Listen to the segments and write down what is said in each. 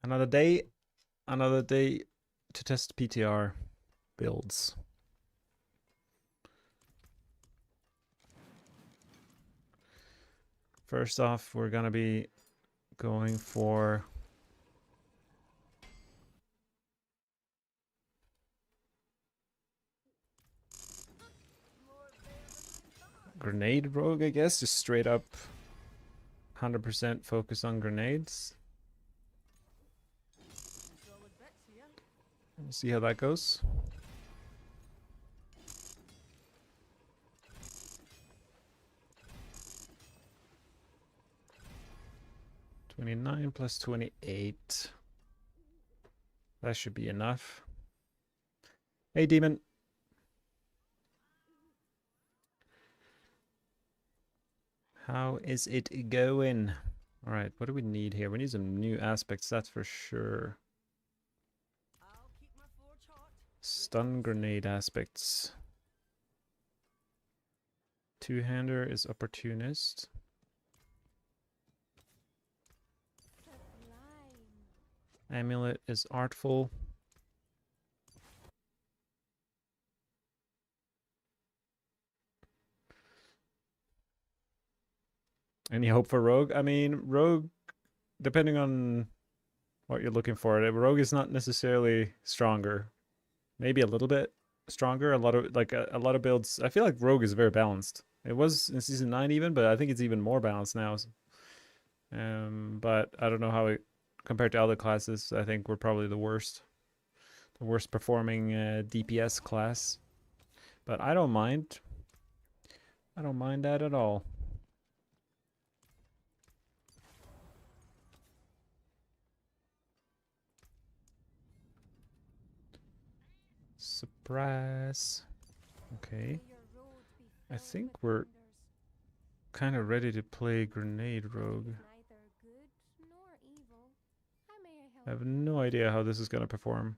Another day to test PTR builds. First off, we're gonna be going for grenade rogue, I guess. Just straight up 100% focus on grenades. We'll see how that goes. $29 plus 28. That should be enough. Hey, demon. How is it going? All right, what do we need here? We need some new aspects, that's for sure. Stun grenade aspects. Two-hander is opportunist. Amulet is artful. Any hope for rogue? I mean, rogue, depending on what you're looking for, rogue is not necessarily stronger. Maybe a little bit stronger. A lot of builds. I feel like rogue is very balanced. It was in season 9 even, but I think it's even more balanced now. But I don't know how it compared to other classes. I think we're probably the worst performing DPS class. But I don't mind. I don't mind that at all. Surprise. Okay. I think we're kind of ready to play grenade rogue. I have no idea how this is going to perform.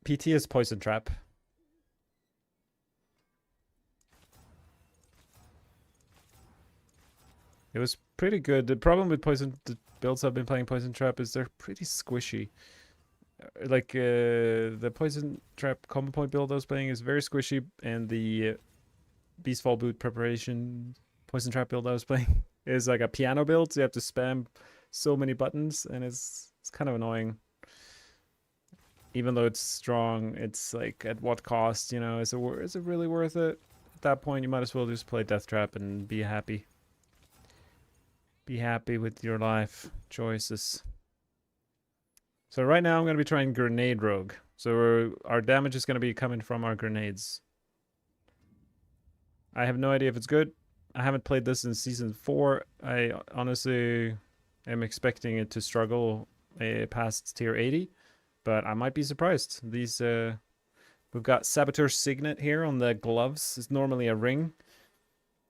PT is poison trap. It was pretty good. The problem with the builds I've been playing poison trap is they're pretty squishy. Like the poison trap combo point build I was playing is very squishy, and the Beastfall boot preparation poison trap build I was playing is like a piano build. So you have to spam so many buttons, and it's kind of annoying. Even though it's strong, it's like at what cost? You know, is it really worth it? At that point, you might as well just play Death Trap and be happy. Be happy with your life choices. So right now I'm going to be trying Grenade Rogue. So our damage is going to be coming from our grenades. I have no idea if it's good. I haven't played this in Season 4. I honestly am expecting it to struggle past tier 80. But I might be surprised. These, we've got Saboteur Signet here on the gloves. It's normally a ring.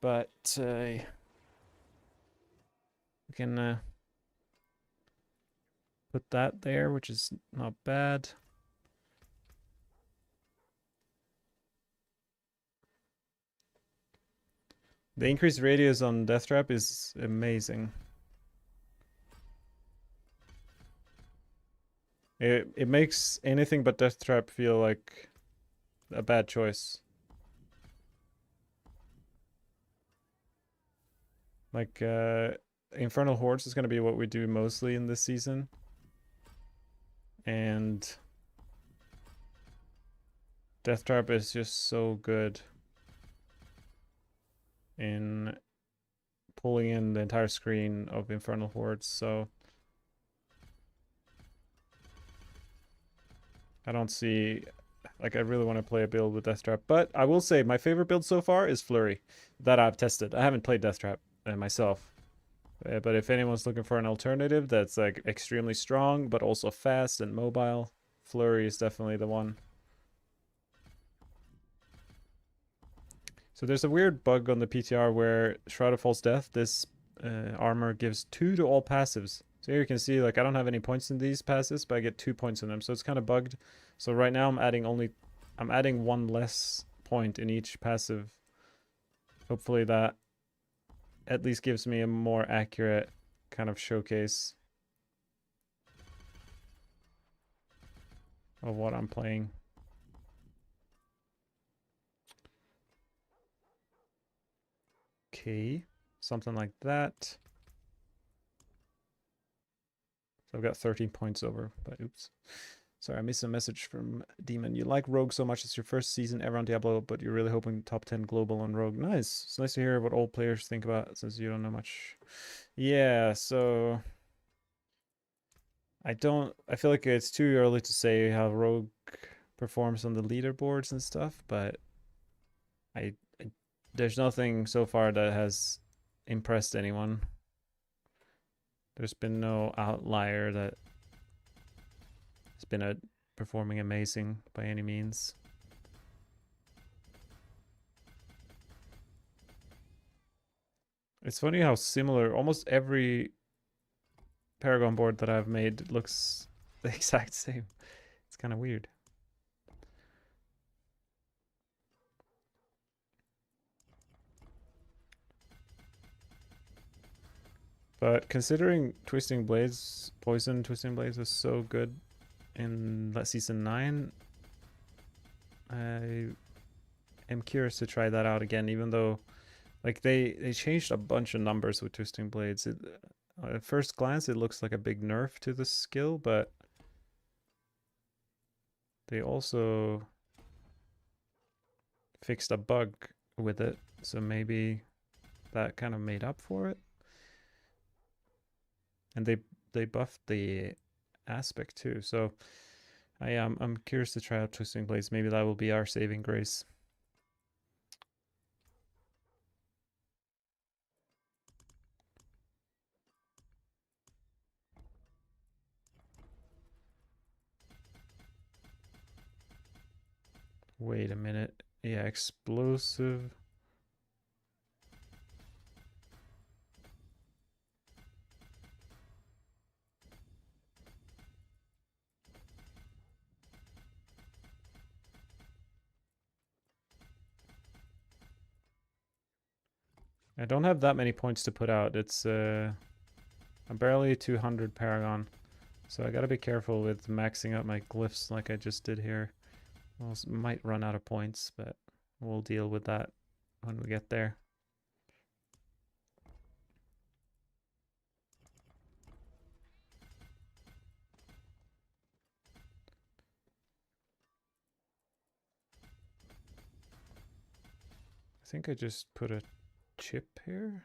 But we can put that there, which is not bad. The increased radius on Death Trap is amazing. It makes anything but Death Trap feel like a bad choice. Like, Infernal Hordes is going to be what we do mostly in this season. And Death Trap is just so good in pulling in the entire screen of Infernal Hordes, so I don't see, like, I really want to play a build with Death Trap. But I will say my favorite build so far is Flurry that I've tested. I haven't played Death Trap myself. But if anyone's looking for an alternative that's like extremely strong but also fast and mobile, Flurry is definitely the one. So there's a weird bug on the PTR where Shroud of False Death, this armor gives 2 to all passives. So here you can see, like, I don't have any points in these passives, but I get 2 points in them. So it's kind of bugged. So right now I'm adding 1 less point in each passive. Hopefully that at least gives me a more accurate kind of showcase of what I'm playing. Okay, something like that. So I've got 13 points over, but oops. Sorry, I missed a message from Demon. You like Rogue so much. It's your first season ever on Diablo, but you're really hoping top 10 global on Rogue. Nice. It's nice to hear what old players think about it, since you don't know much. Yeah, so I feel like it's too early to say how Rogue performs on the leaderboards and stuff, but there's nothing so far that has impressed anyone. There's been no outlier that has been performing amazing by any means. It's funny how similar almost every Paragon board that I've made looks the exact same. It's kind of weird. But considering Twisting Blades, Poison Twisting Blades was so good in season 9, I am curious to try that out again, even though like they changed a bunch of numbers with Twisting Blades. At first glance it looks like a big nerf to the skill, but they also fixed a bug with it, so maybe that kind of made up for it. And they buffed the aspect too, so I'm curious to try out Twisting Blades. Maybe that will be our saving grace. Wait a minute. Yeah, explosive. I don't have that many points to put out. It's I'm barely 200 Paragon, so I gotta be careful with maxing out my glyphs like I just did here. I might run out of points, but we'll deal with that when we get there. I think I just put a chip here.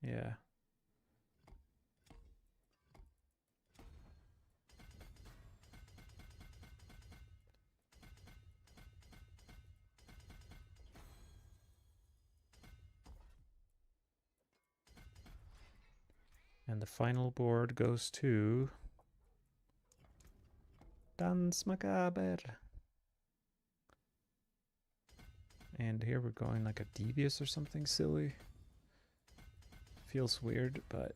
Yeah. And the final board goes to Dance Macabre. And here we're going like a devious or something silly. Feels weird, but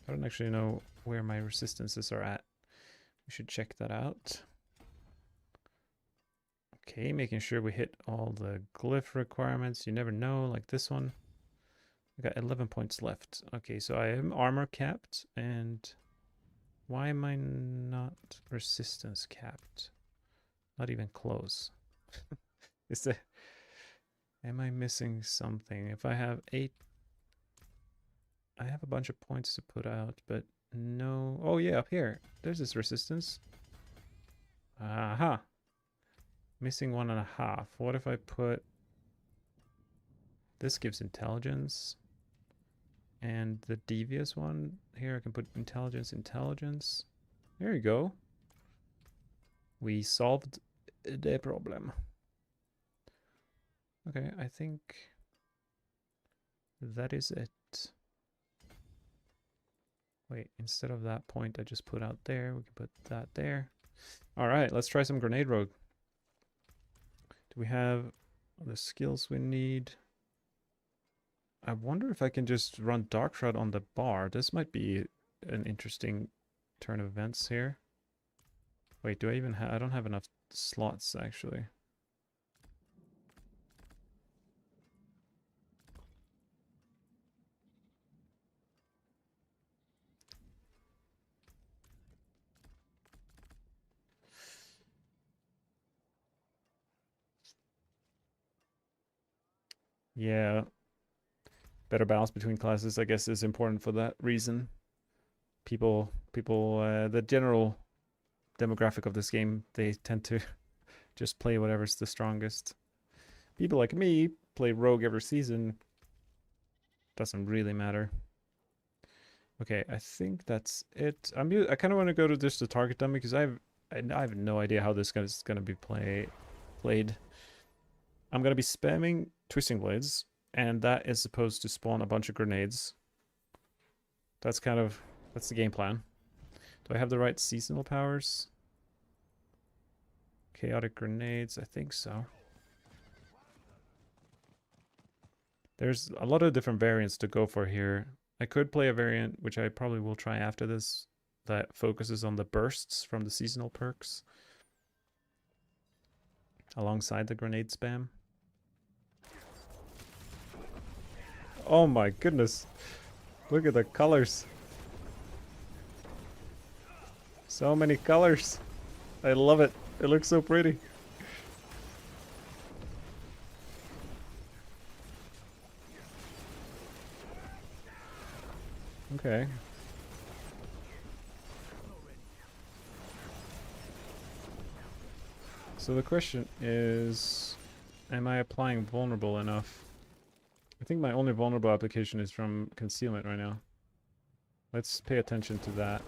I don't actually know where my resistances are at. We should check that out. Okay, making sure we hit all the glyph requirements. You never know, like this one. I got 11 points left. Okay, so I am armor capped, and why am I not resistance capped? Not even close. Is there... Am I missing something? If I have 8... I have a bunch of points to put out, but no... Oh yeah, up here. There's this resistance. Aha. Missing 1.5. What if I put... This gives intelligence. And the devious one, here I can put intelligence, intelligence. There you go. We solved the problem. Okay, I think that is it. Wait, instead of that point I just put out there, we can put that there. All right, let's try some grenade rogue. Do we have the skills we need? I wonder if I can just run Dark Shroud on the bar. This might be an interesting turn of events here. Wait, do I even have... I don't have enough slots, actually. Yeah. Better balance between classes, I guess, is important for that reason. The general demographic of this game, they tend to just play whatever's the strongest. People like me play rogue every season. Doesn't really matter. Okay, I think that's it. I kind of want to go to just the target dummy because I have no idea how this is gonna be played. I'm gonna be spamming twisting blades, and that is supposed to spawn a bunch of grenades. That's the game plan. Do I have the right seasonal powers? Chaotic grenades, I think so. There's a lot of different variants to go for here. I could play a variant, which I probably will try after this, that focuses on the bursts from the seasonal perks alongside the grenade spam. Oh my goodness. Look at the colors. So many colors. I love it. It looks so pretty. Okay. So the question is, am I applying vulnerable enough? I think my only vulnerable application is from concealment right now. Let's pay attention to that.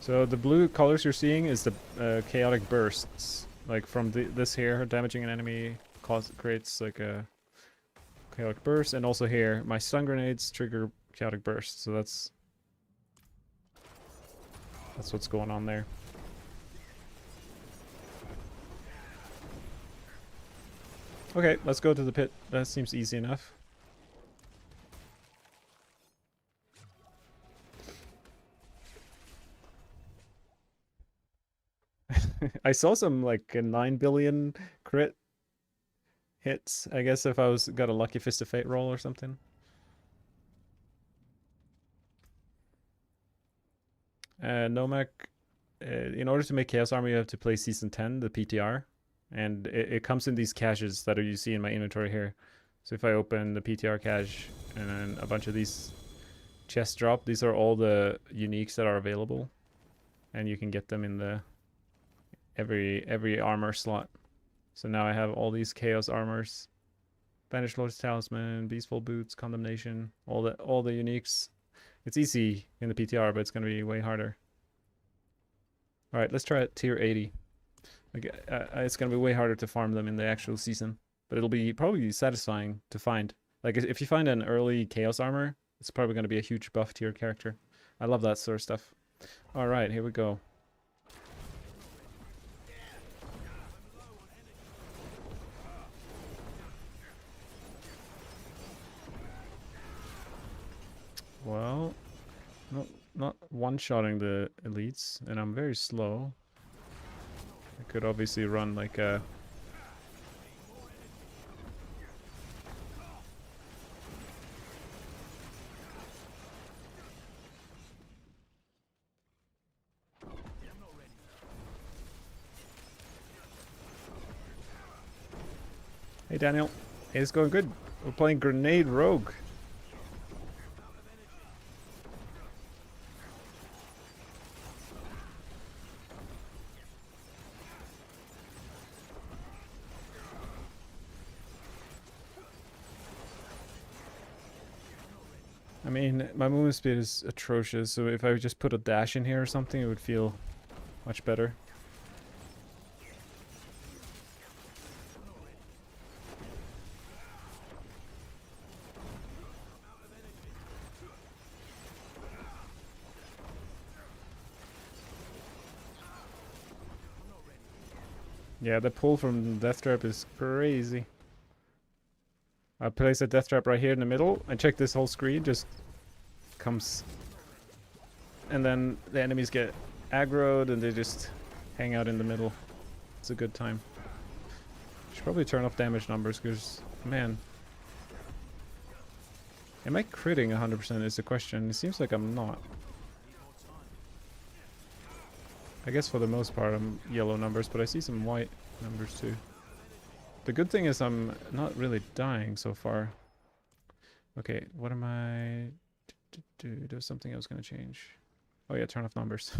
So the blue colors you're seeing is the chaotic bursts. Like from this here, damaging an enemy creates like a chaotic burst. And also here, my stun grenades trigger chaotic bursts. So that's what's going on there. Okay, let's go to the pit. That seems easy enough. I saw some like 9 billion crit hits. I guess if I got a lucky Fist of Fate roll or something. Nomak, in order to make Chaos Armor, you have to play Season 10, the PTR. And it comes in these caches that you see in my inventory here. So if I open the PTR cache and then a bunch of these chests drop, these are all the uniques that are available. And you can get them in the every armor slot. So now I have all these Chaos Armors. Banished Lord's Talisman, Beastful Boots, Condemnation, all the uniques. It's easy in the PTR, but it's going to be way harder. All right, let's try it tier 80. It's going to be way harder to farm them in the actual season, but it'll be probably satisfying to find. Like if you find an early Chaos Armor, it's probably going to be a huge buff tier character. I love that sort of stuff. All right, here we go. Well, not one-shotting the elites, and I'm very slow. I could obviously run like a... Hey Daniel, hey, it's going good. We're playing Grenade Rogue. I mean, my movement speed is atrocious, so if I would just put a dash in here or something, it would feel much better. Yeah, the pull from Death Trap is crazy. I place a Death Trap right here in the middle, and check this whole screen, just comes... And then the enemies get aggroed, and they just hang out in the middle. It's a good time. Should probably turn off damage numbers, because, man... Am I critting 100% is the question. It seems like I'm not. I guess for the most part I'm yellow numbers, but I see some white numbers too. The good thing is I'm not really dying so far. Okay, what am I... There's something I was going to change. Oh yeah, turn off numbers.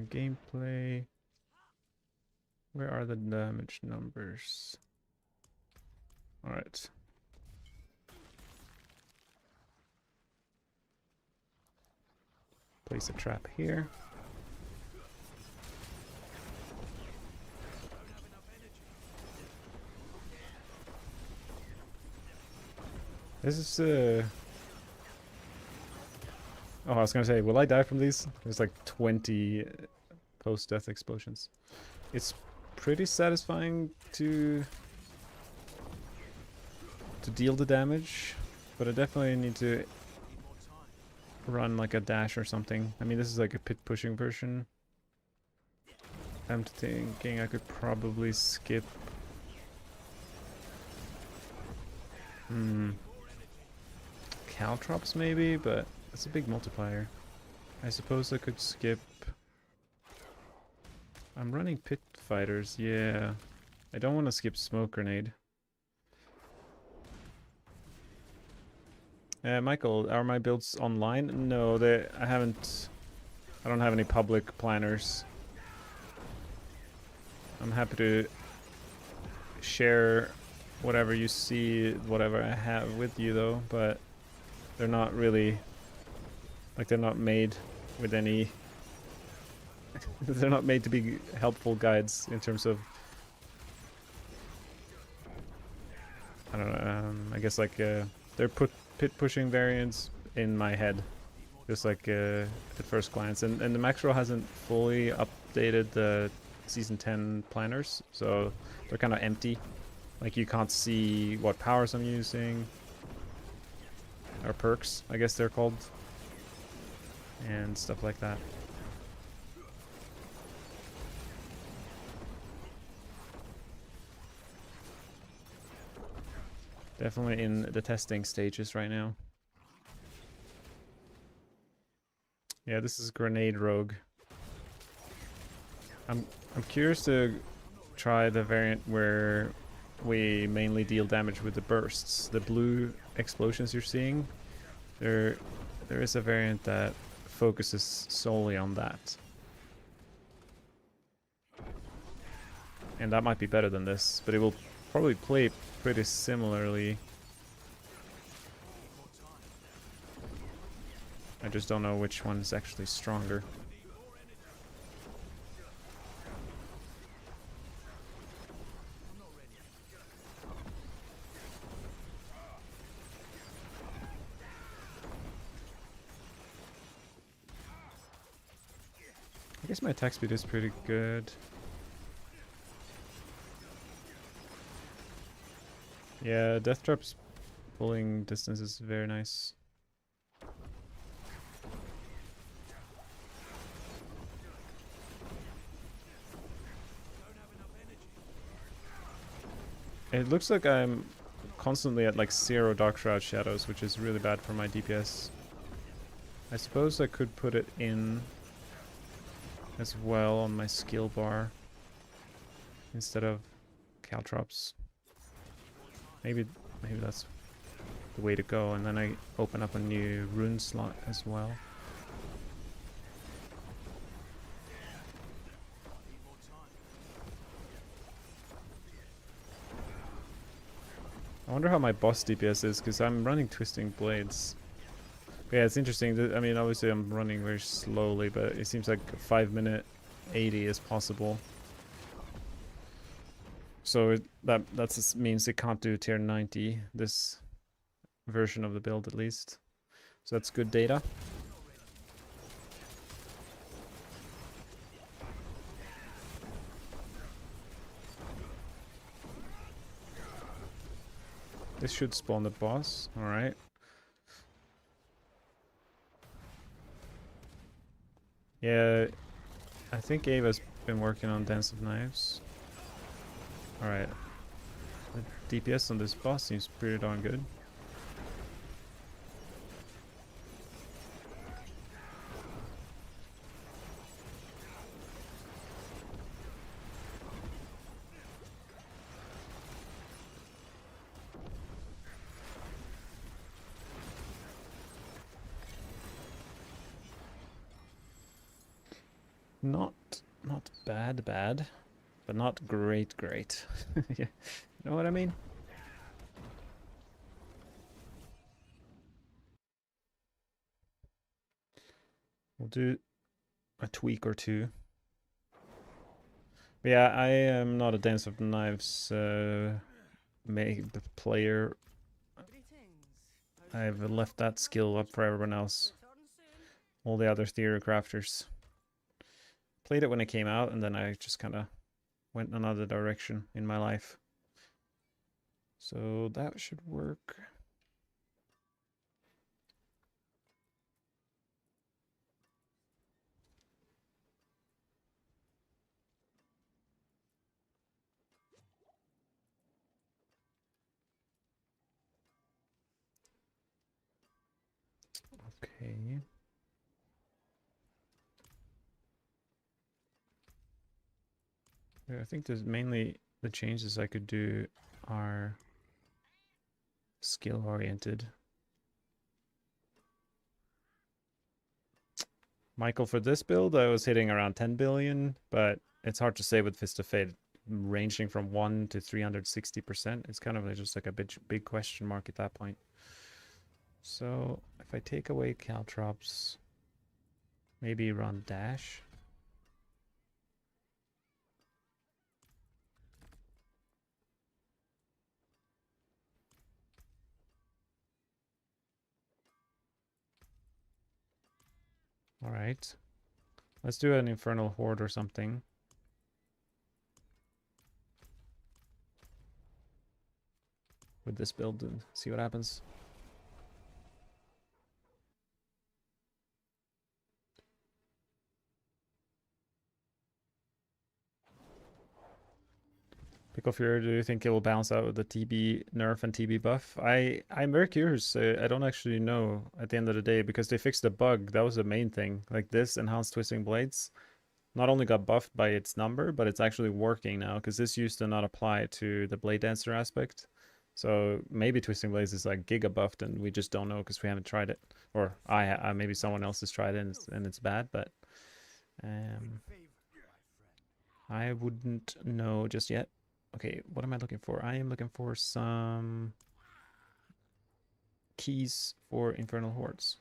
Gameplay. Where are the damage numbers? Alright. Place a trap here. This is Oh, I was gonna say, will I die from these? There's like 20 post-death explosions. It's pretty satisfying to deal the damage, but I definitely need to run like a dash or something. I mean, this is like a pit pushing version. I'm thinking I could probably skip. Caltrops maybe, but that's a big multiplier. I suppose I could skip. I'm running pit fighters, yeah. I don't want to skip smoke grenade. Michael, are my builds online? No, I haven't. I don't have any public planners. I'm happy to share whatever you see, whatever I have with you though, but they're not really, like, they're not made with any, they're not made to be helpful guides in terms of, I don't know, I guess like, they're pit pushing variants in my head, just like at first glance, and the Maxrow hasn't fully updated the Season 10 planners, so they're kind of empty. Like, you can't see what powers I'm using, or perks, I guess they're called, and stuff like that. Definitely in the testing stages right now. Yeah, this is Grenade Rogue. I'm curious to try the variant where we mainly deal damage with the bursts. The blue explosions you're seeing, there is a variant that focuses solely on that. And that might be better than this, but it will probably play pretty similarly. I just don't know which one is actually stronger. I guess my attack speed is pretty good. Yeah, Death Trap's pulling distance is very nice. It looks like I'm constantly at like 0 Dark Shroud shadows, which is really bad for my DPS. I suppose I could put it in as well on my skill bar instead of Caltrops. Maybe that's the way to go, and then I open up a new rune slot as well. I wonder how my boss DPS is, because I'm running Twisting Blades. Yeah, it's interesting. I mean, obviously I'm running very slowly, but it seems like 5-minute 80 is possible. So that means it can't do tier 90, this version of the build at least. So that's good data. This should spawn the boss. Alright. Yeah, I think Ava's been working on Dance of Knives. Alright. The DPS on this boss seems pretty darn good. Not bad, but not great. You know what I mean? We'll do a tweak or two. But yeah, I am not a Dance of the Knives player. I've left that skill up for everyone else. All the other theory crafters. Played it when it came out, and then I just kind of went another direction in my life. So that should work. Okay. Yeah, I think there's mainly the changes I could do are skill oriented. Michael, for this build, I was hitting around 10 billion, but it's hard to say with Fist of Fate ranging from 1 to 360%. It's kind of just like a big question mark at that point. So if I take away Caltrops, maybe run dash. All right. Let's do an Infernal Horde or something. With this build and see what happens. Pickle Fury, do you think it will balance out with the TB nerf and TB buff? I'm very curious. I don't actually know at the end of the day because they fixed the bug. That was the main thing. Like this enhanced twisting blades not only got buffed by its number, but it's actually working now because this used to not apply to the blade dancer aspect. So maybe twisting blades is like giga buffed and we just don't know because we haven't tried it, or maybe someone else has tried it and it's bad, but I wouldn't know just yet. Okay, what am I looking for? I am looking for some keys for Infernal Hordes.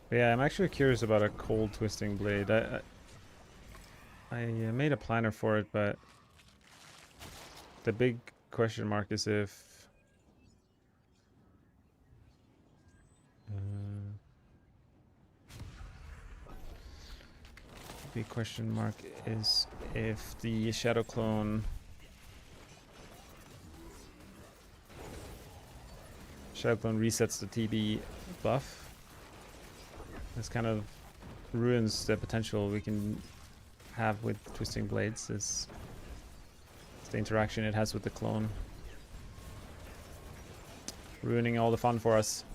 But yeah, I'm actually curious about a cold twisting blade. I made a planner for it, but the big question mark is if big question mark is if the Shadow Clone resets the TB buff. This kind of ruins the potential we can have with twisting blades. Is the interaction it has with the clone ruining all the fun for us.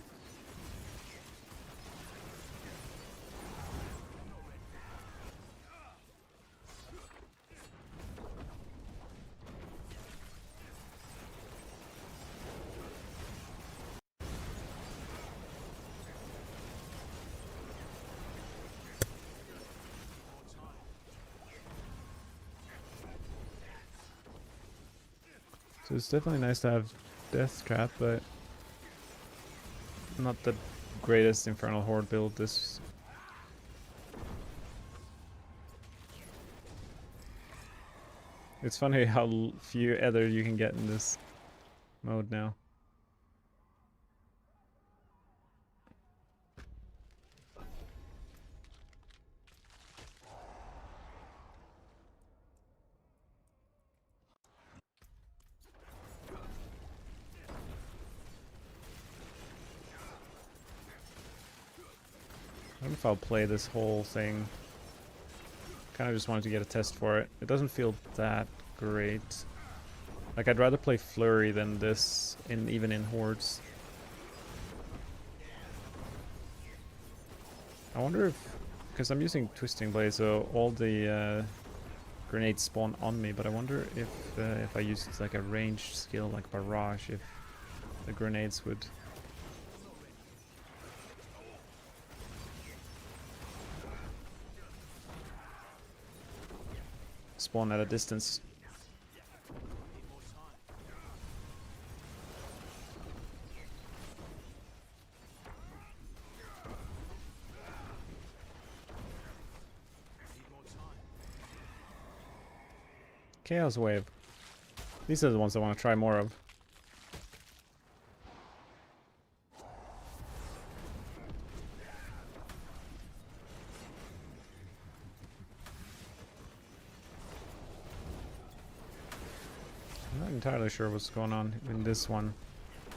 So it's definitely nice to have Death Trap, but not the greatest Infernal Horde build. This. It's funny how few Ether you can get in this mode now. I don't know if I'll play this whole thing. Kind of just wanted to get a test for it. It doesn't feel that great. Like, I'd rather play Flurry than this, even in Hordes. I wonder if... Because I'm using Twisting Blade, so all the grenades spawn on me, but I wonder if I used like a ranged skill like Barrage, if the grenades would... spawn at a distance. Chaos Wave. These are the ones I want to try more of. I'm not entirely sure what's going on in this one.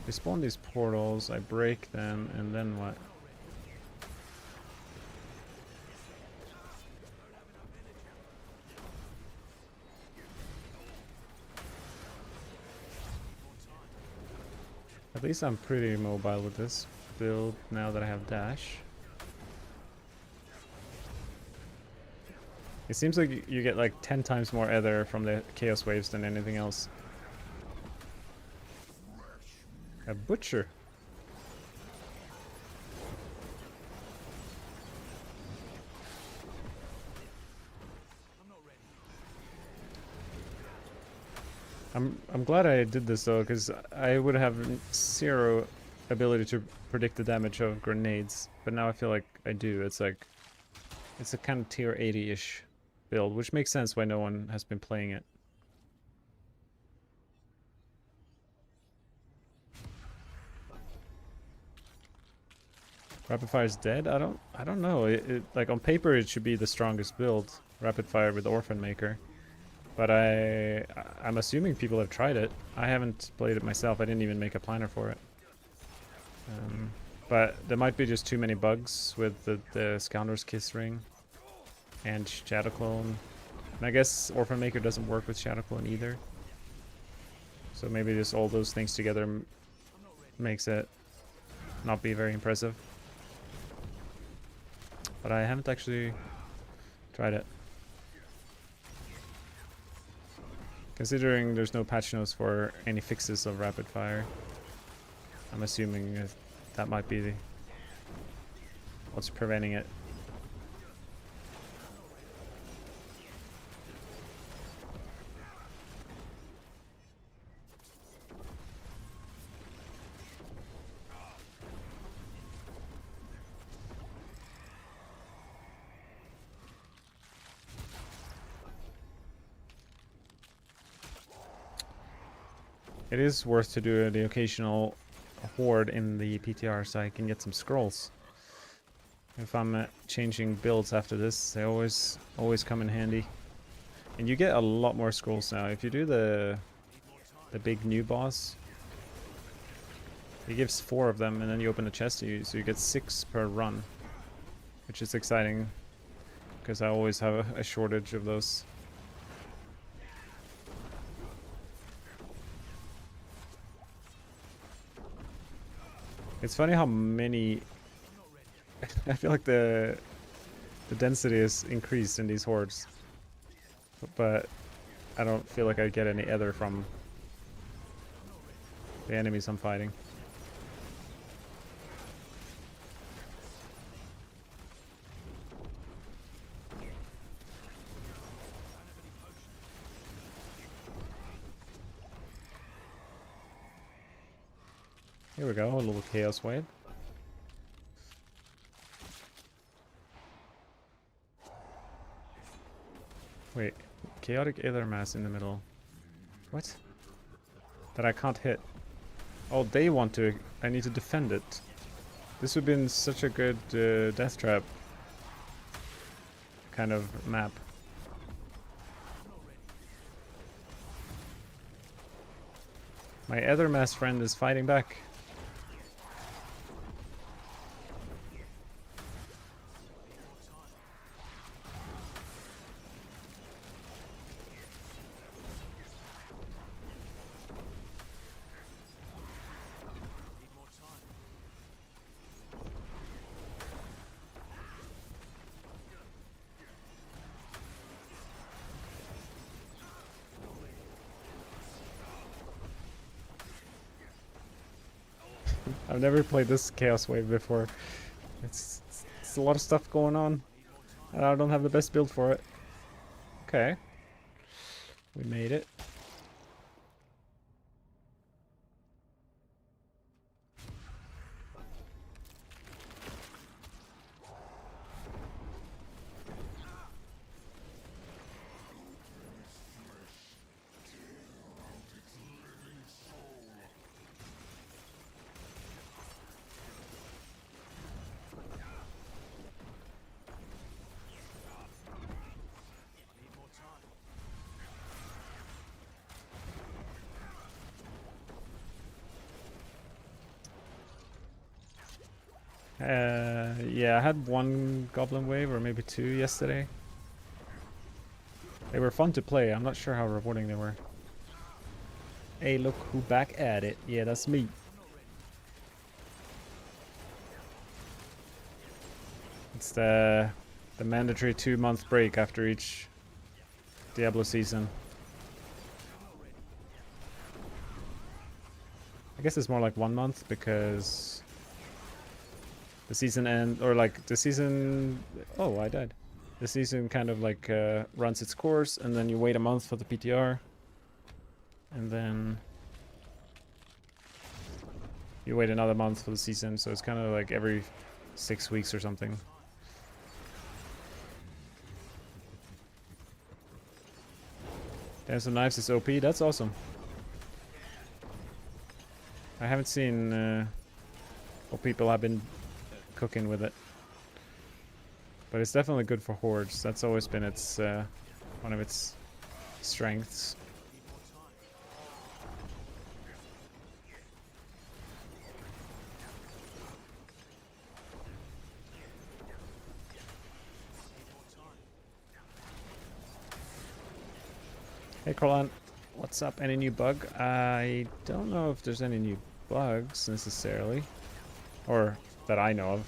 We spawn these portals, I break them, and then what? At least I'm pretty mobile with this build now that I have dash. It seems like you get like 10 times more Ether from the Chaos Waves than anything else. A Butcher. I'm glad I did this though, because I would have zero ability to predict the damage of grenades, but now I feel like I do. It's like, it's a kind of tier 80-ish build, which makes sense why no one has been playing it. Rapid Fire is dead? I don't know. Like on paper it should be the strongest build, Rapid Fire with Orphan Maker. But I'm assuming people have tried it. I haven't played it myself. I didn't even make a planner for it. But there might be just too many bugs with the Scoundrel's Kiss Ring and Shadow Clone. And I guess Orphan Maker doesn't work with Shadow Clone either. So maybe just all those things together makes it not be very impressive. But I haven't actually tried it. Considering there's no patch notes for any fixes of Rapid Fire, I'm assuming that might be what's preventing it. It is worth to do the occasional horde in the PTR so I can get some scrolls. If I'm changing builds after this, they always come in handy. And you get a lot more scrolls now. If you do the big new boss, he gives 4 of them, and then you open the chest, so you get 6 per run, which is exciting because I always have a shortage of those. It's funny how many... I feel like the density is increased in these hordes, but I don't feel like I get any Ether from the enemies I'm fighting. Here we go, a little chaos wave. Wait, chaotic aether mass in the middle. What? That I can't hit. Oh, they want to. I need to defend it. This would have been such a good death trap kind of map. My other mass friend is fighting back. I've never played this Chaos Wave before. It's a lot of stuff going on. And I don't have the best build for it. Okay. We made it. Yeah, I had one goblin wave or maybe two yesterday. They were fun to play. I'm not sure how rewarding they were. Hey, look who back at it. Yeah, that's me. It's the mandatory 2-month break after each Diablo season. I guess it's more like 1 month because the season end, or like the season, oh, I died. The season kind of like runs its course, and then you wait a month for the PTR, and then you wait another month for the season, so it's kind of like every 6 weeks or something. Dance of Knives is OP, that's awesome. I haven't seen what people have been cooking with it. But it's definitely good for hordes. That's always been its one of its strengths. Hey Corlan, what's up? Any new bug? I don't know if there's any new bugs necessarily, or that I know of.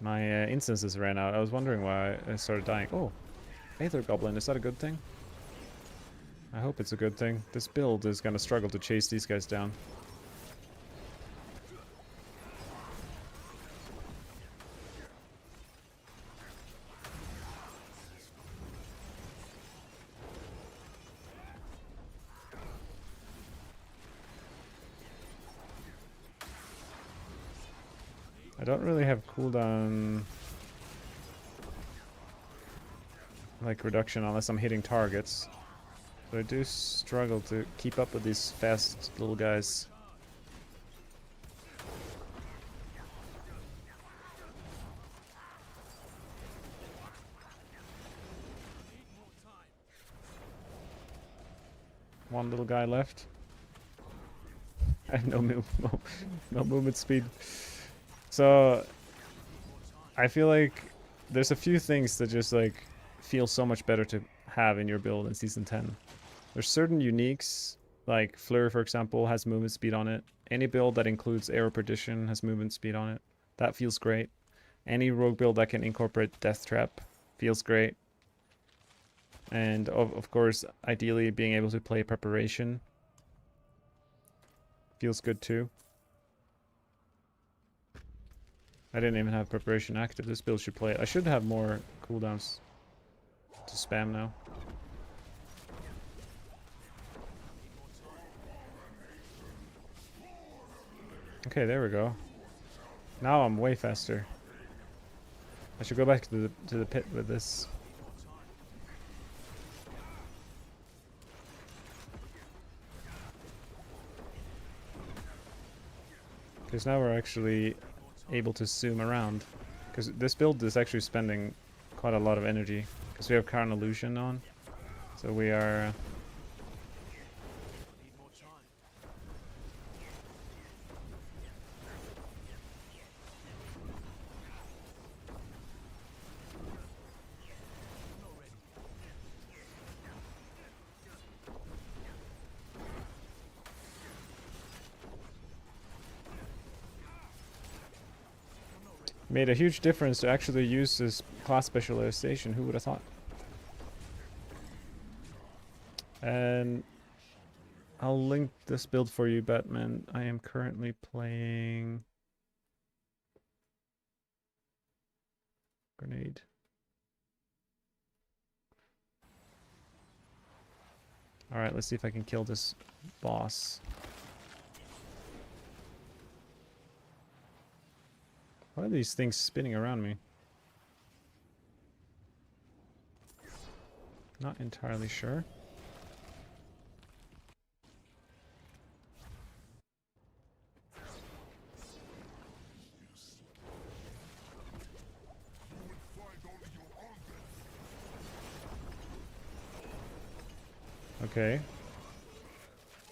My instances ran out. I was wondering why I started dying. Oh, Aether Goblin, is that a good thing? I hope it's a good thing. This build is gonna struggle to chase these guys down. I don't really have cooldown like reduction unless I'm hitting targets. So I do struggle to keep up with these fast little guys. One little guy left. I have no movement speed. So I feel like there's a few things that just like feel so much better to have in your build in Season 10. There's certain uniques, like Flurry for example has movement speed on it. Any build that includes Arrow Perdition has movement speed on it. That feels great. Any rogue build that can incorporate Death Trap feels great. And of course, ideally being able to play Preparation feels good too. I didn't even have preparation active. This build should play it. I should have more cooldowns to spam now. Okay, there we go. Now I'm way faster. I should go back to the pit with this. Because now we're actually able to zoom around. Because this build is actually spending quite a lot of energy. Because we have Current Illusion on. So we are... made a huge difference to actually use this class specialization. Who would have thought? And I'll link this build for you, Batman. I am currently playing Grenade. Alright, let's see if I can kill this boss. Why are these things spinning around me? Not entirely sure. Okay.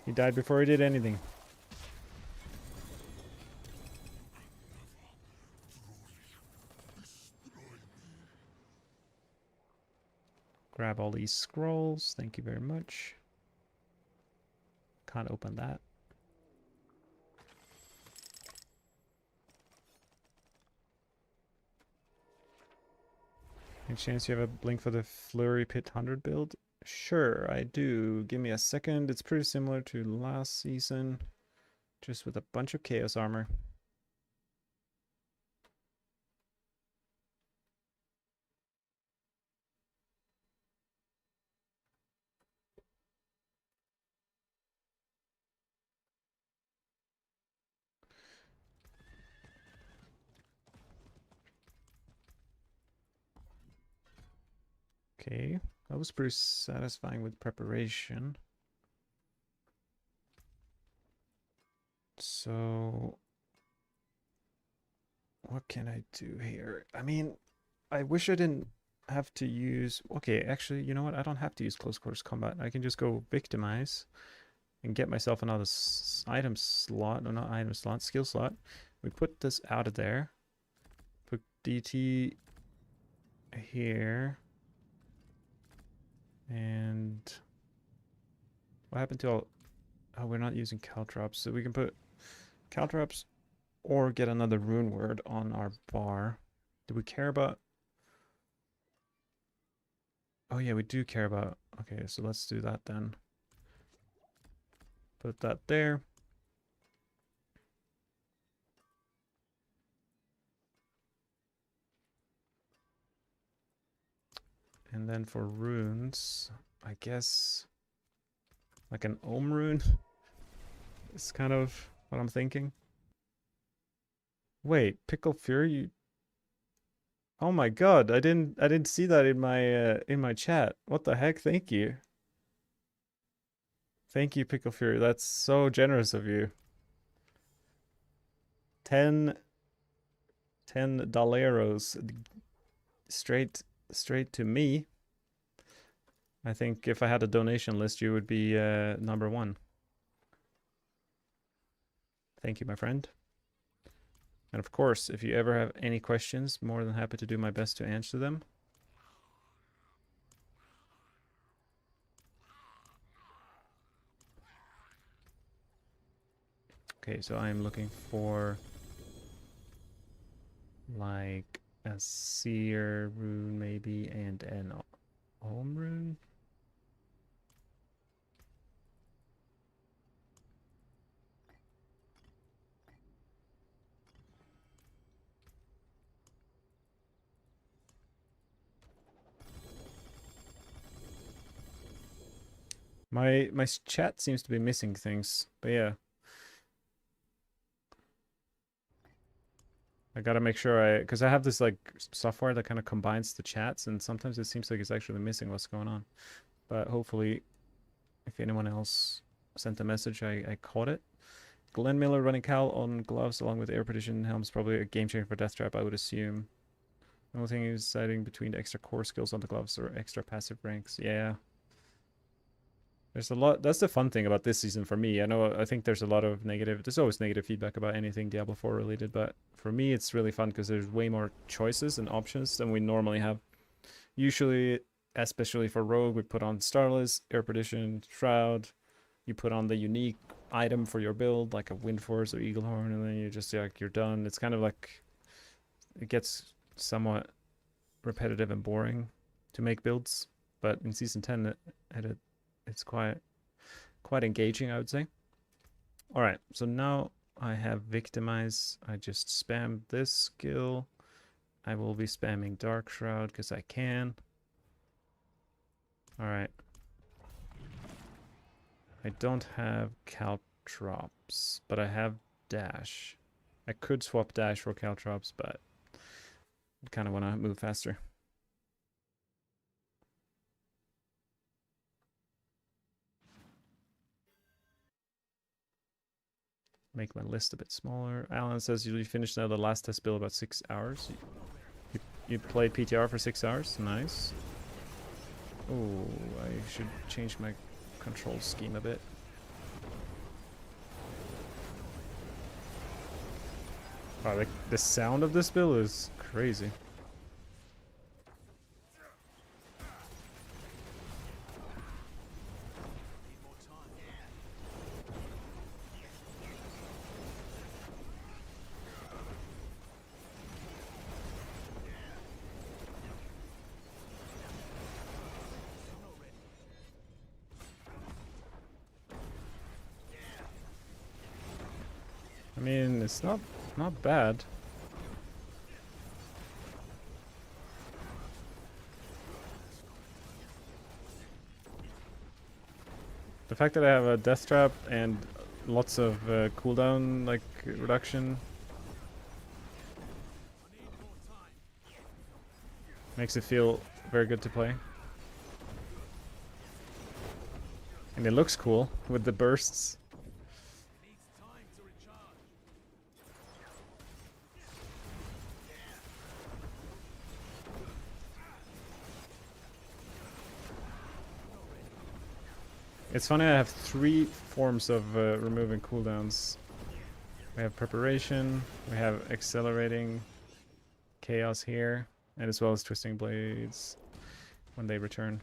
He died before he did anything. Grab all these scrolls. Thank you very much. Can't open that. Any chance you have a blink for the Flurry Pit 100 build? Sure, I do. Give me a second. It's pretty similar to last season, just with a bunch of Chaos Armor. Okay, that was pretty satisfying with preparation. So, what can I do here? I mean, I wish I didn't have to use... Okay, actually, you know what? I don't have to use close quarters combat. I can just go victimize and get myself another item slot. No, not item slot, skill slot. We put this out of there. Put DT here. And what happened to all... Oh, we're not using caltrops, so we can put caltrops or get another rune word on our bar. Do we care about... Oh yeah, we do care about... Okay, so let's do that then. Put that there. And then for runes, I guess like an Ohm rune is kind of what I'm thinking. Wait, Pickle Fury? Oh my god, I didn't see that in my chat. What the heck? Thank you. Thank you, Pickle Fury. That's so generous of you. 10 dollaros straight to me. I think if I had a donation list, you would be number one. Thank you, my friend. And of course, if you ever have any questions, more than happy to do my best to answer them. Okay, so I'm looking for like a seer rune maybe and an Ohm rune. My chat seems to be missing things, but yeah. I gotta make sure because I have this like software that kind of combines the chats, and sometimes it seems like it's actually missing what's going on. But hopefully, if anyone else sent a message, I caught it. Glenn Miller running Cal on gloves along with air partition helms, probably a game changer for Death Trap, I would assume. The only thing is deciding between extra core skills on the gloves or extra passive ranks. Yeah. There's a lot. That's the fun thing about this season for me. I think there's a lot of negative. There's always negative feedback about anything Diablo 4 related, but for me, it's really fun because there's way more choices and options than we normally have. Usually, especially for Rogue, we put on Starless, Air Perdition, Shroud. You put on the unique item for your build, like a Wind Force or Eaglehorn, and then you just like you're done. It's kind of like it gets somewhat repetitive and boring to make builds, but in season 10, it's quite engaging, I would say. All right, so now I have Victimize. I just spammed this skill. I will be spamming Dark Shroud because I can. All right. I don't have Caltrops, but I have Dash. I could swap Dash for Caltrops, but I kind of want to move faster. Make my list a bit smaller. Alan says you finished now the last test build about 6 hours. You played PTR for 6 hours? Nice. Oh, I should change my control scheme a bit. Wow, the sound of this build is crazy. I mean, it's not bad. The fact that I have a death trap and lots of cooldown like reduction makes it feel very good to play. And it looks cool with the bursts. It's funny, I have 3 forms of removing cooldowns. We have preparation, we have accelerating chaos here, and as well as twisting blades when they return.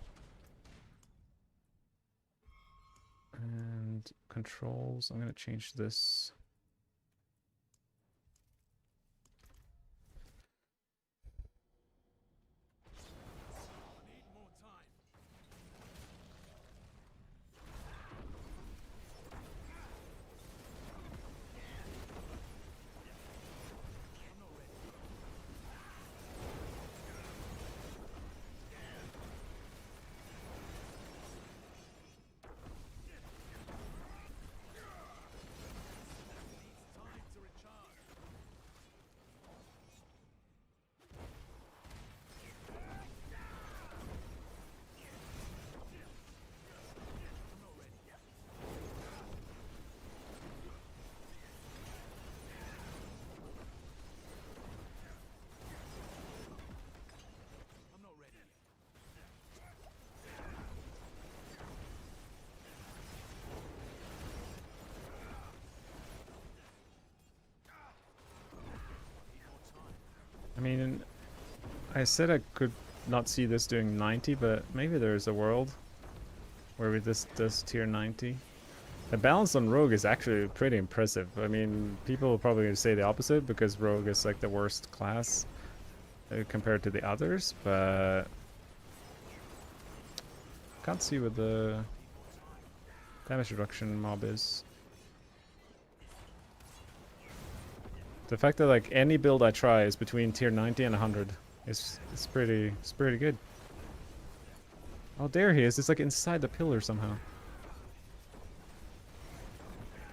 And controls, I'm gonna change this. I mean, I said I could not see this doing 90, but maybe there's a world where this does tier 90. The balance on Rogue is actually pretty impressive. I mean, people will probably say the opposite because Rogue is like the worst class compared to the others, but can't see what the damage reduction mob is. The fact that like any build I try is between tier 90 and 100 is pretty good. Oh, there he is. It's like inside the pillar somehow.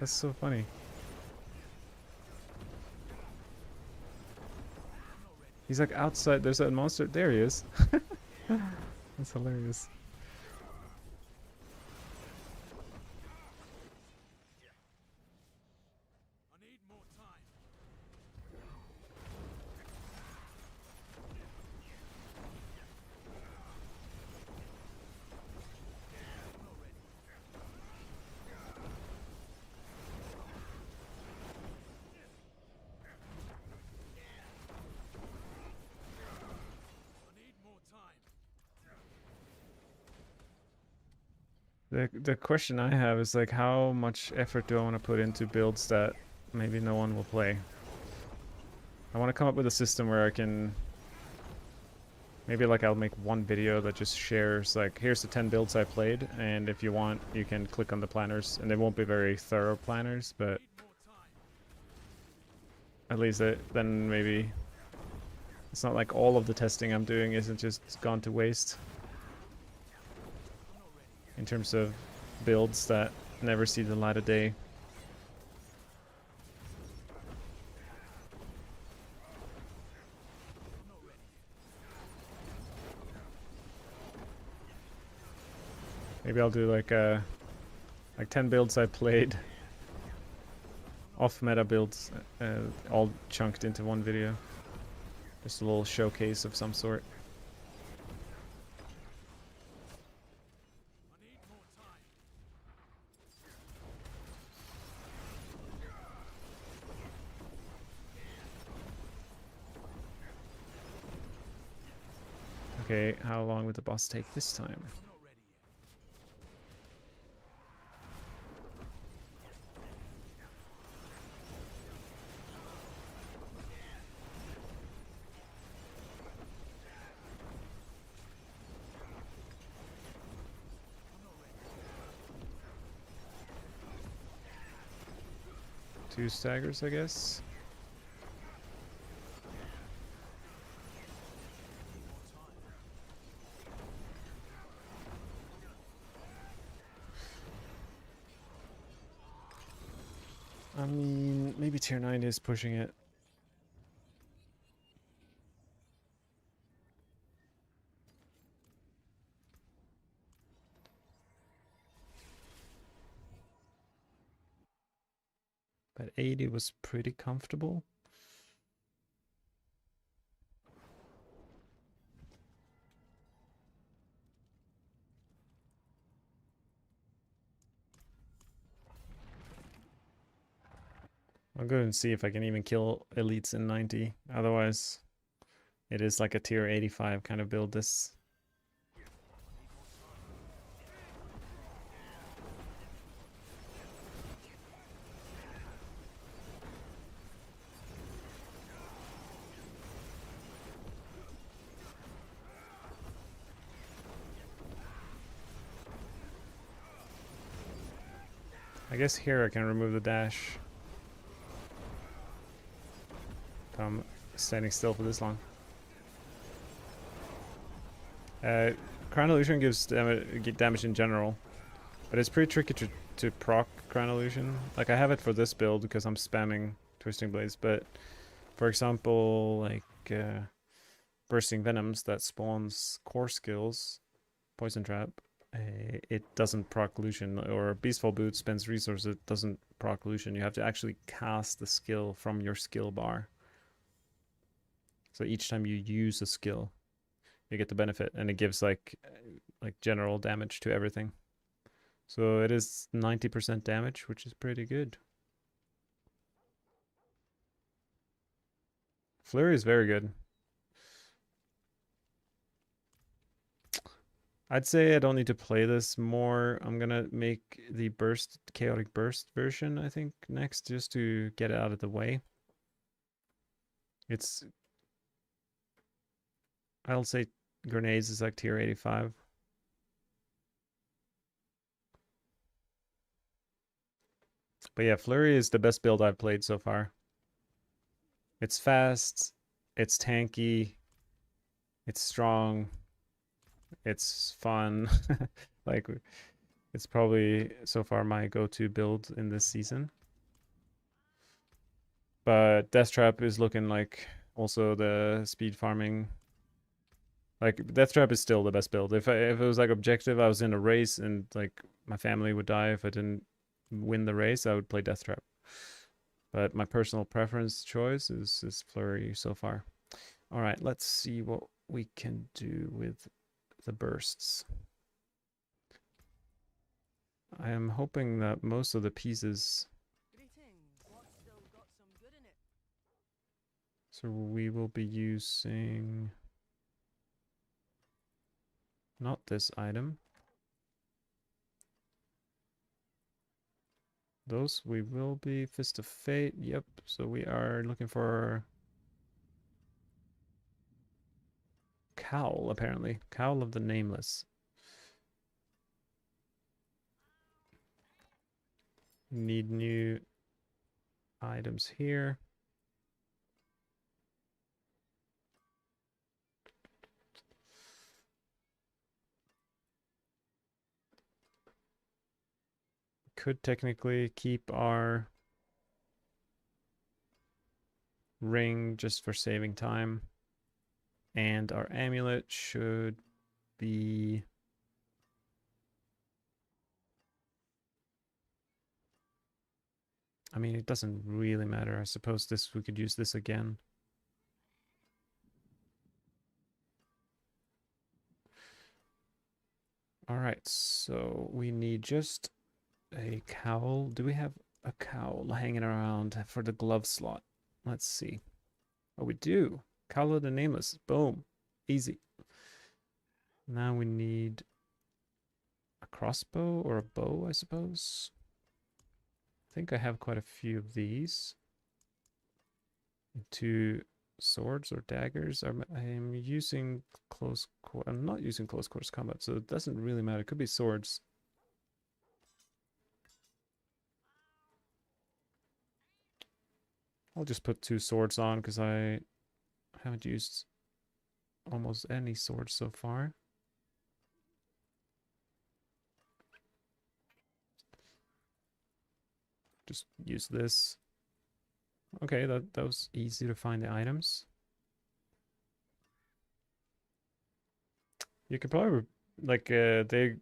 That's so funny. He's like outside. There's a monster. There he is. That's hilarious. The question I have is like, how much effort do I want to put into builds that maybe no one will play? I want to come up with a system where I can maybe like I'll make one video that just shares like, here's the 10 builds I played, and if you want you can click on the planners, and they won't be very thorough planners, but at least then maybe it's not like all of the testing I'm doing isn't just gone to waste. In terms of builds that never see the light of day. Maybe I'll do like 10 builds I played, off meta builds, all chunked into one video. Just a little showcase of some sort. Okay, how long would the boss take this time? Two staggers, I guess. I mean, maybe tier 9 is pushing it. But 80 was pretty comfortable. I'll go and see if I can even kill elites in 90. Otherwise, it is like a tier 85 kind of build this. I guess here I can remove the dash. I'm standing still for this long. Crown Illusion gives damage in general, but it's pretty tricky to proc Crown Illusion. Like, I have it for this build because I'm spamming Twisting Blades, but for example, like Bursting Venoms that spawns core skills, Poison Trap, it doesn't proc Illusion, or Beastfall Boot spends resources, it doesn't proc Illusion. You have to actually cast the skill from your skill bar. So each time you use a skill, you get the benefit, and it gives like general damage to everything. So it is 90% damage, which is pretty good. Flurry is very good. I'd say I don't need to play this more. I'm gonna make the chaotic burst version, I think, next, just to get it out of the way. I'll say grenades is like tier 85. But yeah, Flurry is the best build I've played so far. It's fast, it's tanky, it's strong, it's fun. Like, It's probably so far my go-to build in this season. But Death Trap is looking like also the speed farming. Like Death Trap is still the best build. If it was like objective, I was in a race and like my family would die if I didn't win the race, I would play Death Trap. But my personal preference choice is Flurry so far. All right, let's see what we can do with the bursts. I am hoping that most of the pieces. So we will be using not this item. Those we will be Fist of Fate. Yep. So we are looking for Cowl, apparently. Cowl of the Nameless. Need new items here. Could technically keep our ring just for saving time. And our amulet should be... I mean, it doesn't really matter. I suppose this we could use this again. All right, so we need just a cowl. Do we have a cowl hanging around for the glove slot? Let's see. Oh, we do. Cowl of the Nameless. Boom. Easy. Now we need a crossbow or a bow, I suppose. I think I have quite a few of these. 2 swords or daggers. I'm using close. I'm not using close quarters combat, so it doesn't really matter. It could be swords. I'll just put 2 swords on because I haven't used almost any swords so far. Just use this. Okay, that was easy to find the items. You could probably like they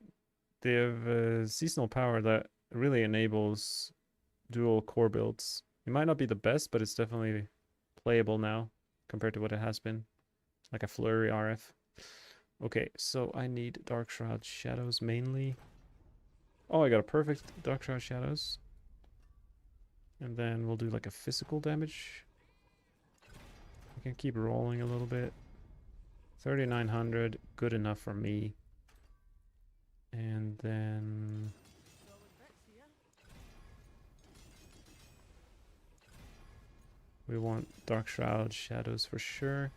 have a seasonal power that really enables dual core builds. It might not be the best, but it's definitely playable now compared to what it has been. Like a Flurry RF. Okay, so I need Dark Shroud Shadows mainly. Oh, I got a perfect Dark Shroud Shadows. And then we'll do like a physical damage. I can keep rolling a little bit. 3,900, good enough for me. And then... we want Dark Shroud Shadows for sure.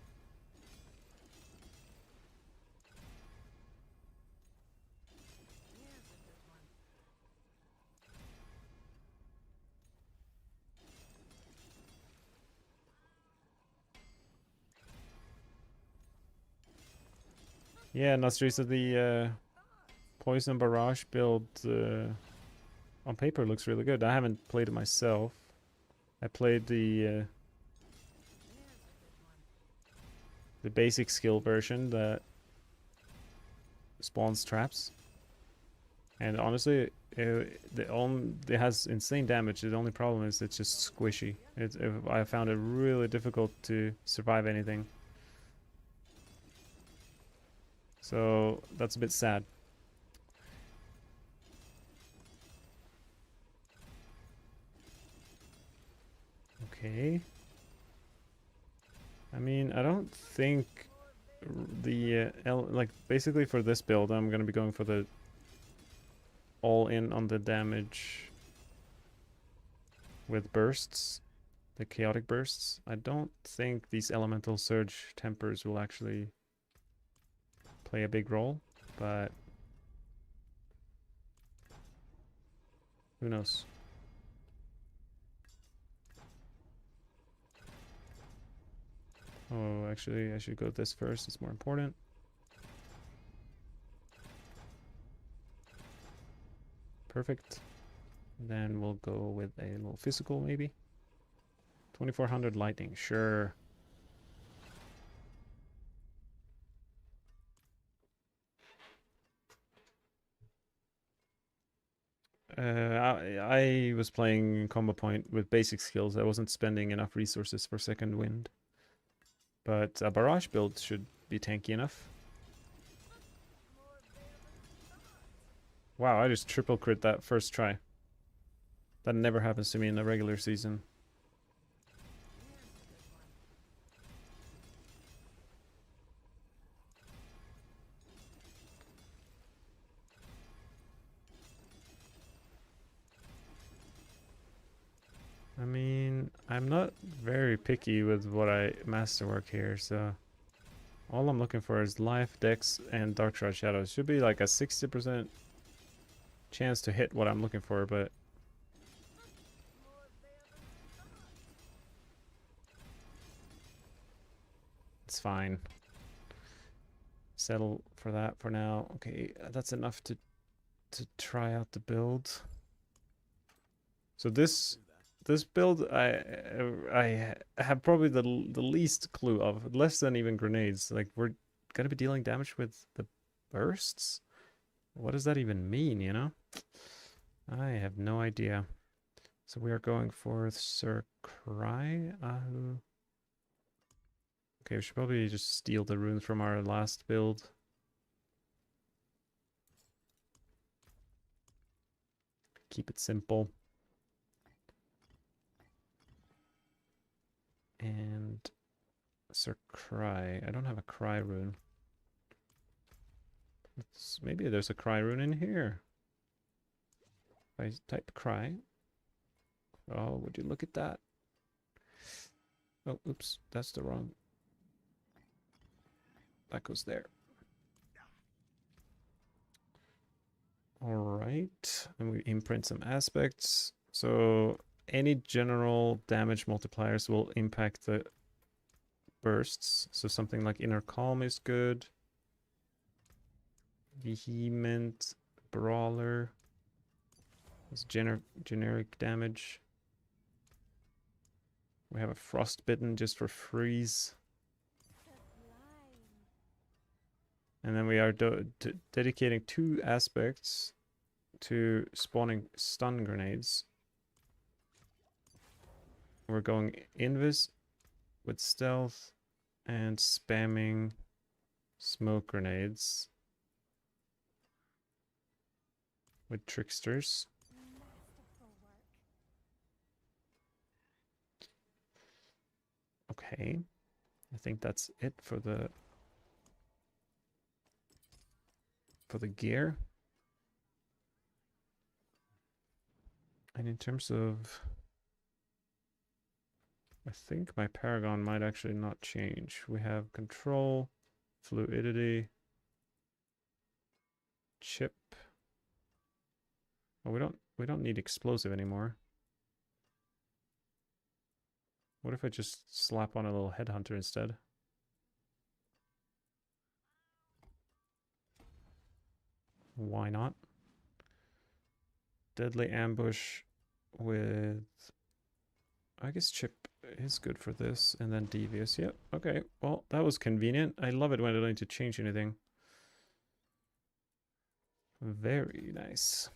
Yeah, Nasri, so the Poison Barrage build on paper looks really good. I haven't played it myself. I played the basic skill version that spawns traps. And honestly, it has insane damage. The only problem is it's just squishy. I found it really difficult to survive anything. So that's a bit sad. Okay. I mean, I don't think the like basically for this build, I'm gonna be going for the all in on the damage with bursts, the chaotic bursts. I don't think these elemental surge tempers will actually play a big role, but who knows? Oh, actually, I should go this first. It's more important. Perfect. Then we'll go with a little physical, maybe. 2400 lightning, sure. I was playing combo point with basic skills. I wasn't spending enough resources for second wind. But a barrage build should be tanky enough. Wow, I just triple crit that first try. That never happens to me in a regular season. I mean, I'm not very picky with what I masterwork here, so all I'm looking for is life, dex, and dark shroud shadows. Should be like a 60% chance to hit what I'm looking for, but it's fine. Settle for that for now. Okay, that's enough to try out the build. So this build I have probably the least clue of, less than even grenades. Like, we're gonna be dealing damage with the bursts. What does that even mean, you know? I have no idea. So we are going for Sir Cry. Okay, we should probably just steal the runes from our last build. Keep it simple. And Sir Cry. I don't have a Cry rune. Maybe there's a Cry rune in here. If I type Cry. Oh, would you look at that? Oh, oops, that's the wrong. That goes there. All right, and we imprint some aspects. So any general damage multipliers will impact the bursts. So something like Inner Calm is good. Vehement, Brawler. It's generic damage. We have a Frostbitten just for freeze. And then we are dedicating 2 aspects to spawning stun grenades. We're going invis with stealth and spamming smoke grenades with tricksters. Okay, I think that's it for the gear. And in terms of, I think my Paragon might actually not change. We have control, fluidity, chip. Oh, we don't need explosive anymore. What if I just slap on a little headhunter instead? Why not? Deadly ambush with, I guess chip is good for this, and then devious. Yep, okay. Well, that was convenient. I love it when I don't need to change anything. Very nice.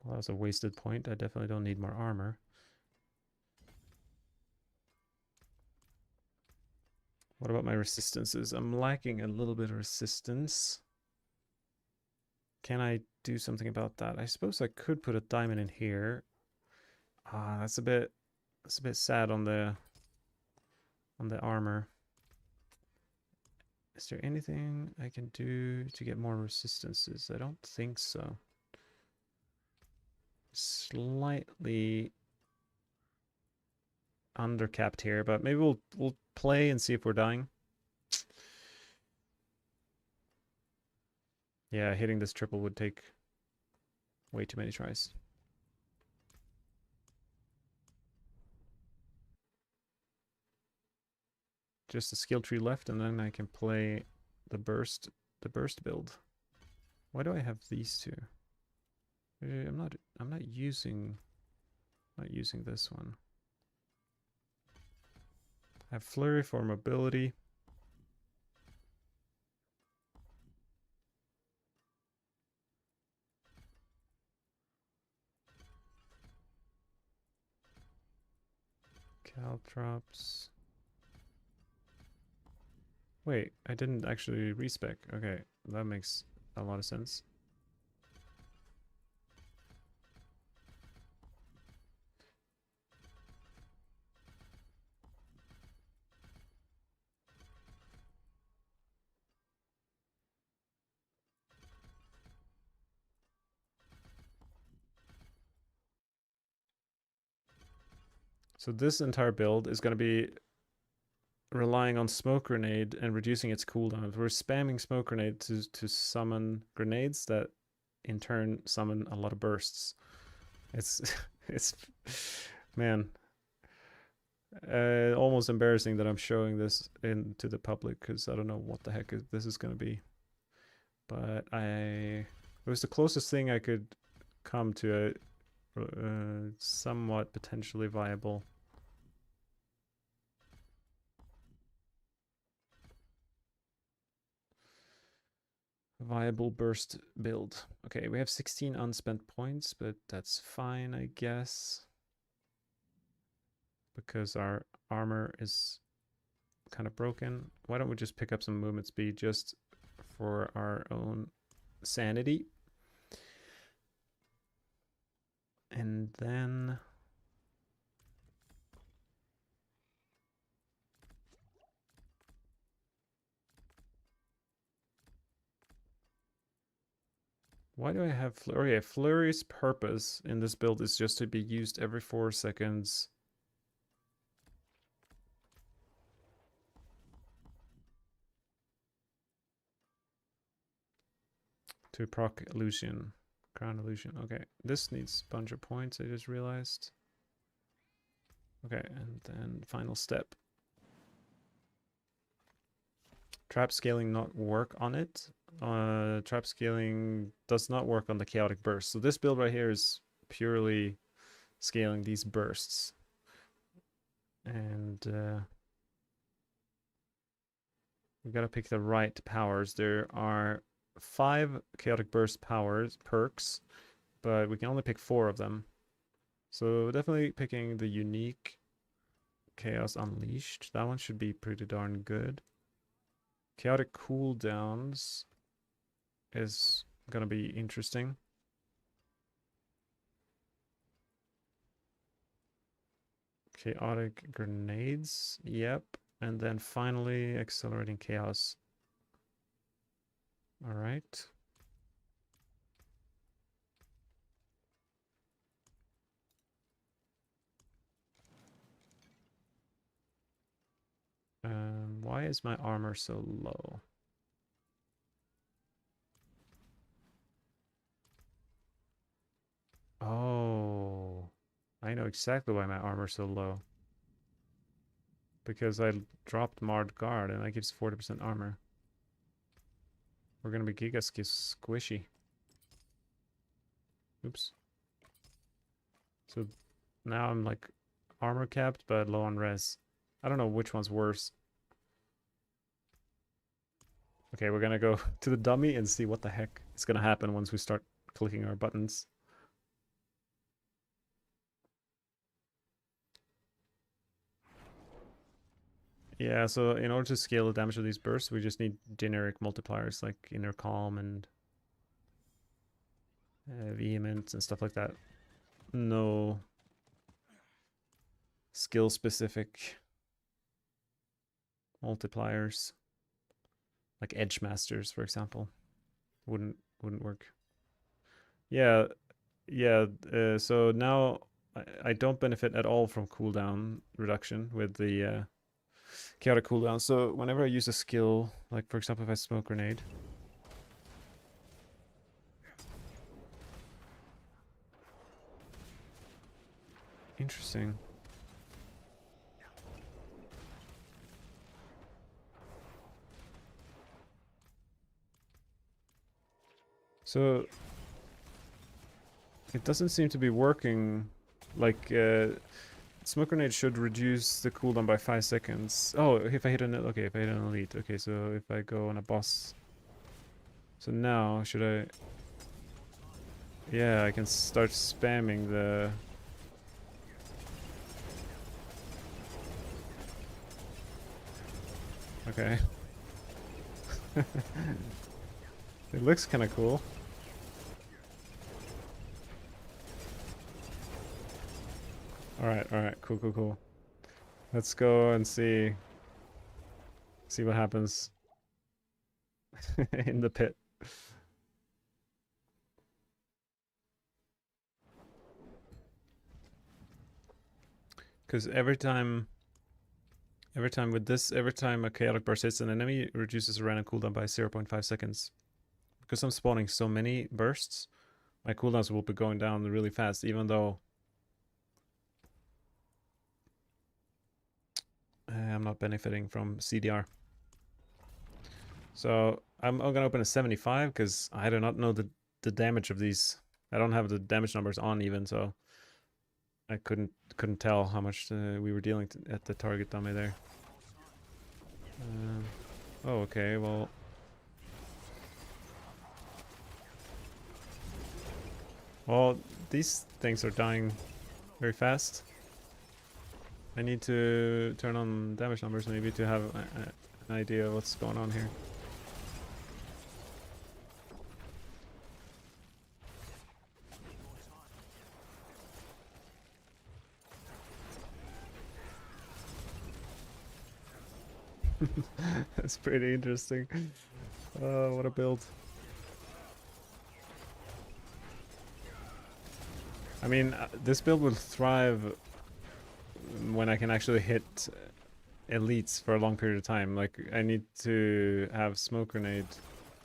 Well, that was a wasted point. I definitely don't need more armor. What about my resistances? I'm lacking a little bit of resistance. Can I do something about that? I suppose I could put a diamond in here. Ah, that's a bit sad on the armor. Is there anything I can do to get more resistances? I don't think so. Slightly undercapped here, but maybe we'll play and see if we're dying. Yeah, hitting this triple would take way too many tries. Just a skill tree left, and then I can play the burst build. Why do I have these two? I'm not using this one. I have Flurry for mobility. Caltrops. Wait, I didn't actually respec. Okay, that makes a lot of sense. So this entire build is going to be relying on smoke grenade and reducing its cooldown. We're spamming smoke grenade to summon grenades that in turn summon a lot of bursts. It's it's man, almost embarrassing that I'm showing this into the public because I don't know what the heck this is going to be. But it was the closest thing I could come to a somewhat potentially viable. Viable burst build. Okay, we have 16 unspent points, but that's fine, I guess. Because our armor is kind of broken. Why don't we just pick up some movement speed just for our own sanity? And then... Why do I have Flurry? Flurry's purpose in this build is just to be used every 4 seconds. To proc illusion. Crown illusion. Okay, this needs a bunch of points, I just realized. Okay, and then final step. Trap scaling not work on it. Trap scaling does not work on the chaotic burst. So this build right here is purely scaling these bursts. And we gotta pick the right powers. There are 5 chaotic burst powers perks, but we can only pick 4 of them. So definitely picking the unique Chaos Unleashed. That one should be pretty darn good. Chaotic cooldowns is gonna be interesting. Chaotic grenades, yep. And then finally accelerating chaos. All right. Why is my armor so low? Oh, I know exactly why my armor's so low. Because I dropped Marred Guard and that gives 40% armor. We're gonna be giga squishy. Oops. So now I'm like armor capped but low on res. I don't know which one's worse. Okay, we're gonna go to the dummy and see what the heck is gonna happen once we start clicking our buttons. Yeah, so in order to scale the damage of these bursts, we just need generic multipliers like Inner Calm and Vehement and stuff like that. No skill specific multipliers. Like Edge Masters, for example. Wouldn't work. Yeah, yeah. So now I don't benefit at all from cooldown reduction with the chaotic cooldown. So whenever I use a skill, like for example if I smoke grenade. Interesting. So It doesn't seem to be working. Like, smoke grenade should reduce the cooldown by 5 seconds. Oh, if I hit an... Okay, if I hit an elite. Okay, so if I go on a boss... So now, should I... Yeah, I can start spamming the... Okay. It looks kind of cool. Alright, cool. Let's go and see what happens in the pit. Because every time with this, every time a chaotic burst hits an enemy, it reduces the random cooldown by 0.5 seconds. Because I'm spawning so many bursts, my cooldowns will be going down really fast, even though I'm not benefiting from CDR. So I'm gonna open a 75 because I do not know the damage of these. I don't have the damage numbers on even, so I couldn't tell how much we were dealing at the target dummy there. Oh, okay, well... Well, these things are dying very fast. I need to turn on damage numbers maybe to have an idea of what's going on here. That's pretty interesting. What a build. I mean, this build will thrive when I can actually hit elites for a long period of time. Like, I need to have smoke grenade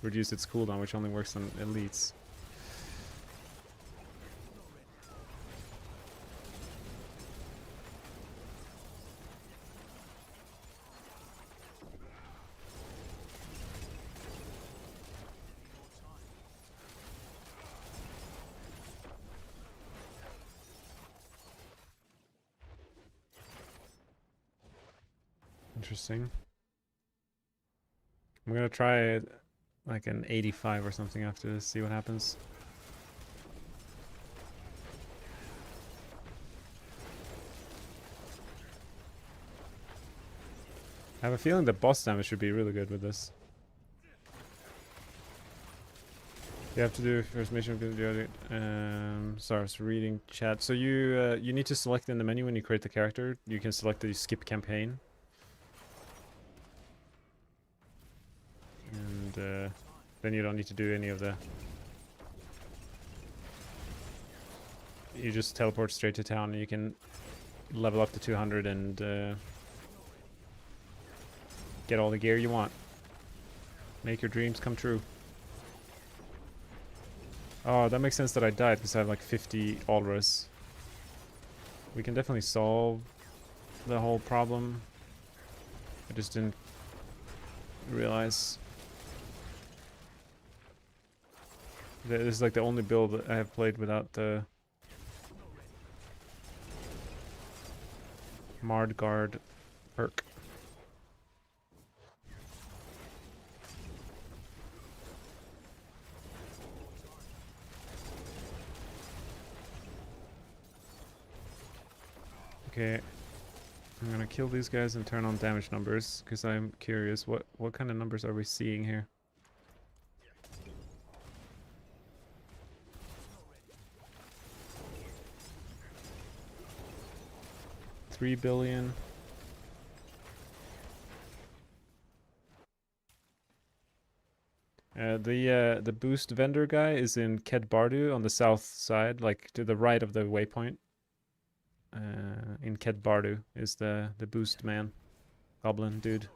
reduce its cooldown, which only works on elites. Interesting. I'm gonna try like an 85 or something after this, see what happens. I have a feeling the boss damage should be really good with this. You have to do first mission with the other. Sorry, I was reading chat. So you need to select in the menu when you create the character. You can select the skip campaign. And then you don't need to do any of the... You just teleport straight to town and you can level up to 200 and get all the gear you want. Make your dreams come true. Oh, that makes sense that I died because I have like 50 Alras. We can definitely solve the whole problem. I just didn't realize. This is like the only build that I have played without the Mard Guard perk. Okay, I'm gonna kill these guys and turn on damage numbers because I'm curious what kind of numbers are we seeing here. $3 billion. The boost vendor guy is in Ked Bardu on the south side, like to the right of the waypoint. In Ked Bardu is the boost man, goblin dude.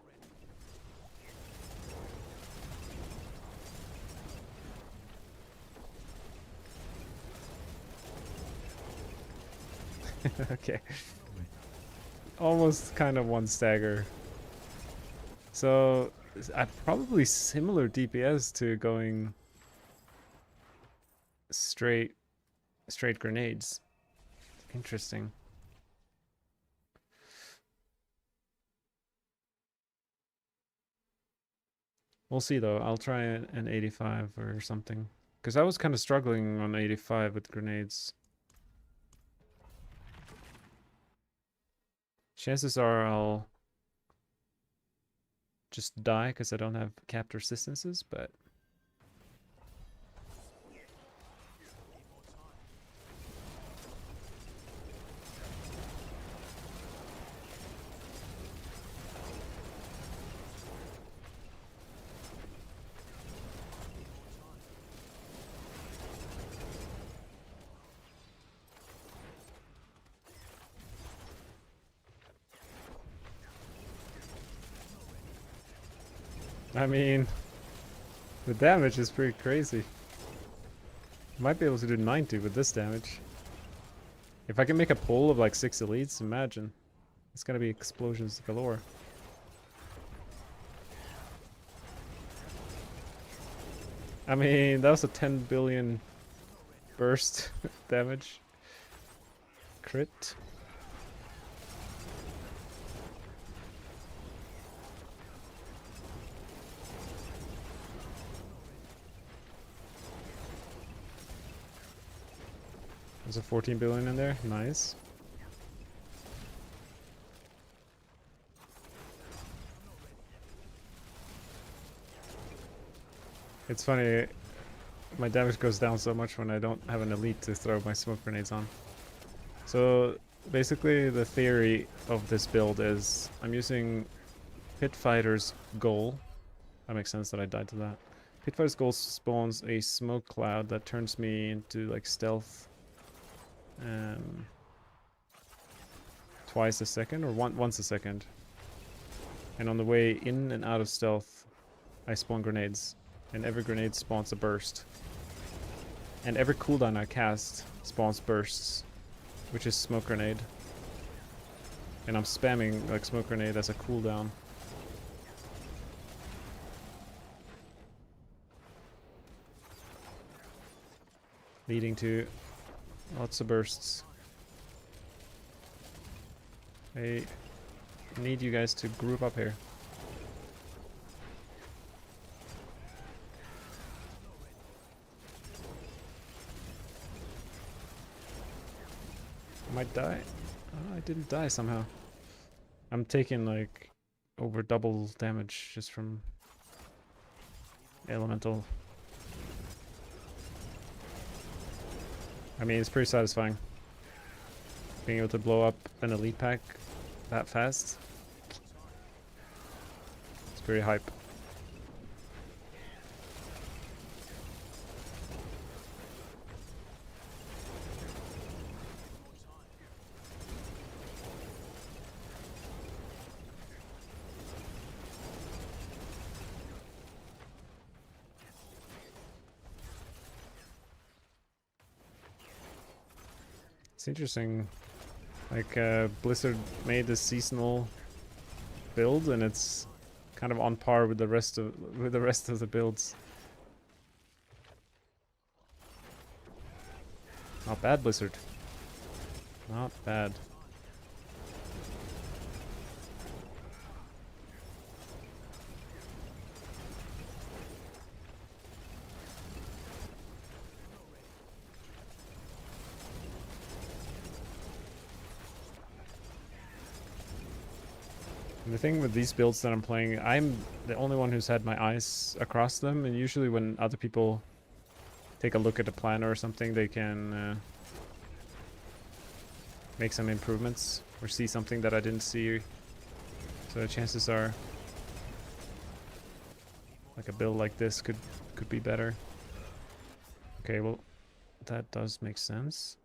Okay. Almost kind of one stagger. So probably similar DPS to going straight straight grenades. Interesting. We'll see though. I'll try an 85 or something. Because I was kind of struggling on 85 with grenades. Chances are I'll just die because I don't have capped resistances, but... I mean, the damage is pretty crazy. Might be able to do 90 with this damage. If I can make a pull of like 6 elites, imagine. It's gonna be explosions galore. I mean, that was a 10 billion burst damage. Crit. There's a 14 billion in there. Nice. It's funny, my damage goes down so much when I don't have an elite to throw my smoke grenades on. So basically the theory of this build is I'm using Pit Fighter's Goal. That makes sense that I died to that. Pit Fighter's Goal spawns a smoke cloud that turns me into like stealth twice a second or once a second. And on the way in and out of stealth, I spawn grenades. And every grenade spawns a burst. And every cooldown I cast spawns bursts, which is smoke grenade. And I'm spamming like smoke grenade as a cooldown. Leading to lots of bursts. I need you guys to group up here. I might die. Oh, I didn't die somehow. I'm taking like over double damage just from elemental. I mean, it's pretty satisfying being able to blow up an elite pack that fast. It's pretty hype. It's interesting. Like Blizzard made this seasonal build, and it's kind of on par with the rest of the builds. Not bad, Blizzard. Not bad. The thing with these builds that I'm playing, I'm the only one who's had my eyes across them, and usually when other people take a look at a plan or something, they can make some improvements or see something that I didn't see. So the chances are like a build like this could be better. Okay, well, that does make sense.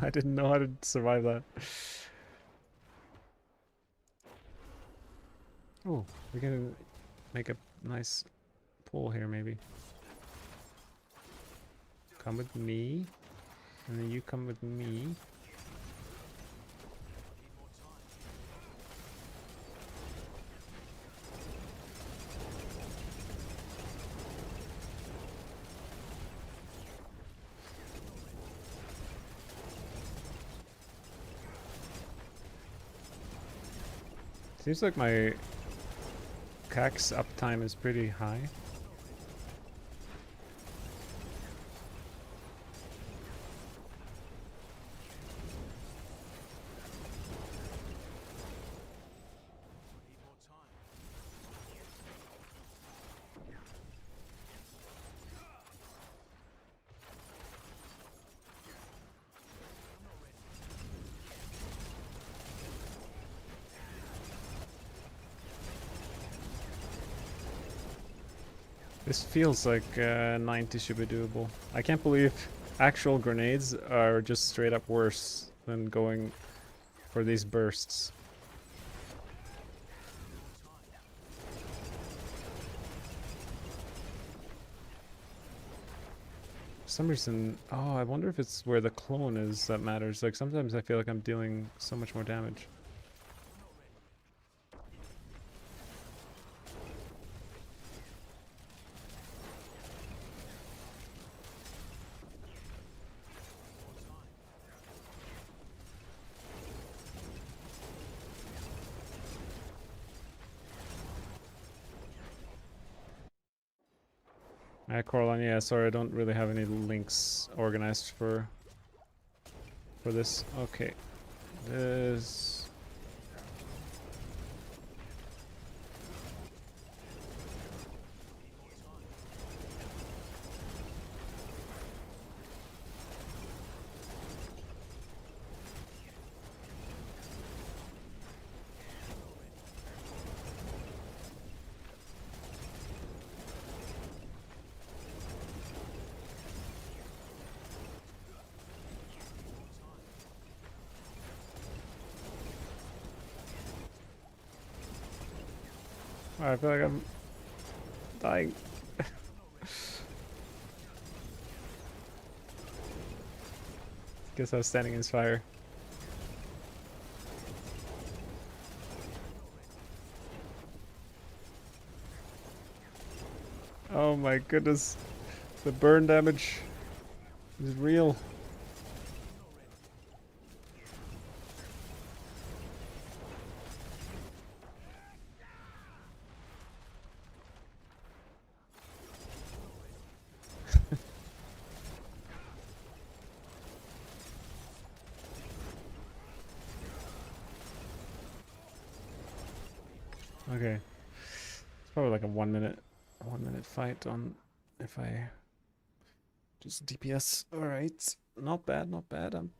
I didn't know how to survive that. Oh, we're gonna make a nice pull here, maybe. Come with me. And then you come with me. Seems like my cax uptime is pretty high. This feels like 90 should be doable. I can't believe actual grenades are just straight up worse than going for these bursts. For some reason, oh, I wonder if it's where the clone is that matters. Like sometimes I feel like I'm dealing so much more damage. Coraline, yeah, sorry, I don't really have any links organized for this. Okay. This... I feel like I'm dying. Guess I was standing in his fire. Oh my goodness. The burn damage is real. Okay. It's probably like a 1 minute fight on if I just DPS. Alright. Not bad, not bad. I'm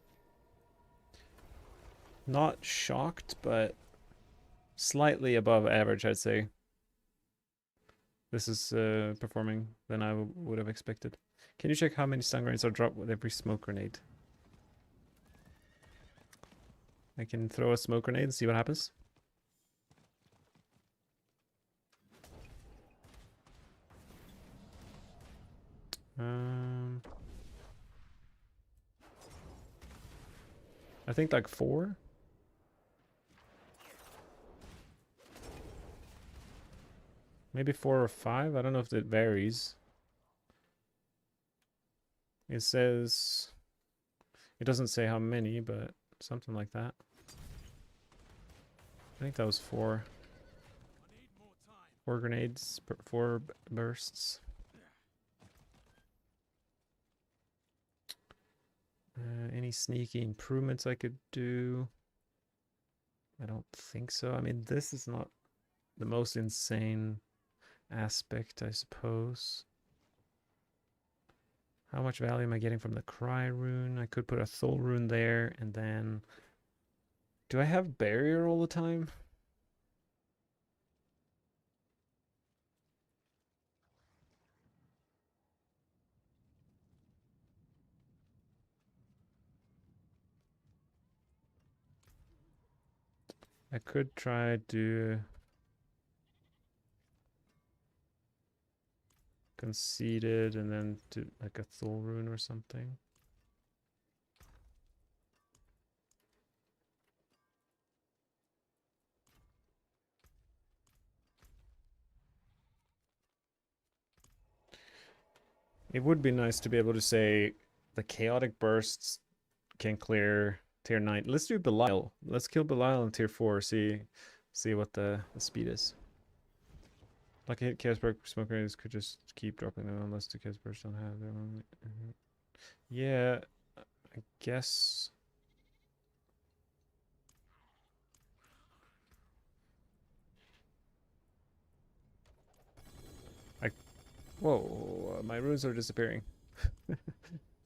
not shocked, but slightly above average, I'd say. This is performing than I would have expected. Can you check how many stun grenades are dropped with every smoke grenade? I can throw a smoke grenade and see what happens. I think like 4. Maybe 4 or 5. I don't know if it varies. It says... It doesn't say how many, but something like that. I think that was 4. 4 grenades, 4 bursts. Any sneaky improvements I could do? I don't think so. I mean, this is not the most insane aspect, I suppose. How much value am I getting from the Cry rune? I could put a Thol rune there, and then... Do I have barrier all the time? I could try to... conceded and then do like a Thul rune or something. It would be nice to be able to say the chaotic bursts can clear tier 9. Let's do Belial. Let's kill Belial in tier 4. See what the speed is. Lucky hit Chaosburg smoke grenades could just keep dropping them unless the Chaosburgs don't have their own. Yeah, I guess. Whoa, my runes are disappearing.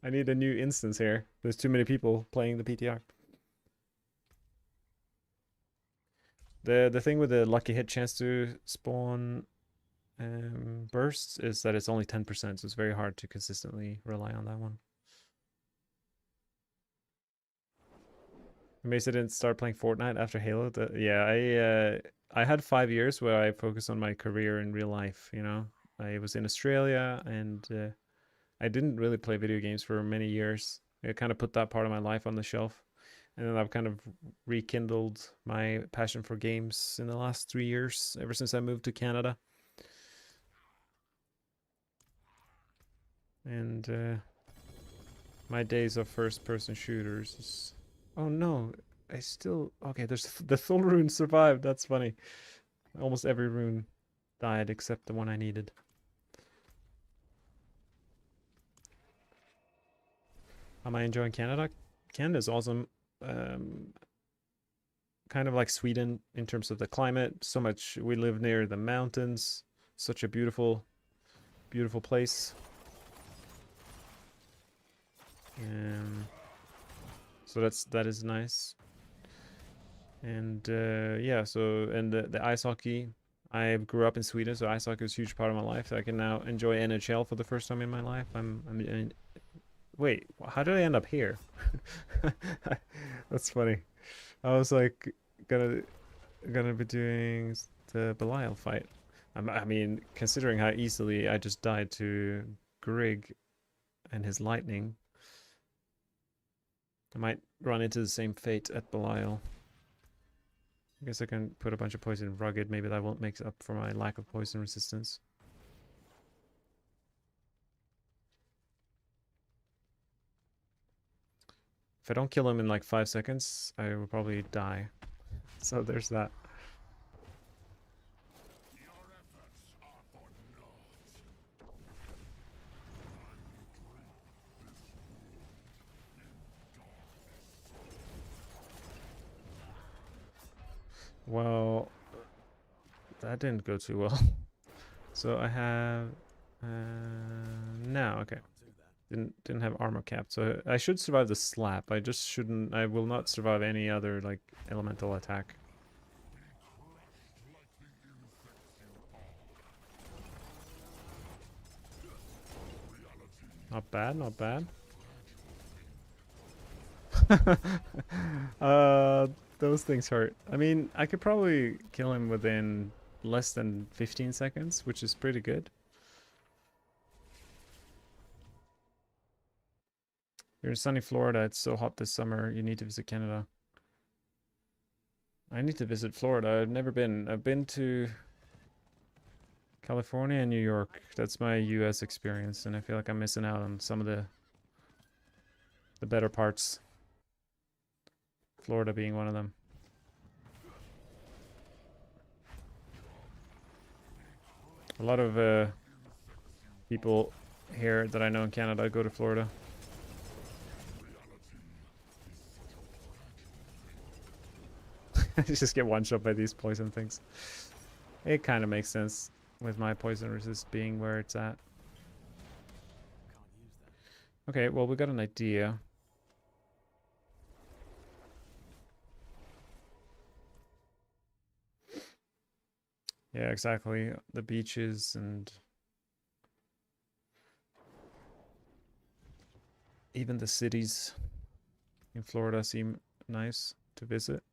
I need a new instance here. There's too many people playing the PTR. The thing with the lucky hit chance to spawn bursts is that it's only 10%, so it's very hard to consistently rely on that one. Amazed I didn't start playing Fortnite after Halo. Yeah, I had 5 years where I focused on my career in real life, you know. I was in Australia and I didn't really play video games for many years. I kind of put that part of my life on the shelf. And then I've kind of rekindled my passion for games in the last 3 years, ever since I moved to Canada. And my days of first-person shooters is... Oh no, I still... Okay, there's the Thul rune survived. That's funny. Almost every rune died except the one I needed. Am I enjoying Canada? Canada's awesome. Kind of like Sweden in terms of the climate. So much. We live near the mountains. Such a beautiful, beautiful place. So that is nice. And yeah, so and the ice hockey. I grew up in Sweden, so ice hockey is a huge part of my life. So I can now enjoy NHL for the first time in my life. Wait, how did I end up here? That's funny. I was like gonna be doing the Belial fight. I mean, considering how easily I just died to Grig and his lightning, I might run into the same fate at Belial. I guess I can put a bunch of poison in rugged. Maybe that won't make up for my lack of poison resistance. If I don't kill him in like 5 seconds, I will probably die. So there's that. Well, that didn't go too well. So I have now, okay. Didn't have armor capped, so I should survive the slap. I just shouldn't. I will not survive any other like elemental attack. Not bad, not bad. Those things hurt. I mean, I could probably kill him within less than 15 seconds, which is pretty good. You're in sunny Florida. It's so hot this summer. You need to visit Canada. I need to visit Florida. I've never been. I've been to California and New York. That's my US experience, and I feel like I'm missing out on some of the better parts. Florida being one of them. A lot of people here that I know in Canada go to Florida. Just get one shot by these poison things. It kind of makes sense with my poison resist being where it's at. Okay, well, we got an idea. Yeah, exactly. The beaches and even the cities in Florida seem nice to visit.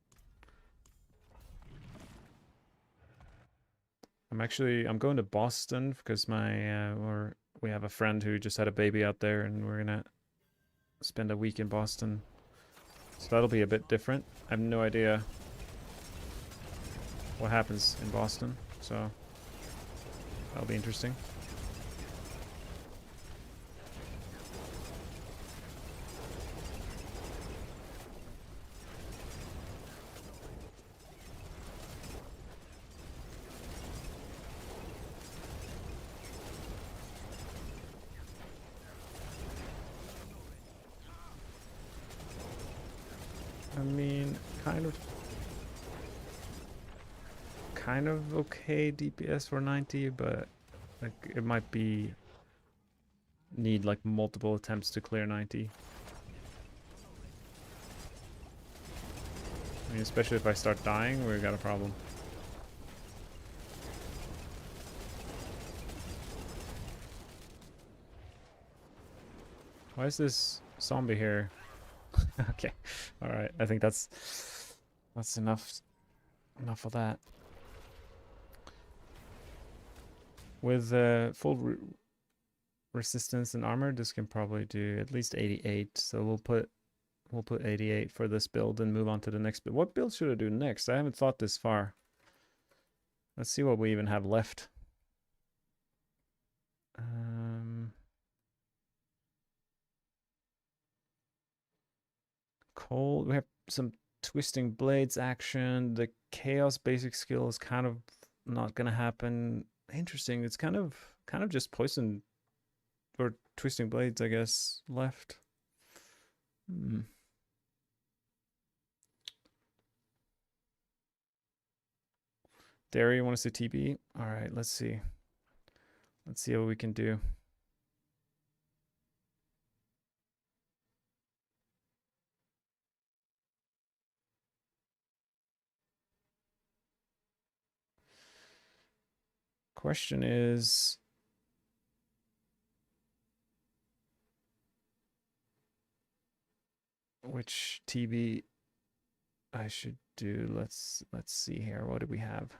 I'm going to Boston because we have a friend who just had a baby out there, and we're gonna spend a week in Boston. So that'll be a bit different. I have no idea what happens in Boston, so that'll be interesting. I mean, kind of okay DPS for 90, but like it might be need like multiple attempts to clear 90. I mean, especially if I start dying, we got a problem. Why is this zombie here? Okay, all right. I think that's enough of that. With full resistance and armor, this can probably do at least 88. So we'll put 88 for this build and move on to the next build. What build should I do next? I haven't thought this far. Let's see what we even have left. Cold. We have some twisting blades action. The chaos basic skill is kind of not gonna happen. Interesting. It's kind of just poison or twisting blades, I guess, left. Dairy, you want to see TB? All right, let's see. Let's see what we can do. Question is, which TB I should do? Let's see here. What do we have?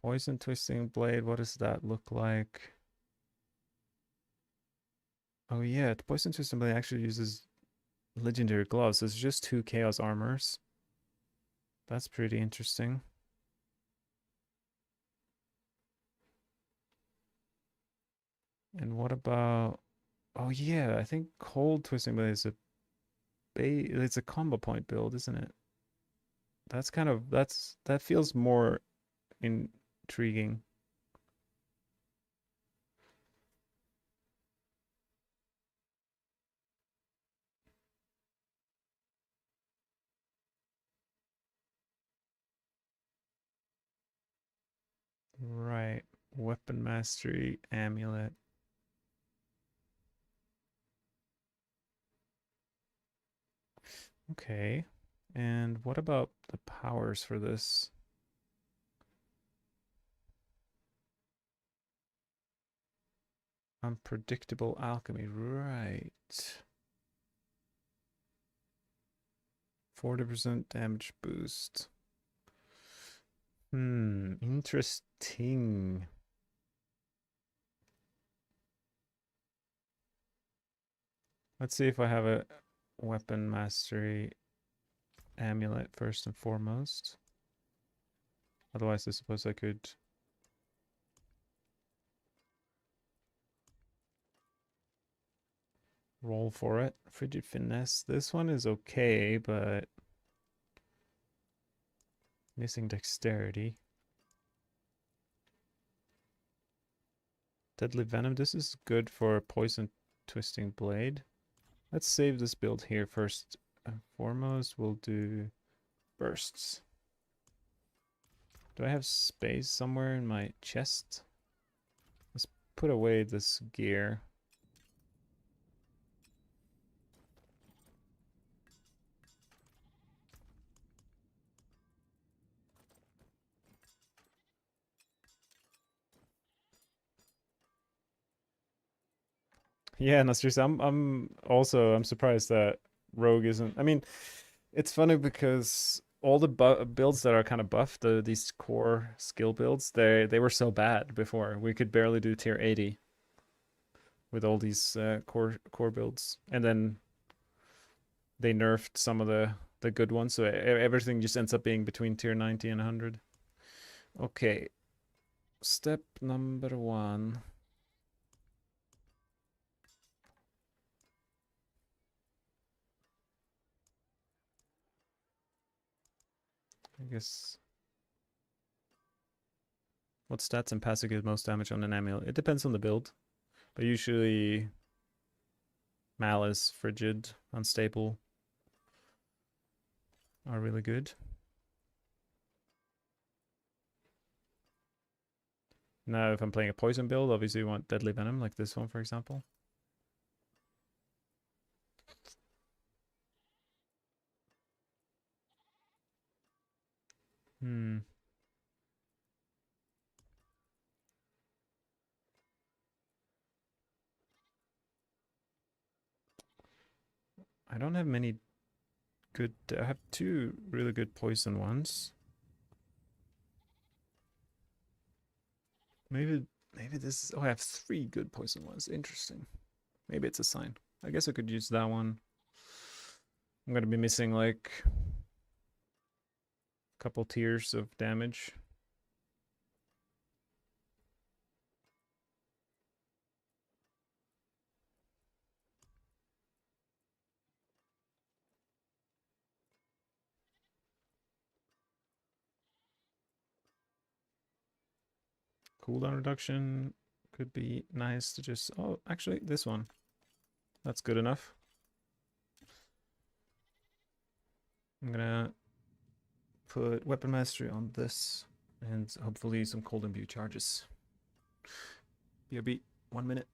Poison twisting blade. What does that look like? Oh yeah, the poison twisting blade actually uses legendary gloves. So it's just 2 chaos armors. That's pretty interesting. And what about? Oh yeah, I think cold twisting blade is it's a combo point build, isn't it? That's kind of that feels more intriguing. Right. Weapon mastery, amulet. Okay. And what about the powers for this? Unpredictable alchemy, right. 40% damage boost. Interesting. Let's see if I have a weapon mastery amulet first and foremost. Otherwise, I suppose I could roll for it. Frigid finesse. This one is okay, but missing dexterity. Deadly venom. This is good for poison twisting blade. Let's save this build here first and foremost. We'll do bursts. Do I have space somewhere in my chest? Let's put away this gear. Yeah, no, seriously, I'm surprised that Rogue isn't. I mean, it's funny because all the builds that are kind of buffed, these core skill builds, they were so bad before. We could barely do tier 80 with all these core builds, and then they nerfed some of the good ones, so everything just ends up being between tier 90 and 100. Okay, step number 1. I guess. What stats and passive give most damage on an amulet? It depends on the build, but usually Malice, Frigid, Unstable are really good. Now, if I'm playing a poison build, obviously you want Deadly Venom, like this one, for example. I don't have many good... I have 2 really good poison ones. Maybe this is... Oh, I have 3 good poison ones. Interesting. Maybe it's a sign. I guess I could use that one. I'm going to be missing like a couple tiers of damage. Cooldown reduction could be nice to just... Oh, actually, this one. That's good enough. I'm gonna put Weapon Mastery on this, and hopefully some Cold Imbue charges. BRB, 1 minute.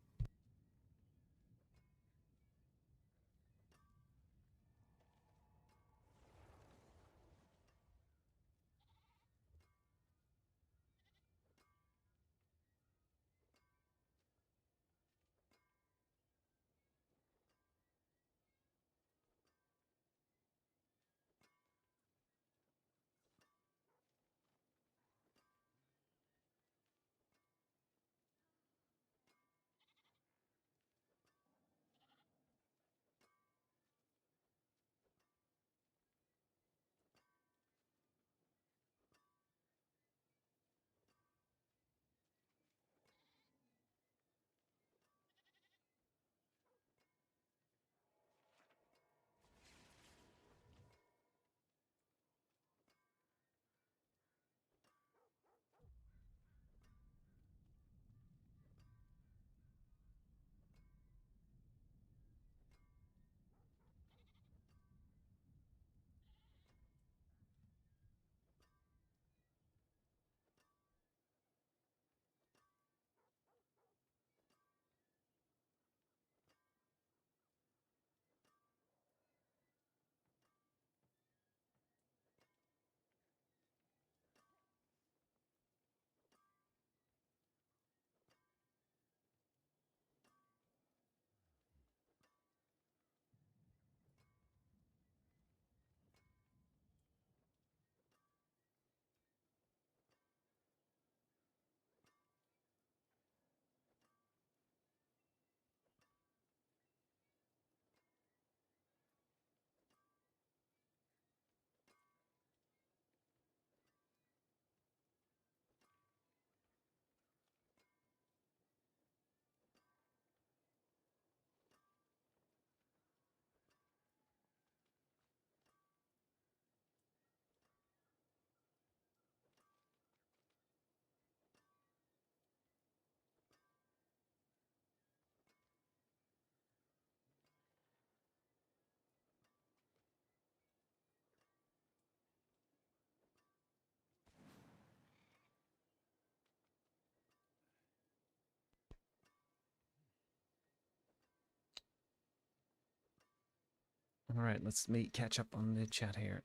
All right, let's catch up on the chat here.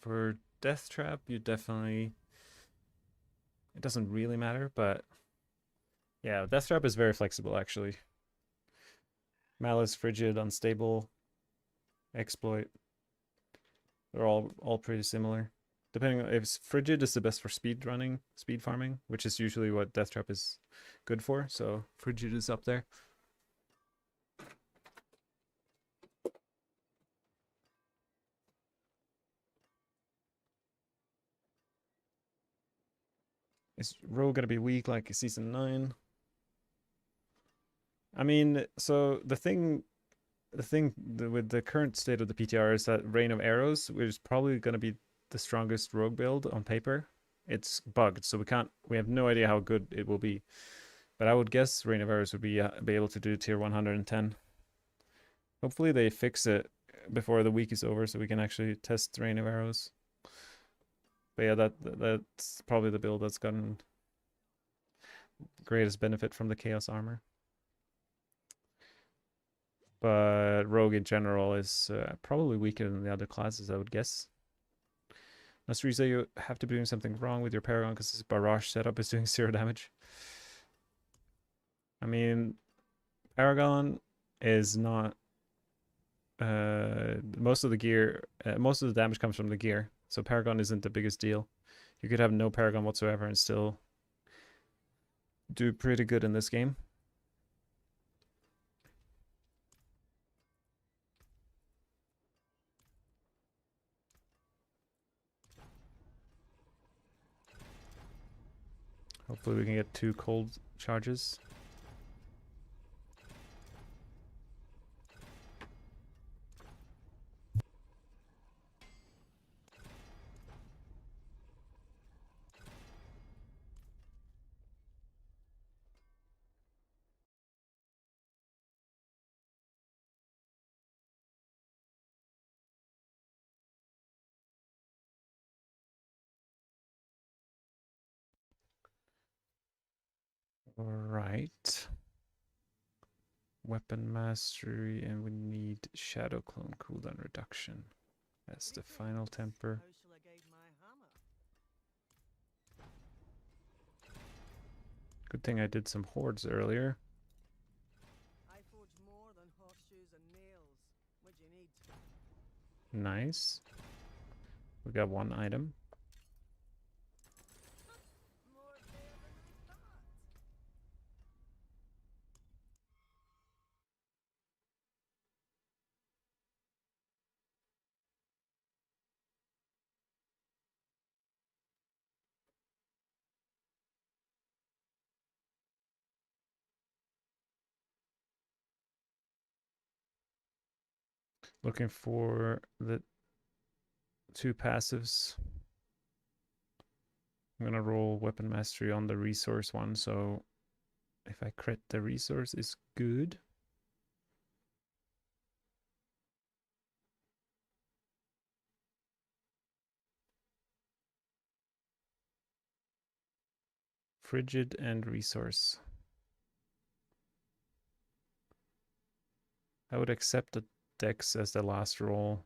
For Death Trap, you definitely... It doesn't really matter, but... Yeah, Death Trap is very flexible, actually. Malice, Frigid, Unstable, Exploit. They're all pretty similar. Depending on if frigid is the best for speed running, speed farming, which is usually what Death Trap is good for. So frigid is up there. Is Rogue gonna be weak like season 9? I mean, so with the current state of the PTR is that Rain of Arrows, which is probably gonna be the strongest rogue build on paper. It's bugged, so we have no idea how good it will be. But I would guess Rain of Arrows would be able to do tier 110. Hopefully they fix it before the week is over so we can actually test Rain of Arrows. But yeah, that's probably the build that's gotten greatest benefit from the Chaos Armor. But Rogue in general is probably weaker than the other classes, I would guess. Nasriza, you have to be doing something wrong with your Paragon because this barrage setup is doing 0 damage. I mean, Paragon is not... most of the gear, most of the damage comes from the gear. So Paragon isn't the biggest deal. You could have no Paragon whatsoever and still do pretty good in this game. Hopefully we can get 2 cold charges. Alright. Weapon mastery, and we need shadow clone cooldown reduction. That's the final temper. Good thing I did some hordes earlier. Nice. We got 1 item. Looking for the 2 passives. I'm gonna roll weapon mastery on the resource one, so if I crit the resource is good. Frigid and resource. I would accept the dex as the last roll.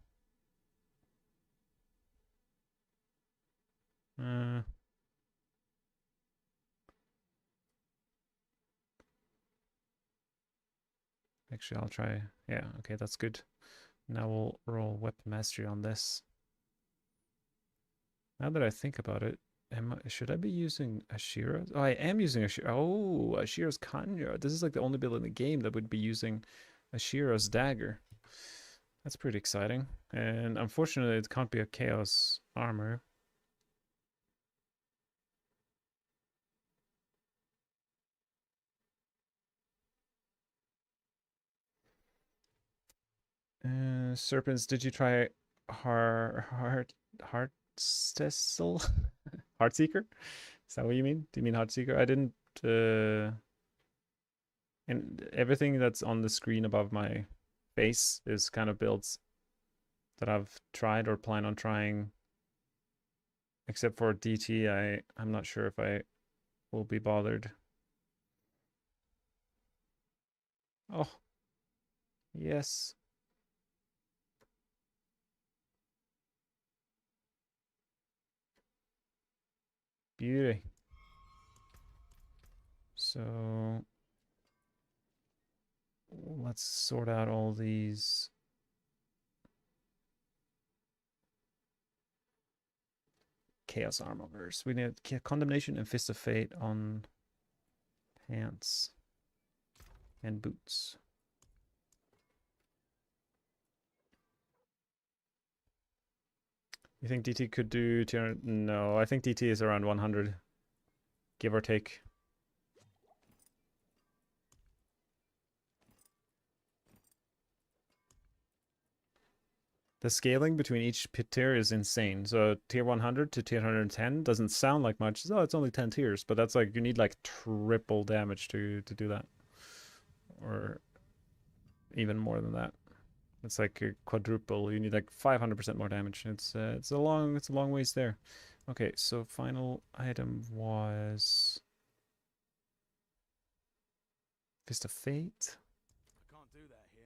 Actually, I'll try. Yeah, okay, that's good. Now we'll roll weapon mastery on this. Now that I think about it, should I be using Asheras? Oh, I am using Asheras. Oh, Asheras conjure. This is like the only build in the game that would be using Asheras dagger. That's pretty exciting. And unfortunately, it can't be a chaos armor. Serpents, did you try Heartcessel? Heartseeker? Is that what you mean? Do you mean Heartseeker? I didn't and everything that's on the screen above my face is kind of builds that I've tried or plan on trying. Except for DT, I'm not sure if I will be bothered. Oh, yes. Beauty. So let's sort out all these. Chaos Armors. We need Condemnation and Fist of Fate on pants and boots. You think DT could do 200? No, I think DT is around 100, give or take. The scaling between each pit tier is insane. So tier 100 to tier 110 doesn't sound like much. Oh, it's only 10 tiers, but that's like you need like triple damage to do that, or even more than that. It's like a quadruple. You need like 500% more damage. It's a long ways there. Okay, so final item was Fist of Fate. I can't do that here.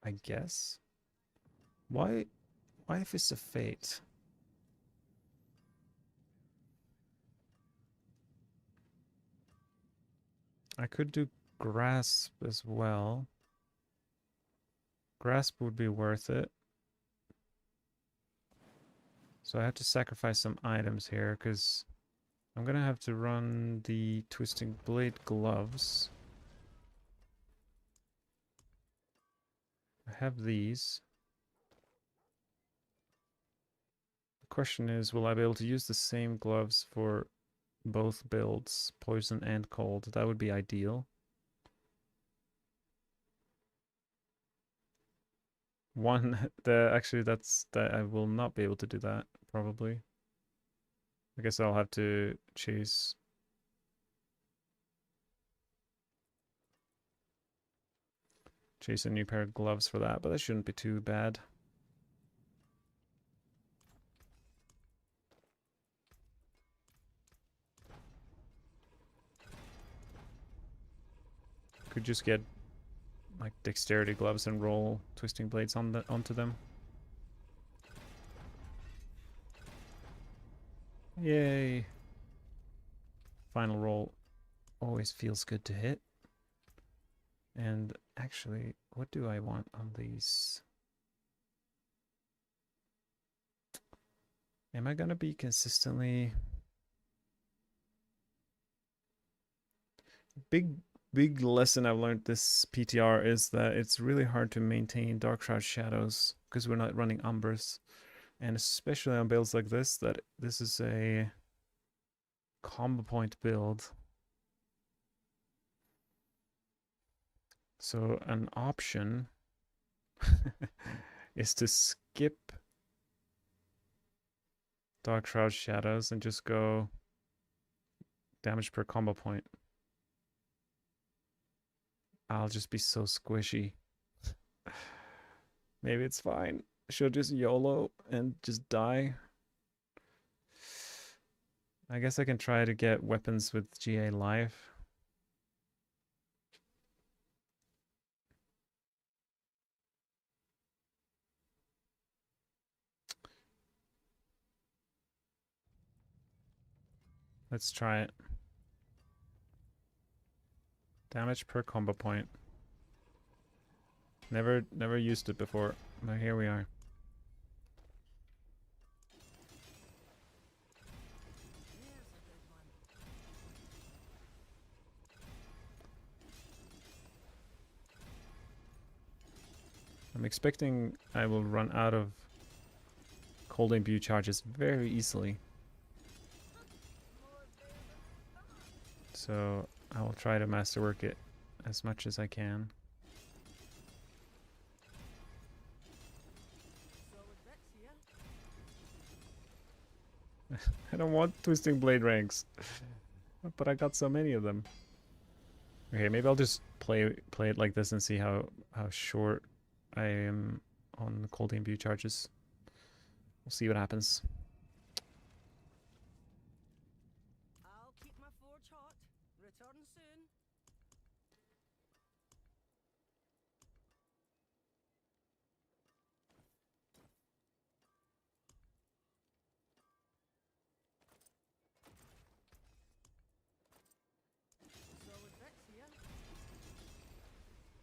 I guess. Why Fist of Fate? I could do Grasp as well. Grasp would be worth it. So I have to sacrifice some items here because I'm gonna have to run the Twisting Blade gloves. I have these. The question is, will I be able to use the same gloves for both builds, poison and cold? That would be ideal. Actually that I will not be able to do that probably. I guess I'll have to chase a new pair of gloves for that, but that shouldn't be too bad. Could just get like dexterity gloves and roll twisting blades onto them. Yay! Final roll always feels good to hit. And actually, what do I want on these? Am I gonna be consistently big lesson I've learned this PTR is that it's really hard to maintain Dark Shroud Shadows because we're not running Umbers, and especially on builds like this, that this is a combo point build. So an option is to skip Dark Shroud Shadows and just go damage per combo point. I'll just be so squishy. Maybe it's fine. Should just YOLO and just die. I guess I can try to get weapons with GA life. Let's try it. Damage per combo point. Never used it before, but here we are. I'm expecting I will run out of cold imbue charges very easily. So I will try to masterwork it as much as I can. I don't want twisting blade ranks, but I got so many of them. Okay, maybe I'll just play it like this and see how short I am on cold imbue charges. We'll see what happens. I'll keep my forge hot. Return soon.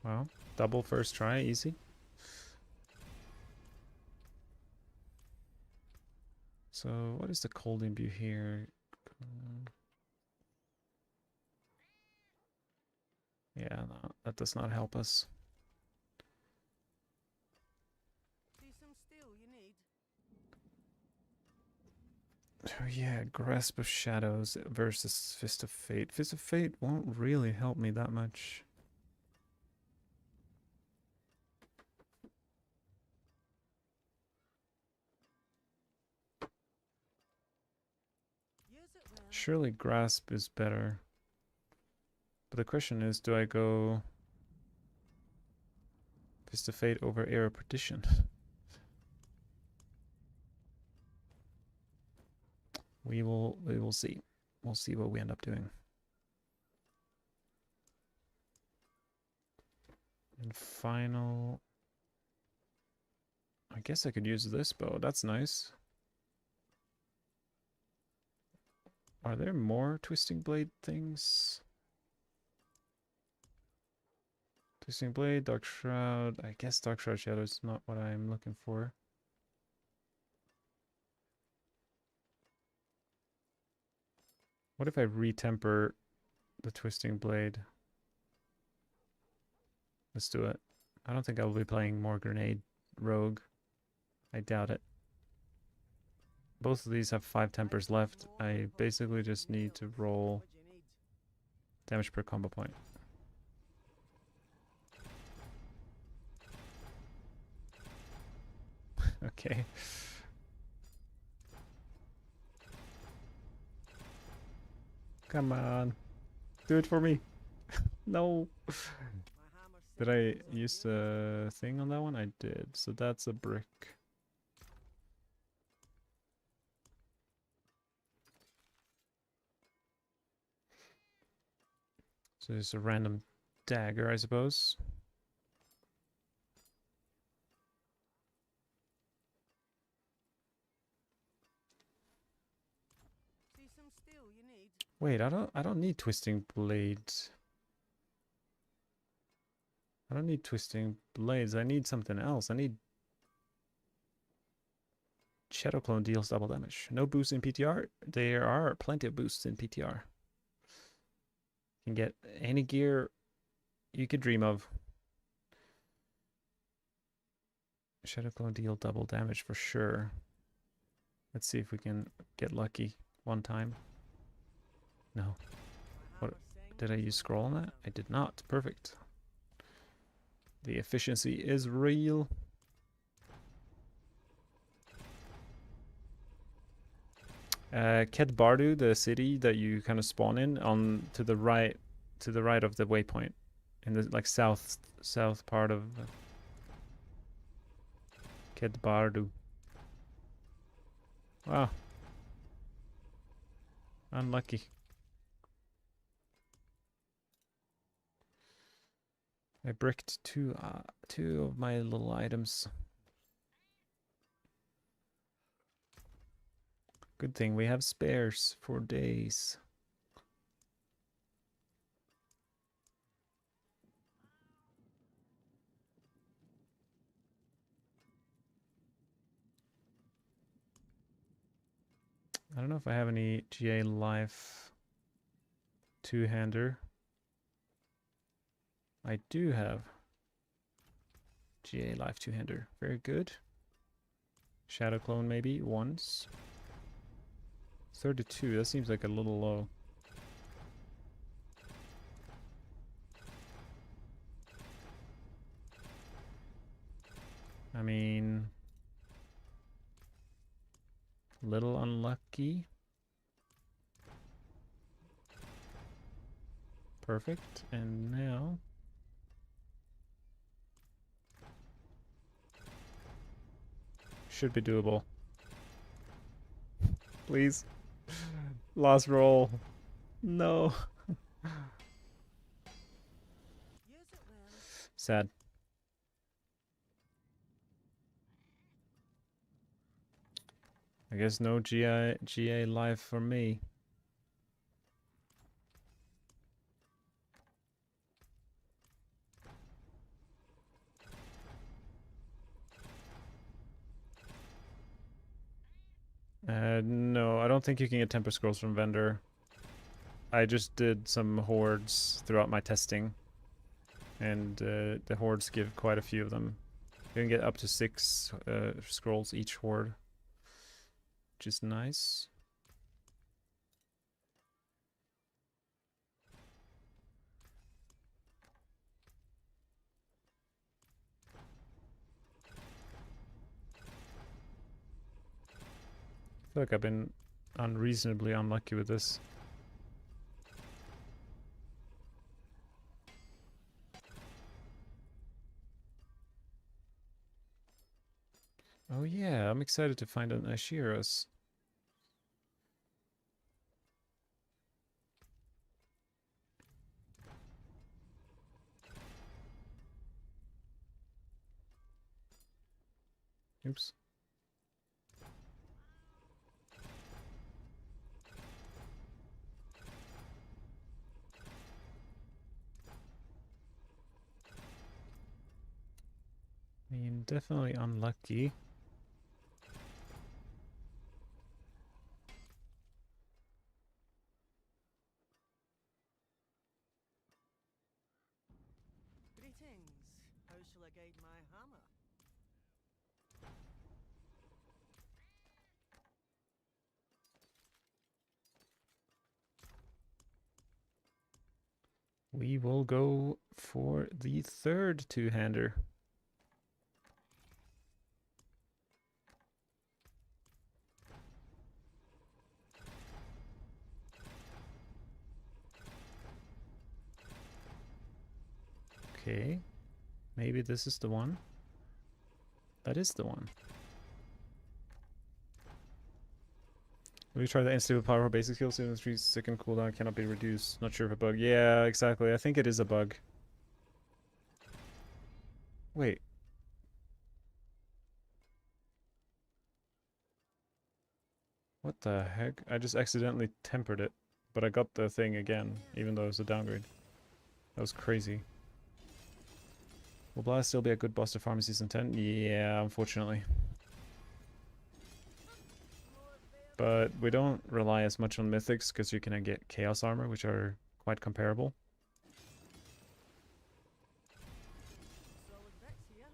Well, double first try, easy. So what is the cold imbue here? Yeah, no, that does not help us. See some steel you need. Oh yeah, Grasp of Shadows versus Fist of Fate. Fist of Fate won't really help me that much. Use it well. Surely Grasp is better. But the question is, do I go Fist of Fate over Era Perdition? We will see. We'll see what we end up doing. And final, I guess I could use this bow. That's nice. Are there more Twisting Blade things? Twisting Blade, Dark Shroud. I guess Dark Shroud Shadow is not what I'm looking for. What if I retemper the Twisting Blade? Let's do it. I don't think I will be playing more Grenade Rogue. I doubt it. Both of these have 5 tempers left. I basically just need to roll damage per combo point. Okay. Come on. Do it for me. No. Did I use the thing on that one? I did. So that's a brick. So it's a random dagger, I suppose. See some steel you need. Wait, I don't need twisting blades. I don't need twisting blades. I need something else. I need Shadow Clone deals double damage. No boost in PTR. There are plenty of boosts in PTR. You can get any gear you could dream of. Shadow Clone deal double damage for sure. Let's see if we can get lucky one time. No. What did I use scroll on that? I did not. Perfect. The efficiency is real. Ket Bardu, the city that you kind of spawn in, on to the right of the waypoint, in the like south part of Ket Bardu. Wow. Unlucky. I bricked two of my little items. Good thing we have spares for days. I don't know if I have any GA Life two-hander. I do have GA Life two-hander. Very good. Shadow Clone maybe once. 32, that seems like a little low. I mean, little unlucky. Perfect. And now should be doable. Please. Last roll. No. Use it well. Sad. I guess no GA Life for me. No, I don't think you can get temper scrolls from vendor. I just did some hordes throughout my testing, and the hordes give quite a few of them. You can get up to 6 scrolls each horde, which is nice. I feel like I've been unreasonably unlucky with this. Oh yeah, I'm excited to find an Asheras. Oops. I mean, definitely unlucky. Greetings. How shall I guide my hammer? We will go for the third two-hander. Okay, maybe this is the one. That is the one. We try the unstable power basic skills in 3-second cooldown cannot be reduced. Not sure if a bug. Yeah, exactly. I think it is a bug. Wait. What the heck? I just accidentally tempered it, but I got the thing again, even though it was a downgrade. That was crazy. Will Blast still be a good boss to farm in Season 10? Yeah, unfortunately. But we don't rely as much on mythics because you can get chaos armor, which are quite comparable. Solid bits here.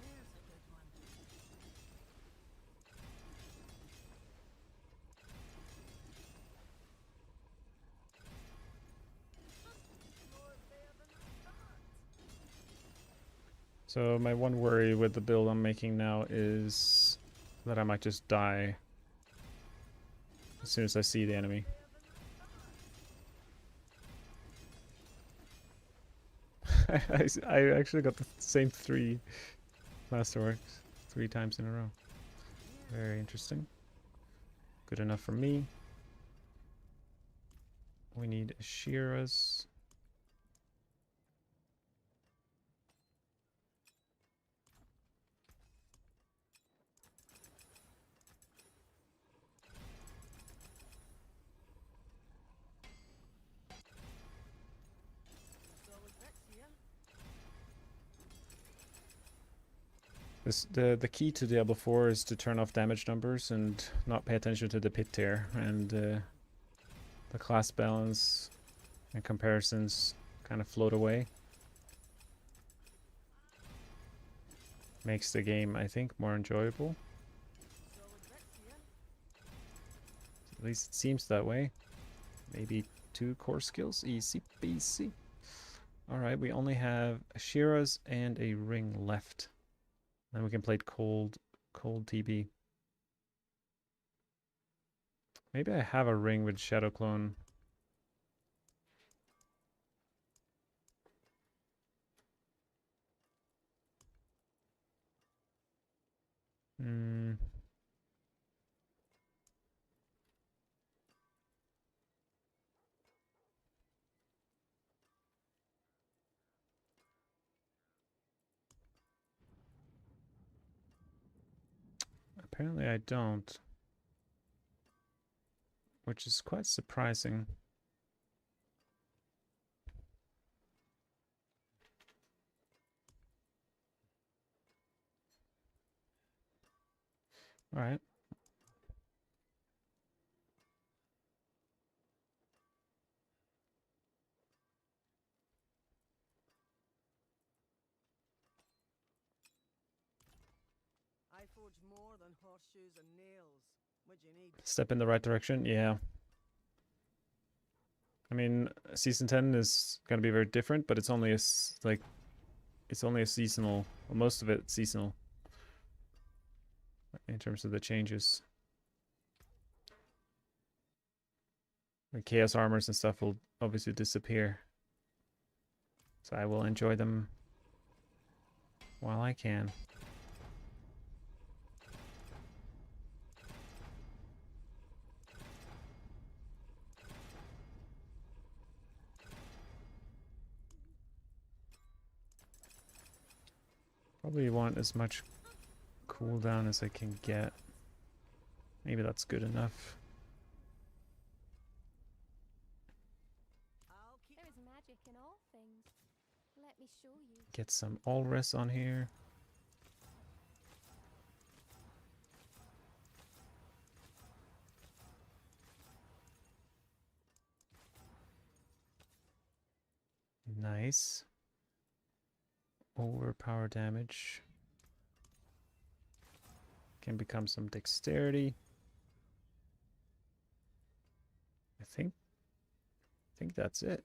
There's a good one. More fair than I thought. So my one worry with the build I'm making now is that I might just die as soon as I see the enemy. I actually got the same 3 Masterworks 3 times in a row. Very interesting. Good enough for me. We need Asheras. Solid bits here. The key to Diablo 4 is to turn off damage numbers and not pay attention to the PTR, and the class balance and comparisons kind of float away. Makes the game, I think, more enjoyable. Solid bits here. At least it seems that way. Maybe 2 core skills, easy peasy. Alright, we only have Asheras and a ring left. Then we can play cold TB. Maybe I have a ring with Shadow Clone. Hmm. Apparently I don't. Which is quite surprising. All right. I forge more than horseshoes and nails. What do you need? Step in the right direction. Yeah. I mean, season 10 is going to be very different, but it's only it's only a seasonal, well, most of it seasonal in terms of the changes. The chaos armors and stuff will obviously disappear. So I will enjoy them while I can. Probably want as much cooldown as I can get. Maybe that's good enough. I'll keep There is magic in all things. Let me show you. Get some all-res on here. Nice. Overpower damage. Can become some dexterity. I think that's it.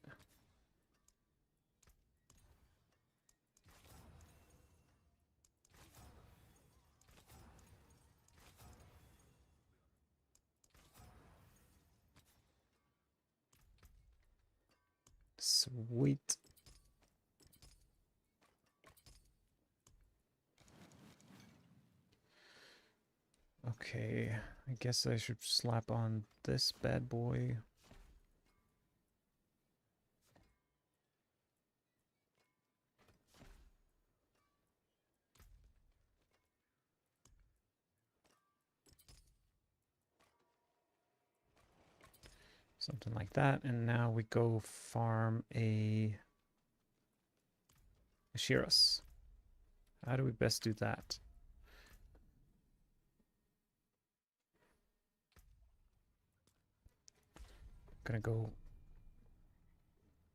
Sweet. Okay, I guess I should slap on this bad boy. Something like that, and now we go farm a Asheras. How do we best do that? Gonna go.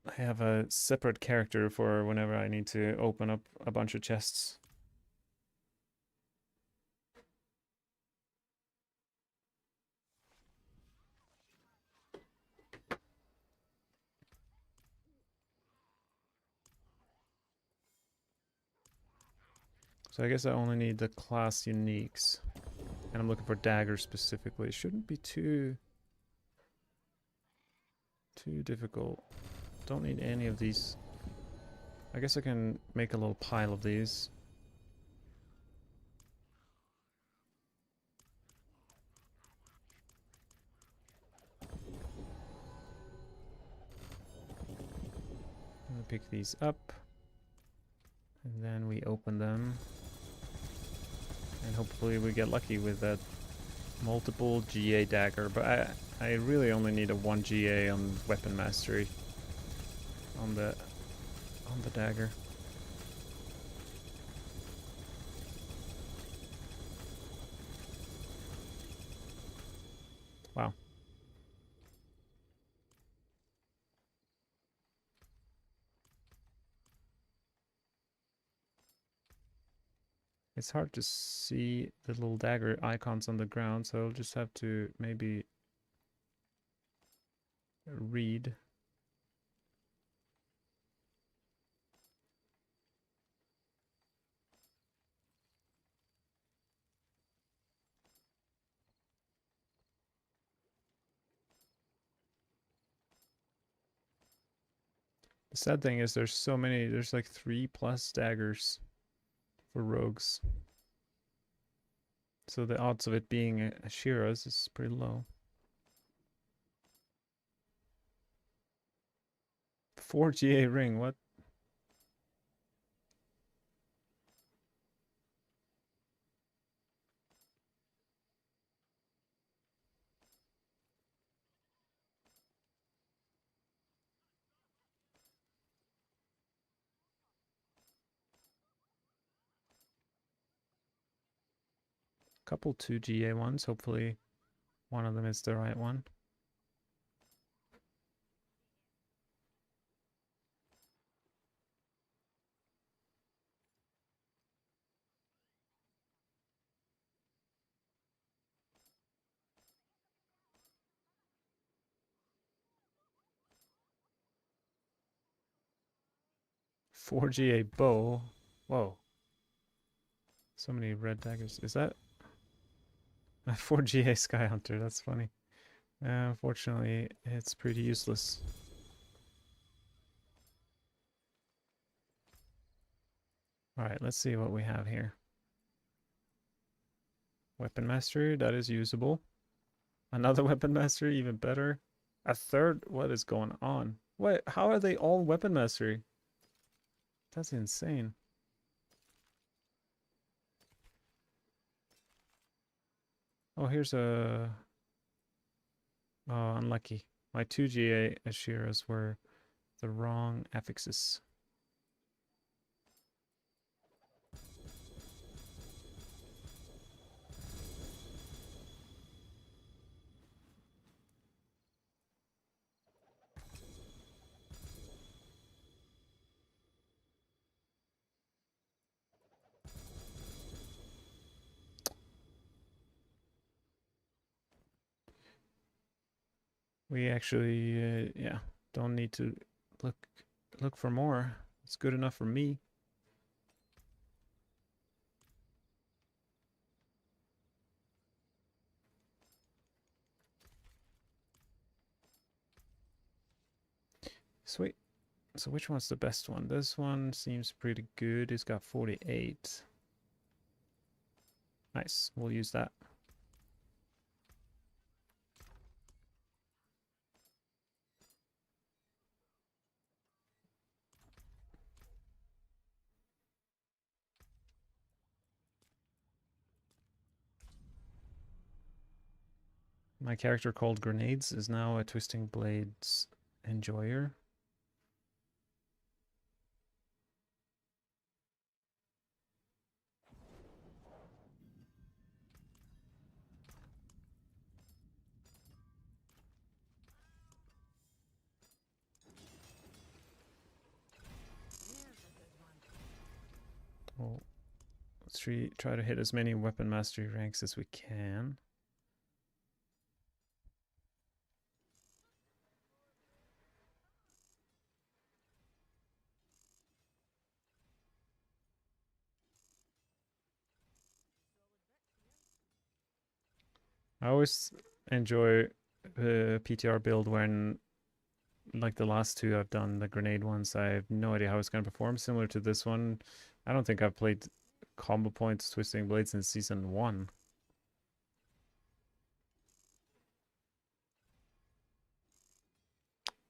I have a separate character for whenever I need to open up a bunch of chests. So I guess I only need the class uniques. And I'm looking for daggers specifically. Shouldn't be too difficult. Don't need any of these. I guess I can make a little pile of these. I'm gonna pick these up. And then we open them. And hopefully we get lucky with that multiple GA dagger. But I really only need a 1 GA on weapon mastery on the dagger. Wow. It's hard to see the little dagger icons on the ground, so I'll just have to maybe read. The sad thing is there's so many, there's like 3+ daggers for rogues. So the odds of it being a Asheras is pretty low. 4 GA ring, what? Couple 2 GA ones. Hopefully one of them is the right one. Four GA bow. Whoa. So many red daggers. Is that a 4 GA Sky Hunter? That's funny. Unfortunately, it's pretty useless. Alright, let's see what we have here. Weapon Mastery, that is usable. Another Weapon Mastery, even better. A third, what is going on? What? How are they all Weapon Mastery? That's insane. Oh, here's a... Oh, unlucky. My 2 GA Asheras were the wrong affixes. We actually, yeah, don't need to look for more. It's good enough for me. Sweet. So which one's the best one? This one seems pretty good. It's got 48. Nice. We'll use that. My character called Grenades is now a Twisting Blades enjoyer. Oh, let's try to hit as many weapon mastery ranks as we can. I always enjoy the PTR build when, like the last two I've done, the grenade ones, I have no idea how it's going to perform. Similar to this one, I don't think I've played combo points Twisting Blades since season 1.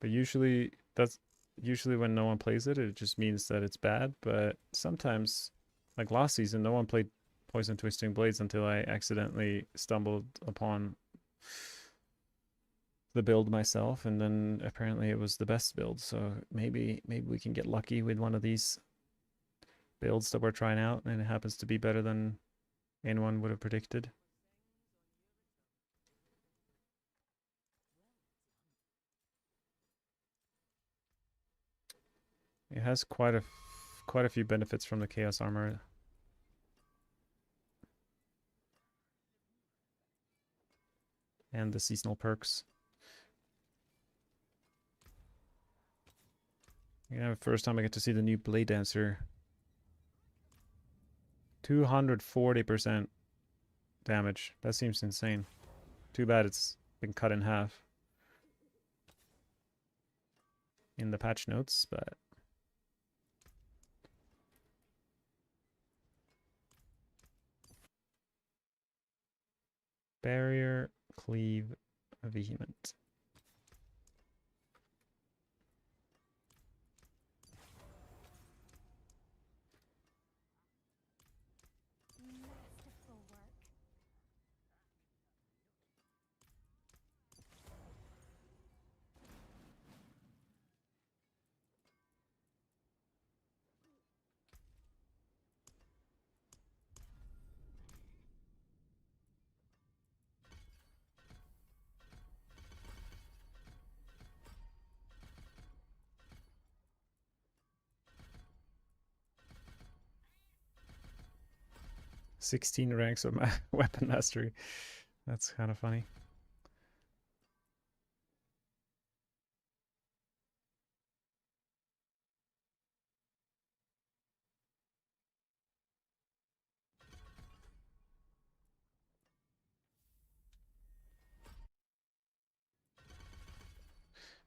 But usually, that's usually when no one plays it, it just means that it's bad. But sometimes, like last season, no one played Poison Twisting Blades until I accidentally stumbled upon the build myself, and then apparently it was the best build. So maybe we can get lucky with one of these builds that we're trying out, and it happens to be better than anyone would have predicted. It has quite a few benefits from the Chaos Armor. And the seasonal perks. Yeah, first time I get to see the new Blade Dancer. 240% damage. That seems insane. Too bad it's been cut in half in the patch notes, but barrier, cleave, vehement. Masterful work. 16 ranks of weapon mastery. That's kind of funny.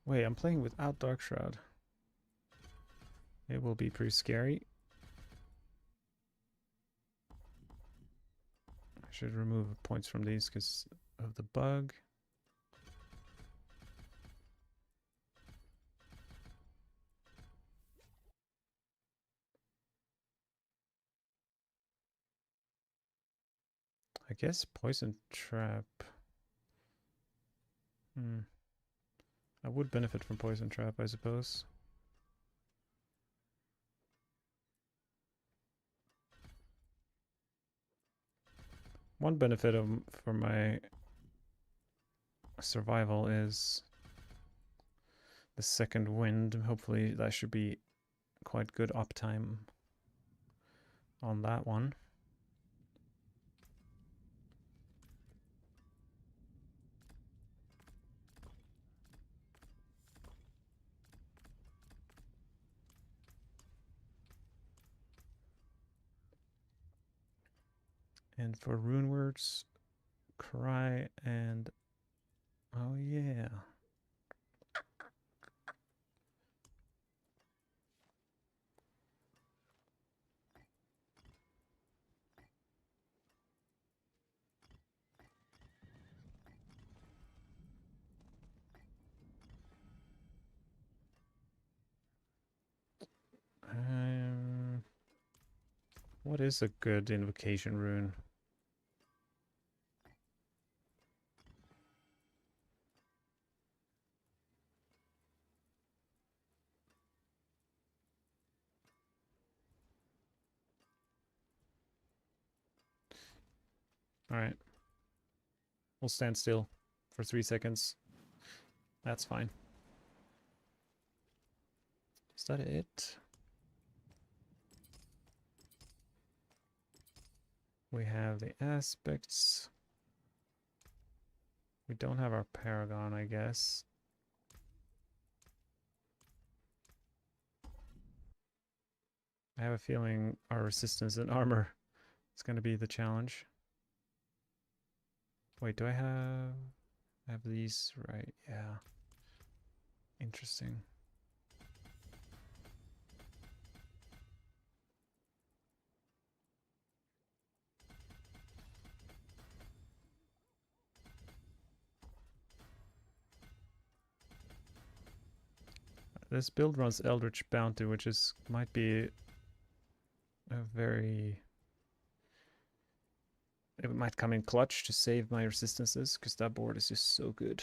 Wait, I'm playing without Dark Shroud. It will be pretty scary. I should remove points from these because of the bug. I guess poison trap. I would benefit from poison trap, I suppose. One benefit for my survival is the second wind. Hopefully that should be quite good uptime on that one. And for rune words, cry and oh yeah. What is a good invocation rune? Alright. We'll stand still for 3 seconds. That's fine. Is that it? We have the aspects. We don't have our Paragon, I guess. I have a feeling our resistance and armor is going to be the challenge. Wait, do I have these right? Yeah. Interesting. This build runs Eldritch Bounty, which might be a very... It might come in clutch to save my resistances, because that board is just so good.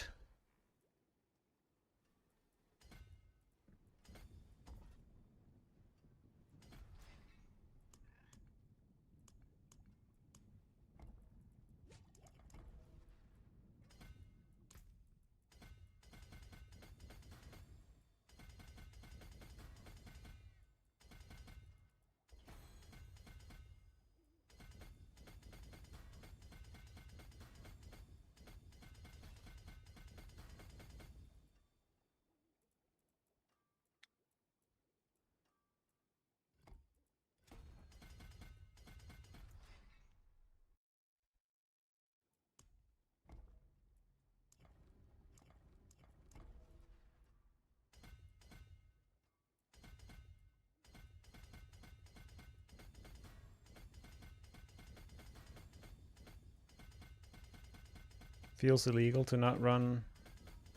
Feels illegal to not run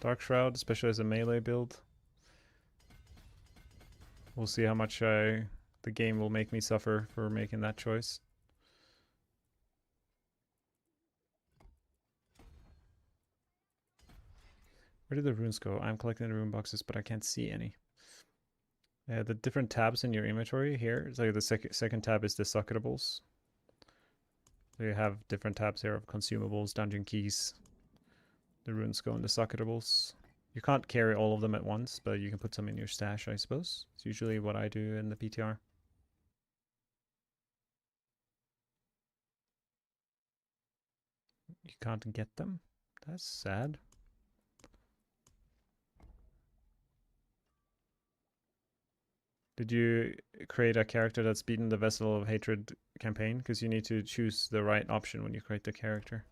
Dark Shroud, especially as a melee build. We'll see how much the game will make me suffer for making that choice. Where did the runes go? I'm collecting the rune boxes, but I can't see any. The different tabs in your inventory here, it's like the second tab is the socketables. So you have different tabs here of consumables, dungeon keys. The runes go in the socketables. You can't carry all of them at once, but you can put some in your stash, I suppose. It's usually what I do in the PTR. You can't get them? That's sad. Did you create a character that's beaten the Vessel of Hatred campaign? Because you need to choose the right option when you create the character.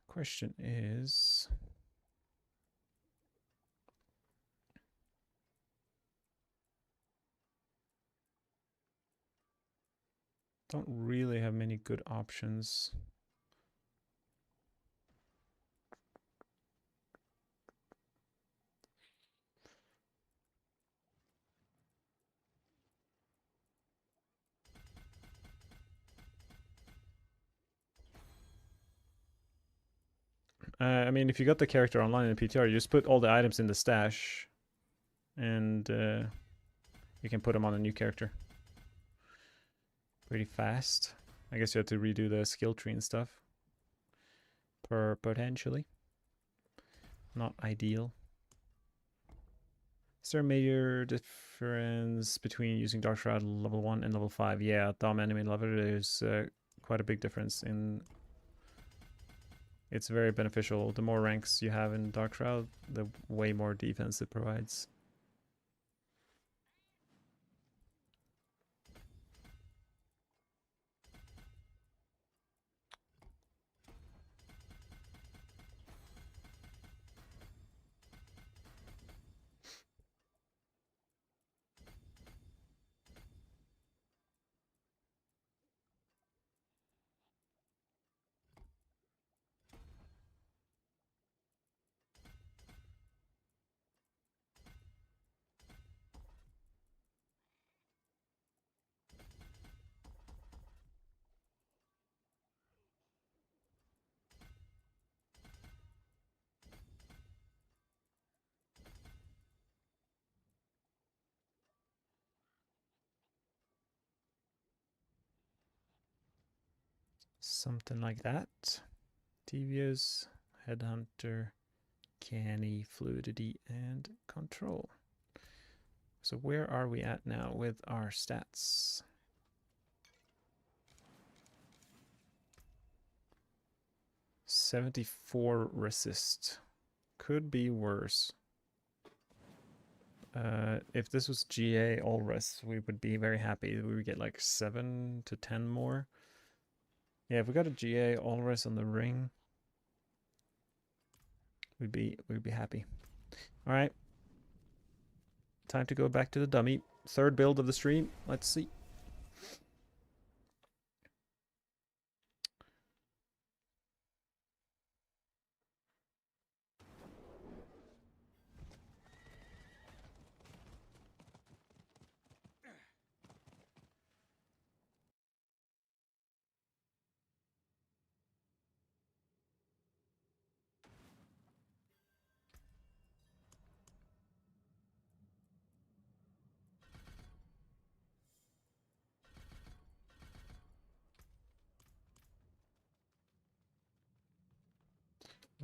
Question is... Don't really have many good options. I mean, if you got the character online in PTR, you just put all the items in the stash, and you can put them on a new character pretty fast. I guess you have to redo the skill tree and stuff. Potentially. Not ideal. Is there a major difference between using Dark Shroud level 1 and level 5? Yeah, Dom enemy level, there's quite a big difference in... It's very beneficial. The more ranks you have in Dark Shroud, the way more defense it provides. Something like that. Devious, Headhunter, Canny, Fluidity, and Control. So where are we at now with our stats? 74 resist. Could be worse. If this was GA all res, we would be very happy. We would get like 7 to 10 more. Yeah, if we got a GA all res on the ring, we'd be happy. All right. Time to go back to the dummy. Third build of the stream. Let's see.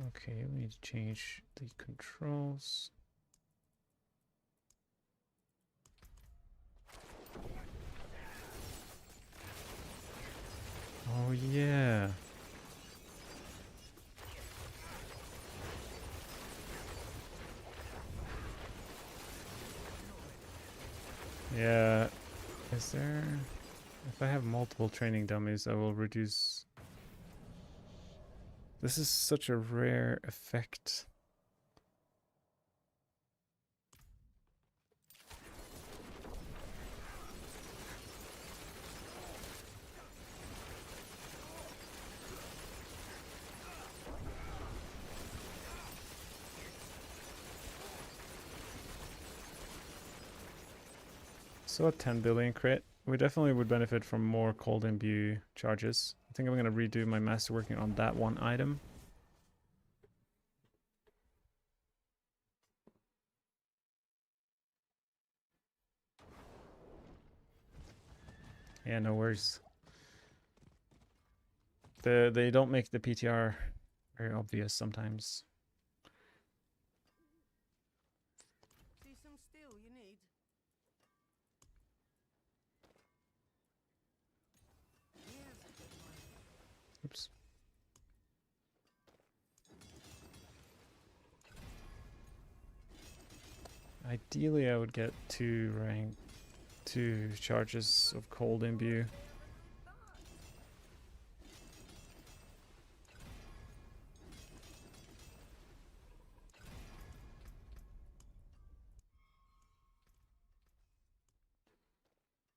Okay, we need to change the controls. Oh yeah. Yeah. Is there... If I have multiple training dummies, I will reduce... This is such a rare effect. So a 10 billion crit. We definitely would benefit from more cold imbue charges. I think I'm going to redo my masterworking on that one item. Yeah, no worries. They don't make the PTR very obvious sometimes. Ideally, I would get 2 charges of cold imbue.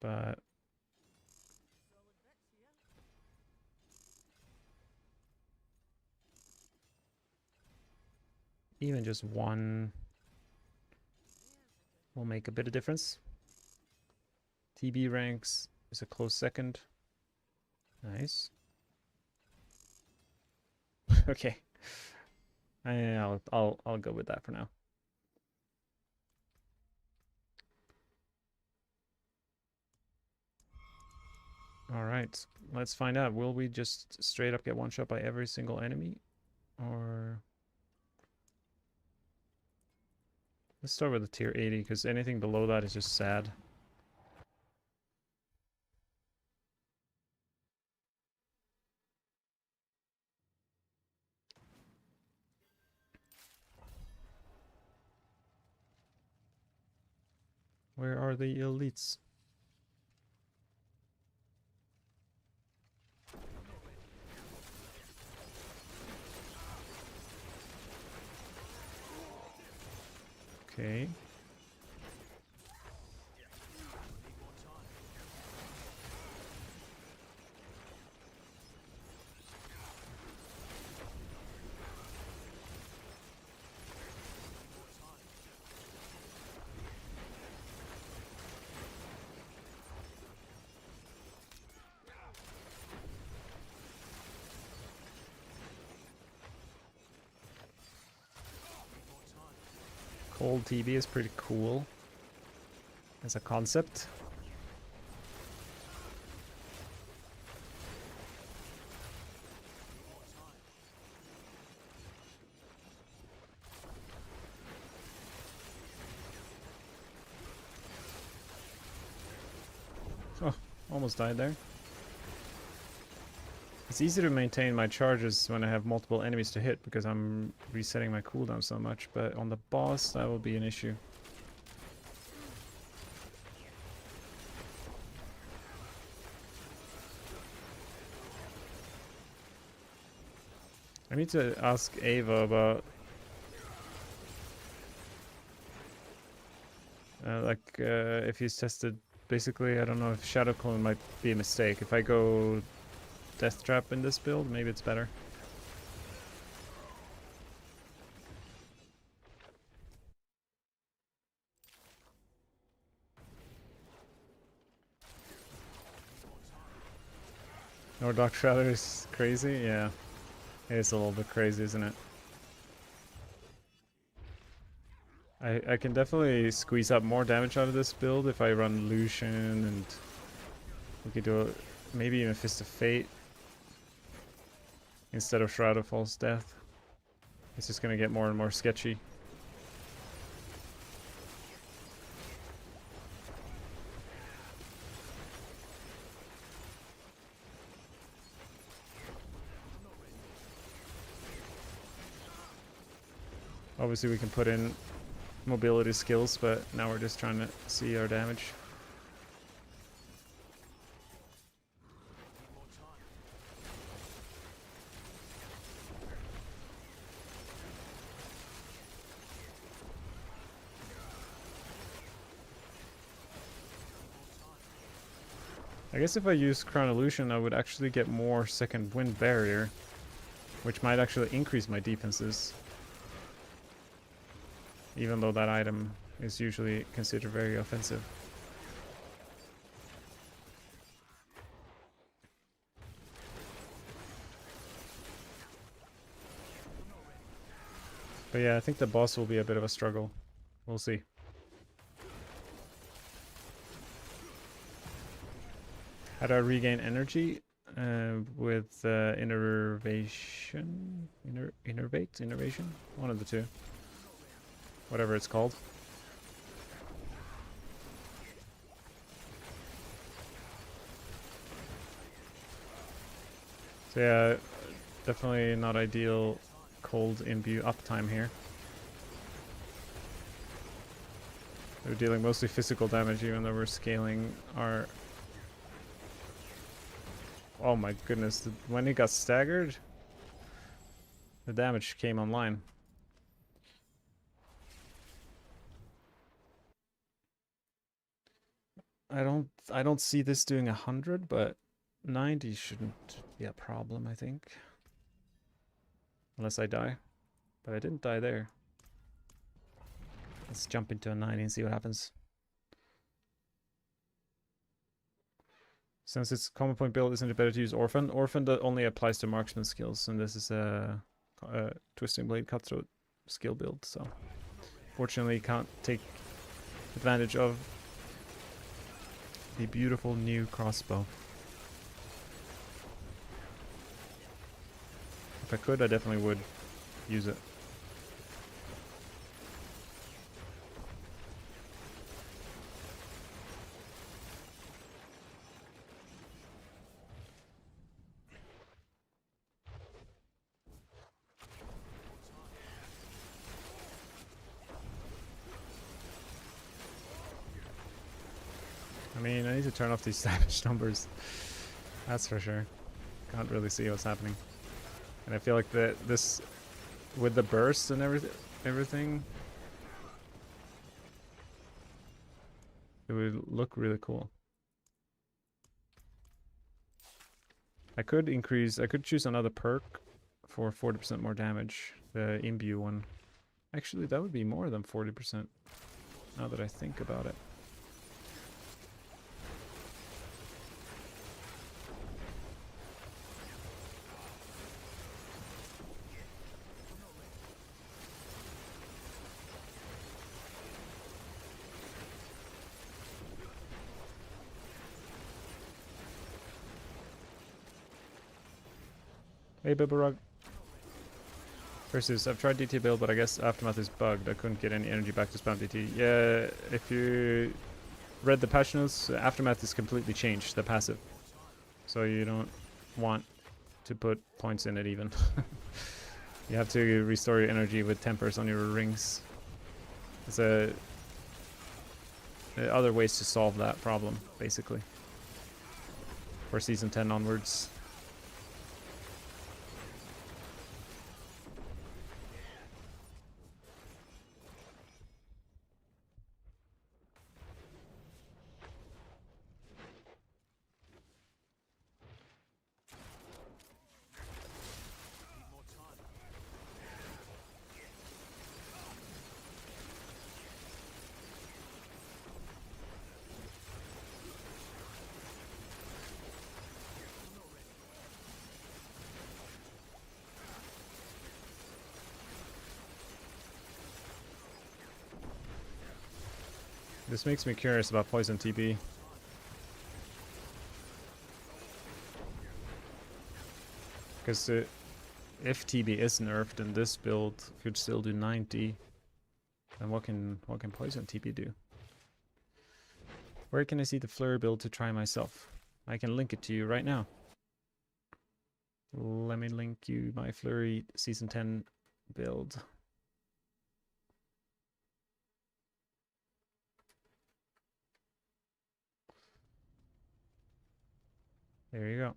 But even just 1 will make a bit of difference. TB ranks is a close second. Nice. Okay. I'll go with that for now. All right, let's find out. Will we just straight up get one shot by every single enemy, or let's start with the tier 80 because anything below that is just sad. Where are the elites? Okay. Cold TB is pretty cool as a concept. Oh, almost died there. It's easy to maintain my charges when I have multiple enemies to hit because I'm resetting my cooldown so much, but on the boss that will be an issue. I need to ask Ava about if he's tested. Basically, I don't know if Shadow Clone might be a mistake. If I go Death Trap in this build, maybe it's better. No, Dark Shadow is crazy? Yeah. It's a little bit crazy, isn't it? I can definitely squeeze out more damage out of this build if I run Lucian, and we could do maybe even Fist of Fate instead of Shroud of False Death. It's just gonna get more and more sketchy. Obviously we can put in mobility skills, but now we're just trying to see our damage. I guess if I use Crown Illusion, I would actually get more second wind barrier, which might actually increase my defenses. Even though that item is usually considered very offensive. But yeah, I think the boss will be a bit of a struggle. We'll see. How do I regain energy? With innervation? Innervation? One of the two. Whatever it's called. So yeah, definitely not ideal cold imbue uptime here. We're dealing mostly physical damage even though we're scaling our... Oh my goodness, when he got staggered, the damage came online. I don't see this doing 100, but 90 shouldn't be a problem, I think. Unless I die. But I didn't die there. Let's jump into a 90 and see what happens. Since it's common point build, isn't it better to use Orphan? Orphan only applies to marksman skills, and this is a Twisting Blade Cutthroat skill build, so fortunately you can't take advantage of the beautiful new crossbow. If I could, I definitely would use it. I mean, I need to turn off these damage numbers. That's for sure. Can't really see what's happening. And I feel like this, with the burst and everything, it would look really cool. I could choose another perk for 40% more damage, the imbue one. Actually, that would be more than 40%, now that I think about it. Hey Bibarug. Versus, I've tried DT build, but I guess Aftermath is bugged. I couldn't get any energy back to spam DT. Yeah, if you read the patch notes, Aftermath is completely changed, the passive. So you don't want to put points in it even. You have to restore your energy with tempers on your rings. There's other ways to solve that problem, basically. For Season 10 onwards. This makes me curious about Poison TB. Because if TB is nerfed and this build could still do 90, then what can Poison TB do? Where can I see the Flurry build to try myself? I can link it to you right now. Let me link you my Flurry Season 10 build. There you go.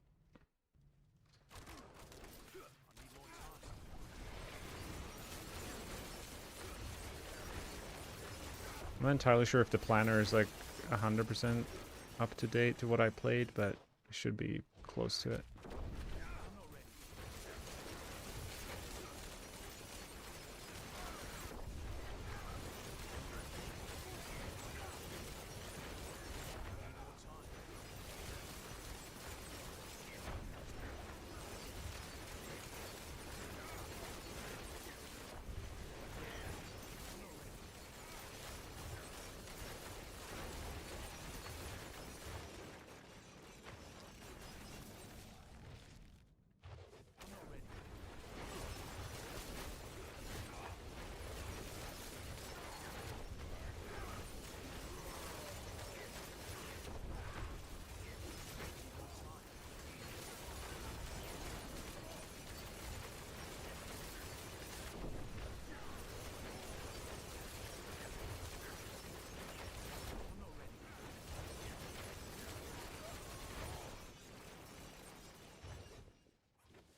I'm not entirely sure if the planner is like 100% up to date to what I played, but it should be close to it.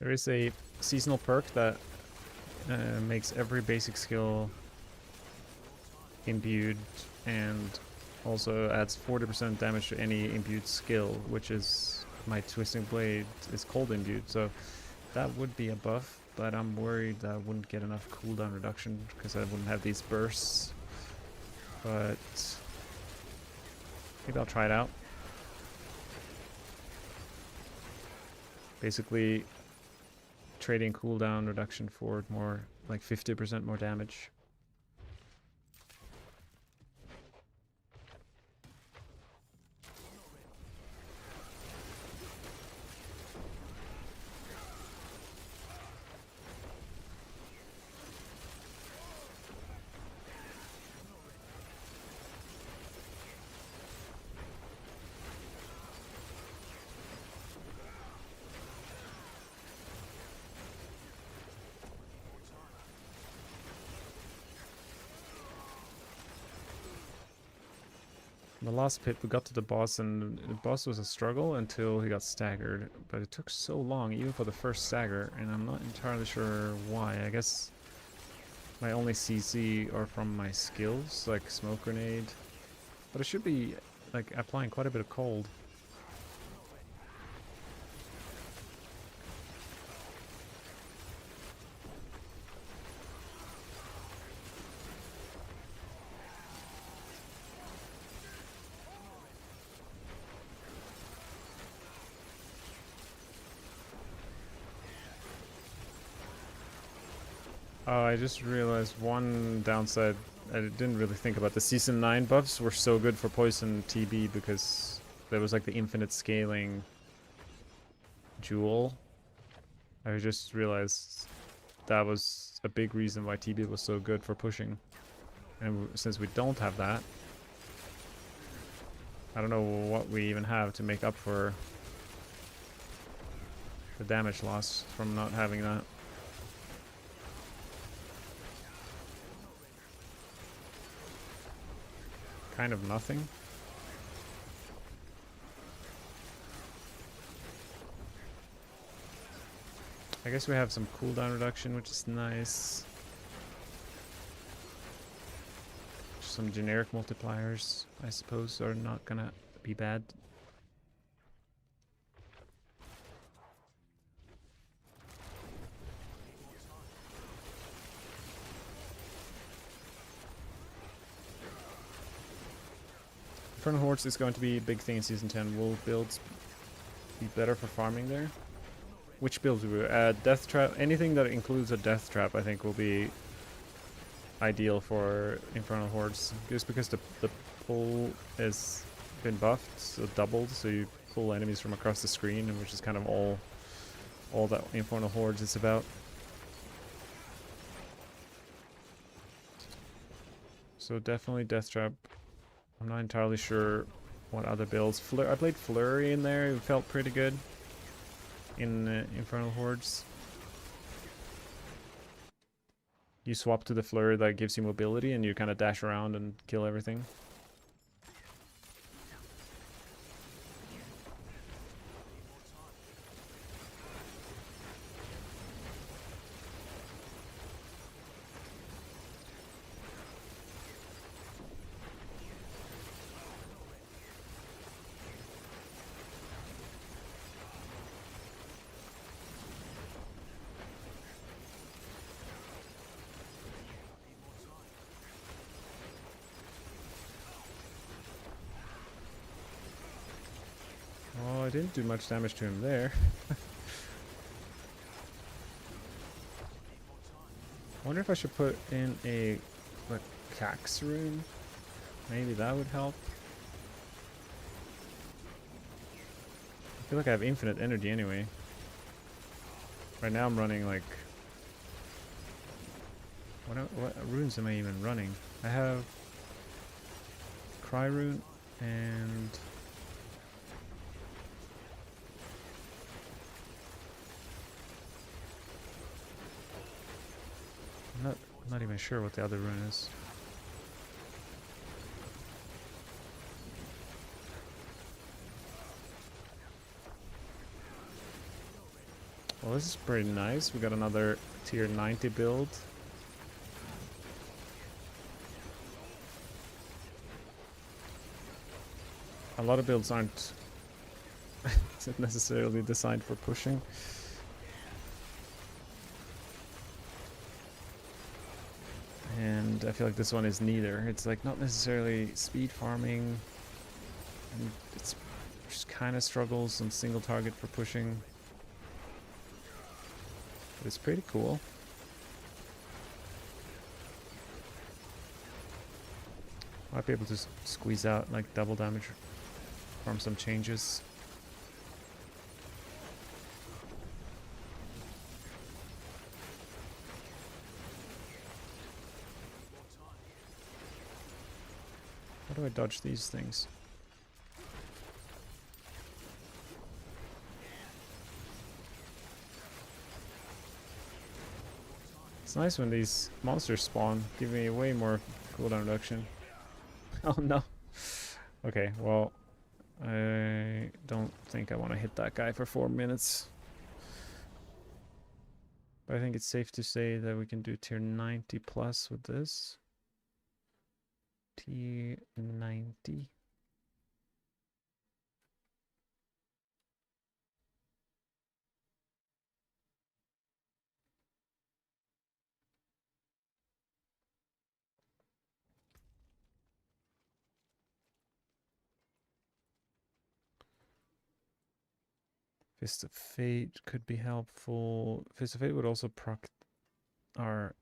There is a seasonal perk that makes every basic skill imbued and also adds 40% damage to any imbued skill, which is my Twisting Blade is cold imbued, so that would be a buff, but I'm worried that I wouldn't get enough cooldown reduction because I wouldn't have these bursts. But maybe I'll try it out. Basically trading cooldown reduction for more, like 50% more damage. In the last pit we got to the boss, and the boss was a struggle until he got staggered, but it took so long even for the first stagger, and I'm not entirely sure why. I guess my only CC are from my skills, like smoke grenade, but I should be like applying quite a bit of cold. Oh, I just realized one downside. I didn't really think about the Season 9 buffs were so good for Poison TB because there was like the infinite scaling jewel. I just realized that was a big reason why TB was so good for pushing. And since we don't have that, I don't know what we even have to make up for the damage loss from not having that. Kind of nothing. I guess we have some cooldown reduction, which is nice. Some generic multipliers, I suppose, are not gonna be bad. Infernal Hordes is going to be a big thing in Season 10. Will builds be better for farming there? Which builds will Death Trap? Anything that includes a Death Trap I think will be ideal for Infernal Hordes. Just because the pull has been buffed, so doubled, so you pull enemies from across the screen, and which is kind of all that Infernal Hordes is about. So definitely Death Trap. I'm not entirely sure what other builds. I played Flurry in there. It felt pretty good in Infernal Hordes. You swap to the Flurry that gives you mobility, and you kind of dash around and kill everything. Oh, I didn't do much damage to him there. I wonder if I should put in a like Cax rune. Maybe that would help. I feel like I have infinite energy anyway. Right now I'm running like... What runes am I even running? I have Cry rune and... I'm not even sure what the other rune is. Well, this is pretty nice. We got another tier 90 build. A lot of builds aren't necessarily designed for pushing. And I feel like this one is neither. It's like not necessarily speed farming. And it's just kind of struggles on single target for pushing. But it's pretty cool. Might be able to squeeze out like double damage from some changes. How do I dodge these things? It's nice when these monsters spawn, give me way more cooldown reduction. Oh no. Okay, well, I don't think I want to hit that guy for 4 minutes. But I think it's safe to say that we can do tier 90 plus with this. Tier 90. Fist of Fate could be helpful. Fist of Fate would also proc our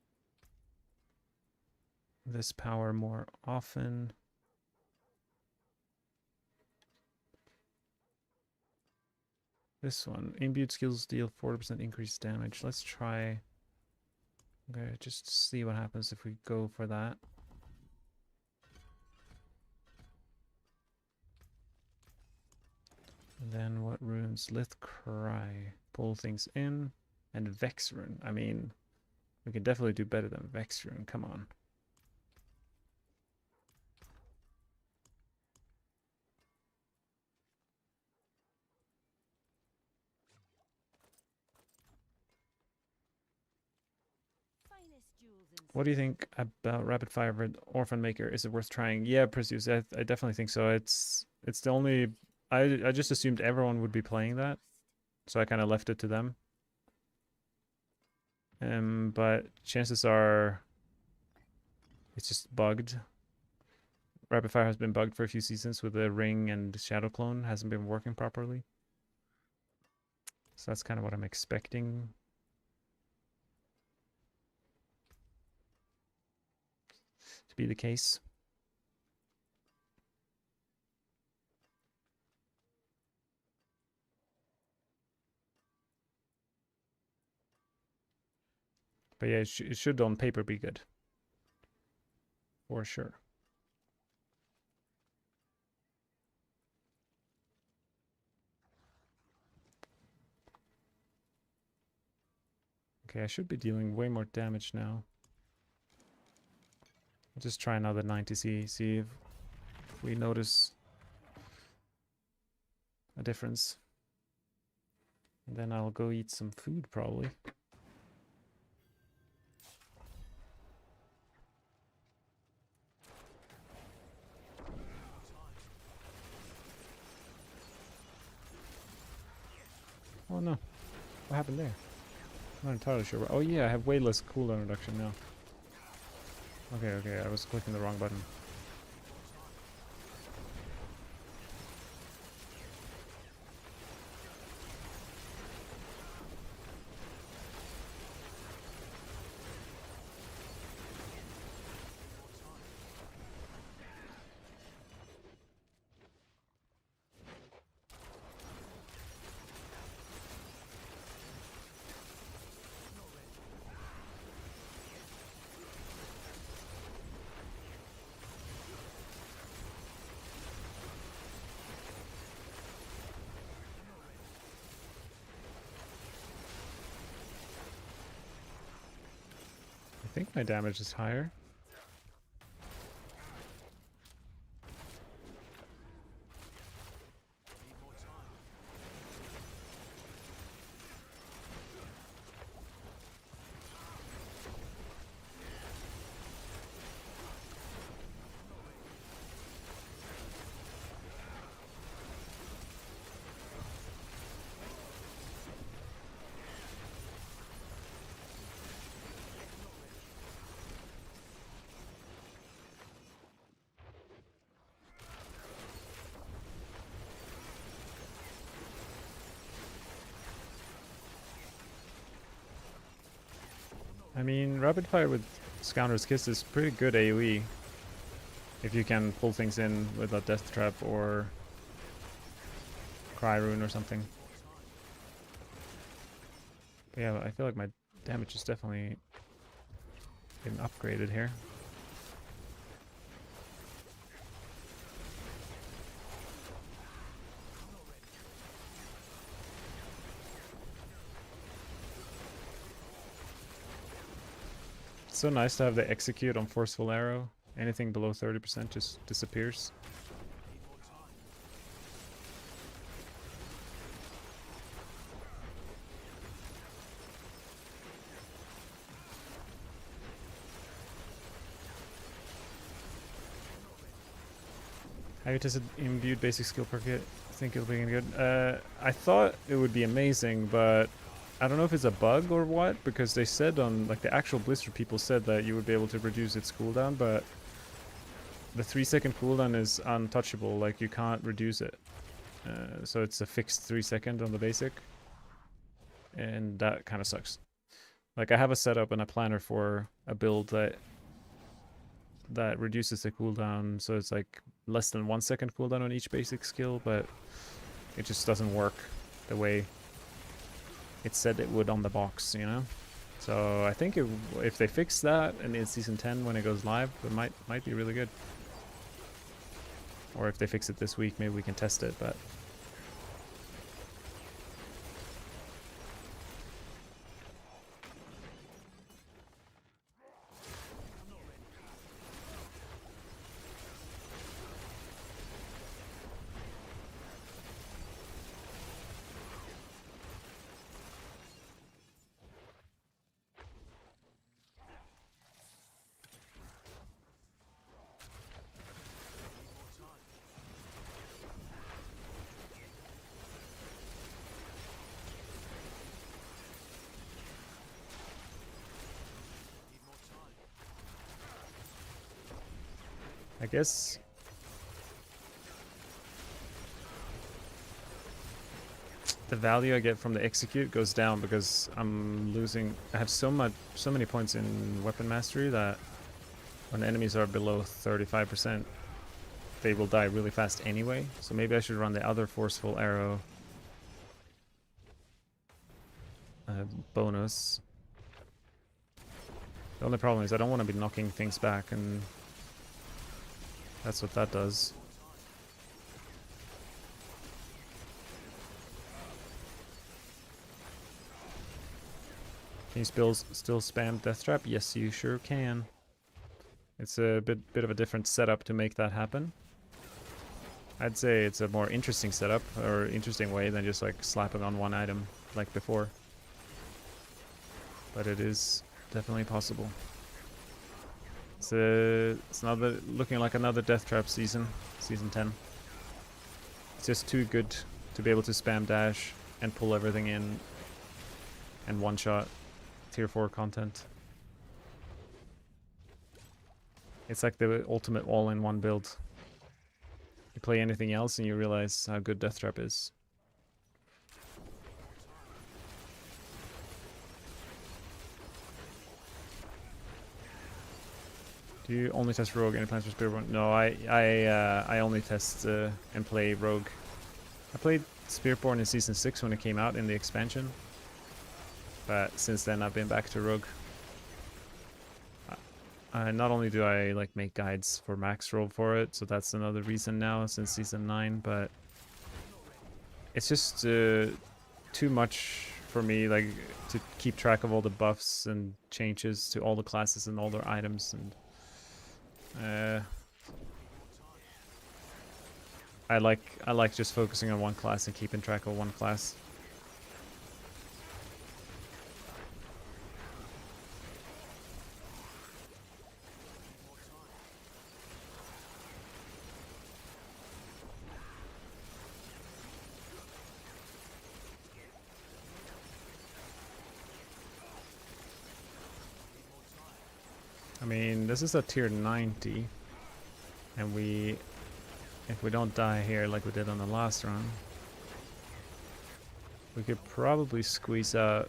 this power more often. This one, imbued skills deal 40% increased damage. Let's try. Okay, just see what happens if we go for that. And then what runes? Lith Cry. Pull things in. And Vex rune. I mean, we can definitely do better than Vex rune. Come on. What do you think about Rapid Fire Orphan Maker? Is it worth trying? Yeah, Perseus, I definitely think so. It's the only... I just assumed everyone would be playing that, so I kind of left it to them. But chances are it's just bugged. Rapid Fire has been bugged for a few seasons with the Ring and Shadow Clone. Hasn't been working properly. So that's kind of what I'm expecting. To be the case. But yeah, it should on paper be good. For sure. Okay, I should be dealing way more damage now. I'll just try another 90, see if we notice a difference. And then I'll go eat some food probably. Oh no, what happened there? I'm not entirely sure. Oh yeah, I have way less cooldown reduction now. Okay, I was clicking the wrong button. I think my damage is higher. I mean, rapid fire with Scoundrel's Kiss is pretty good AoE if you can pull things in with a death trap or cry rune or something. But yeah, I feel like my damage is definitely been upgraded here. It's so nice to have the execute on forceful arrow. Anything below 30% just disappears. Have you tested imbued basic skill perk yet? I think it'll be good. I thought it would be amazing, but I don't know if it's a bug or what, because they said on, like, the actual Blizzard people said that you would be able to reduce its cooldown, but the 3-second cooldown is untouchable, like you can't reduce it. So it's a fixed 3-second on the basic, and that kind of sucks. Like, I have a setup and a planner for a build that reduces the cooldown, so it's like less than 1 second cooldown on each basic skill, but it just doesn't work the way it said it would on the box, you know? So I think if they fix that and in Season 10 when it goes live, it might be really good. Or if they fix it this week, maybe we can test it, but... I guess the value I get from the execute goes down because I'm losing. I have so many points in weapon mastery that when enemies are below 35%, they will die really fast anyway. So maybe I should run the other forceful arrow bonus. The only problem is I don't want to be knocking things back, and that's what that does. Can you still spam Death Trap? Yes, you sure can. It's a bit of a different setup to make that happen. I'd say it's a more interesting setup, or interesting way than just like slapping on one item like before. But it is definitely possible. It's looking like another Death Trap season, Season 10. It's just too good to be able to spam dash and pull everything in and one-shot tier 4 content. It's like the ultimate all-in-one build. You play anything else and you realize how good Death Trap is. Do you only test Rogue? Any plans for Spearborn? No, I only test and play Rogue. I played Spearborn in Season 6 when it came out in the expansion. But since then I've been back to Rogue. Not only do I like make guides for max roll for it, so that's another reason now since Season 9, but it's just too much for me, like, to keep track of all the buffs and changes to all the classes and all their items, and I like just focusing on one class and keeping track of one class. I mean, this is a tier 90, and if we don't die here like we did on the last run, we could probably squeeze out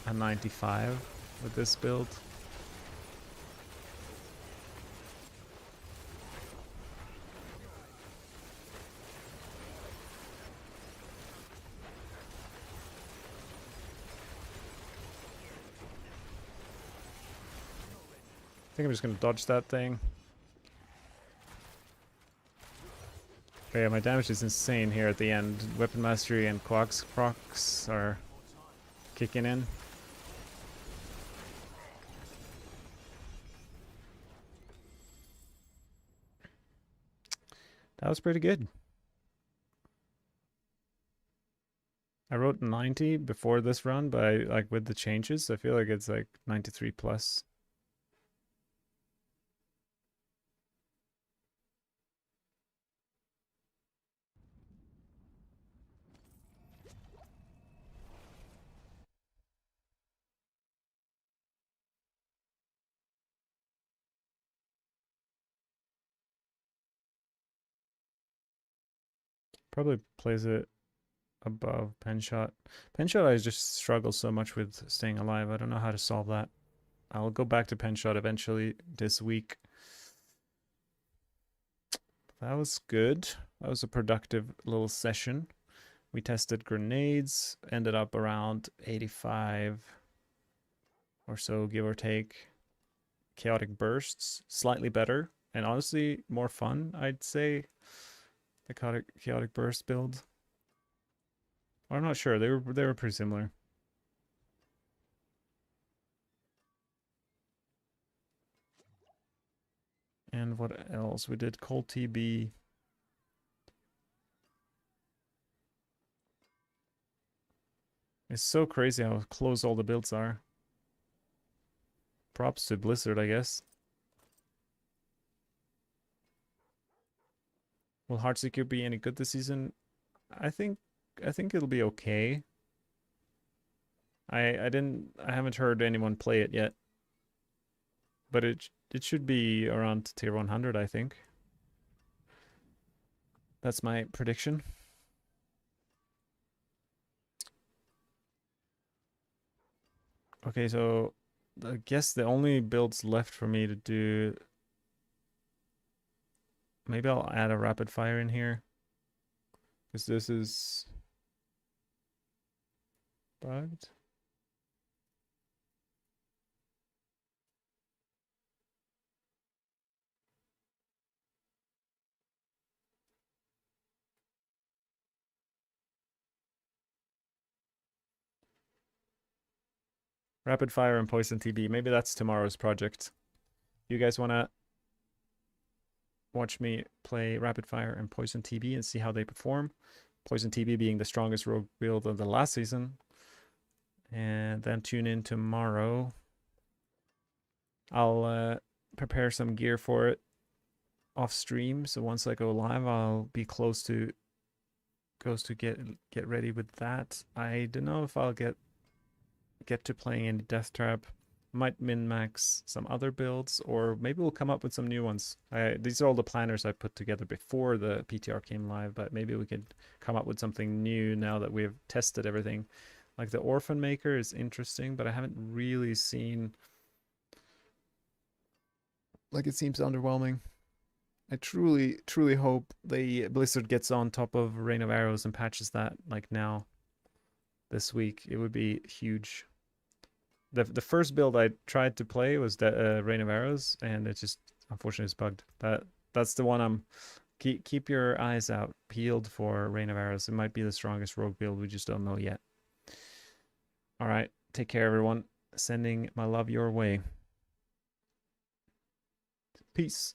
a 95 with this build. I think I'm just gonna dodge that thing. But yeah, my damage is insane here at the end. Weapon Mastery and Quack's procs are kicking in. That was pretty good. I wrote 90 before this run, but like with the changes, I feel like it's like 93 plus. Probably plays it above pen shot. Pen shot I just struggle so much with staying alive. I don't know how to solve that. I'll go back to pen shot eventually this week. That was good. That was a productive little session. We tested grenades, ended up around 85 or so, give or take. Chaotic bursts, slightly better, and honestly more fun, I'd say. The chaotic burst build. Or I'm not sure. They were pretty similar. And what else? We did cold TB. It's so crazy how close all the builds are. Props to Blizzard, I guess. Will Heartseeker be any good this season? I think it'll be okay. I haven't heard anyone play it yet. But it should be around tier 100, I think. That's my prediction. Okay, so I guess the only builds left for me to do... Maybe I'll add a rapid fire in here. Because this is... bugged. Rapid fire and poison TB. Maybe that's tomorrow's project. You guys want to watch me play rapid fire and poison TB and see how they perform? Poison TB being the strongest rogue build of the last season. And then tune in tomorrow. I'll prepare some gear for it off stream, so once I go live I'll be close to get ready with that. I don't know if I'll get to playing any death trap. Might min-max some other builds, or maybe we'll come up with some new ones. These are all the planners I put together before the PTR came live, but maybe we could come up with something new now that we've tested everything. Like the Orphan Maker is interesting, but I haven't really seen... Like, it seems underwhelming. I truly hope the Blizzard gets on top of Rain of Arrows and patches that like now, this week. It would be huge. The first build I tried to play was the Rain of Arrows, and it just unfortunately is bugged. That's the one I'm keep your eyes out peeled for. Rain of Arrows. It might be the strongest rogue build. We just don't know yet. All right, take care, everyone. Sending my love your way. Peace.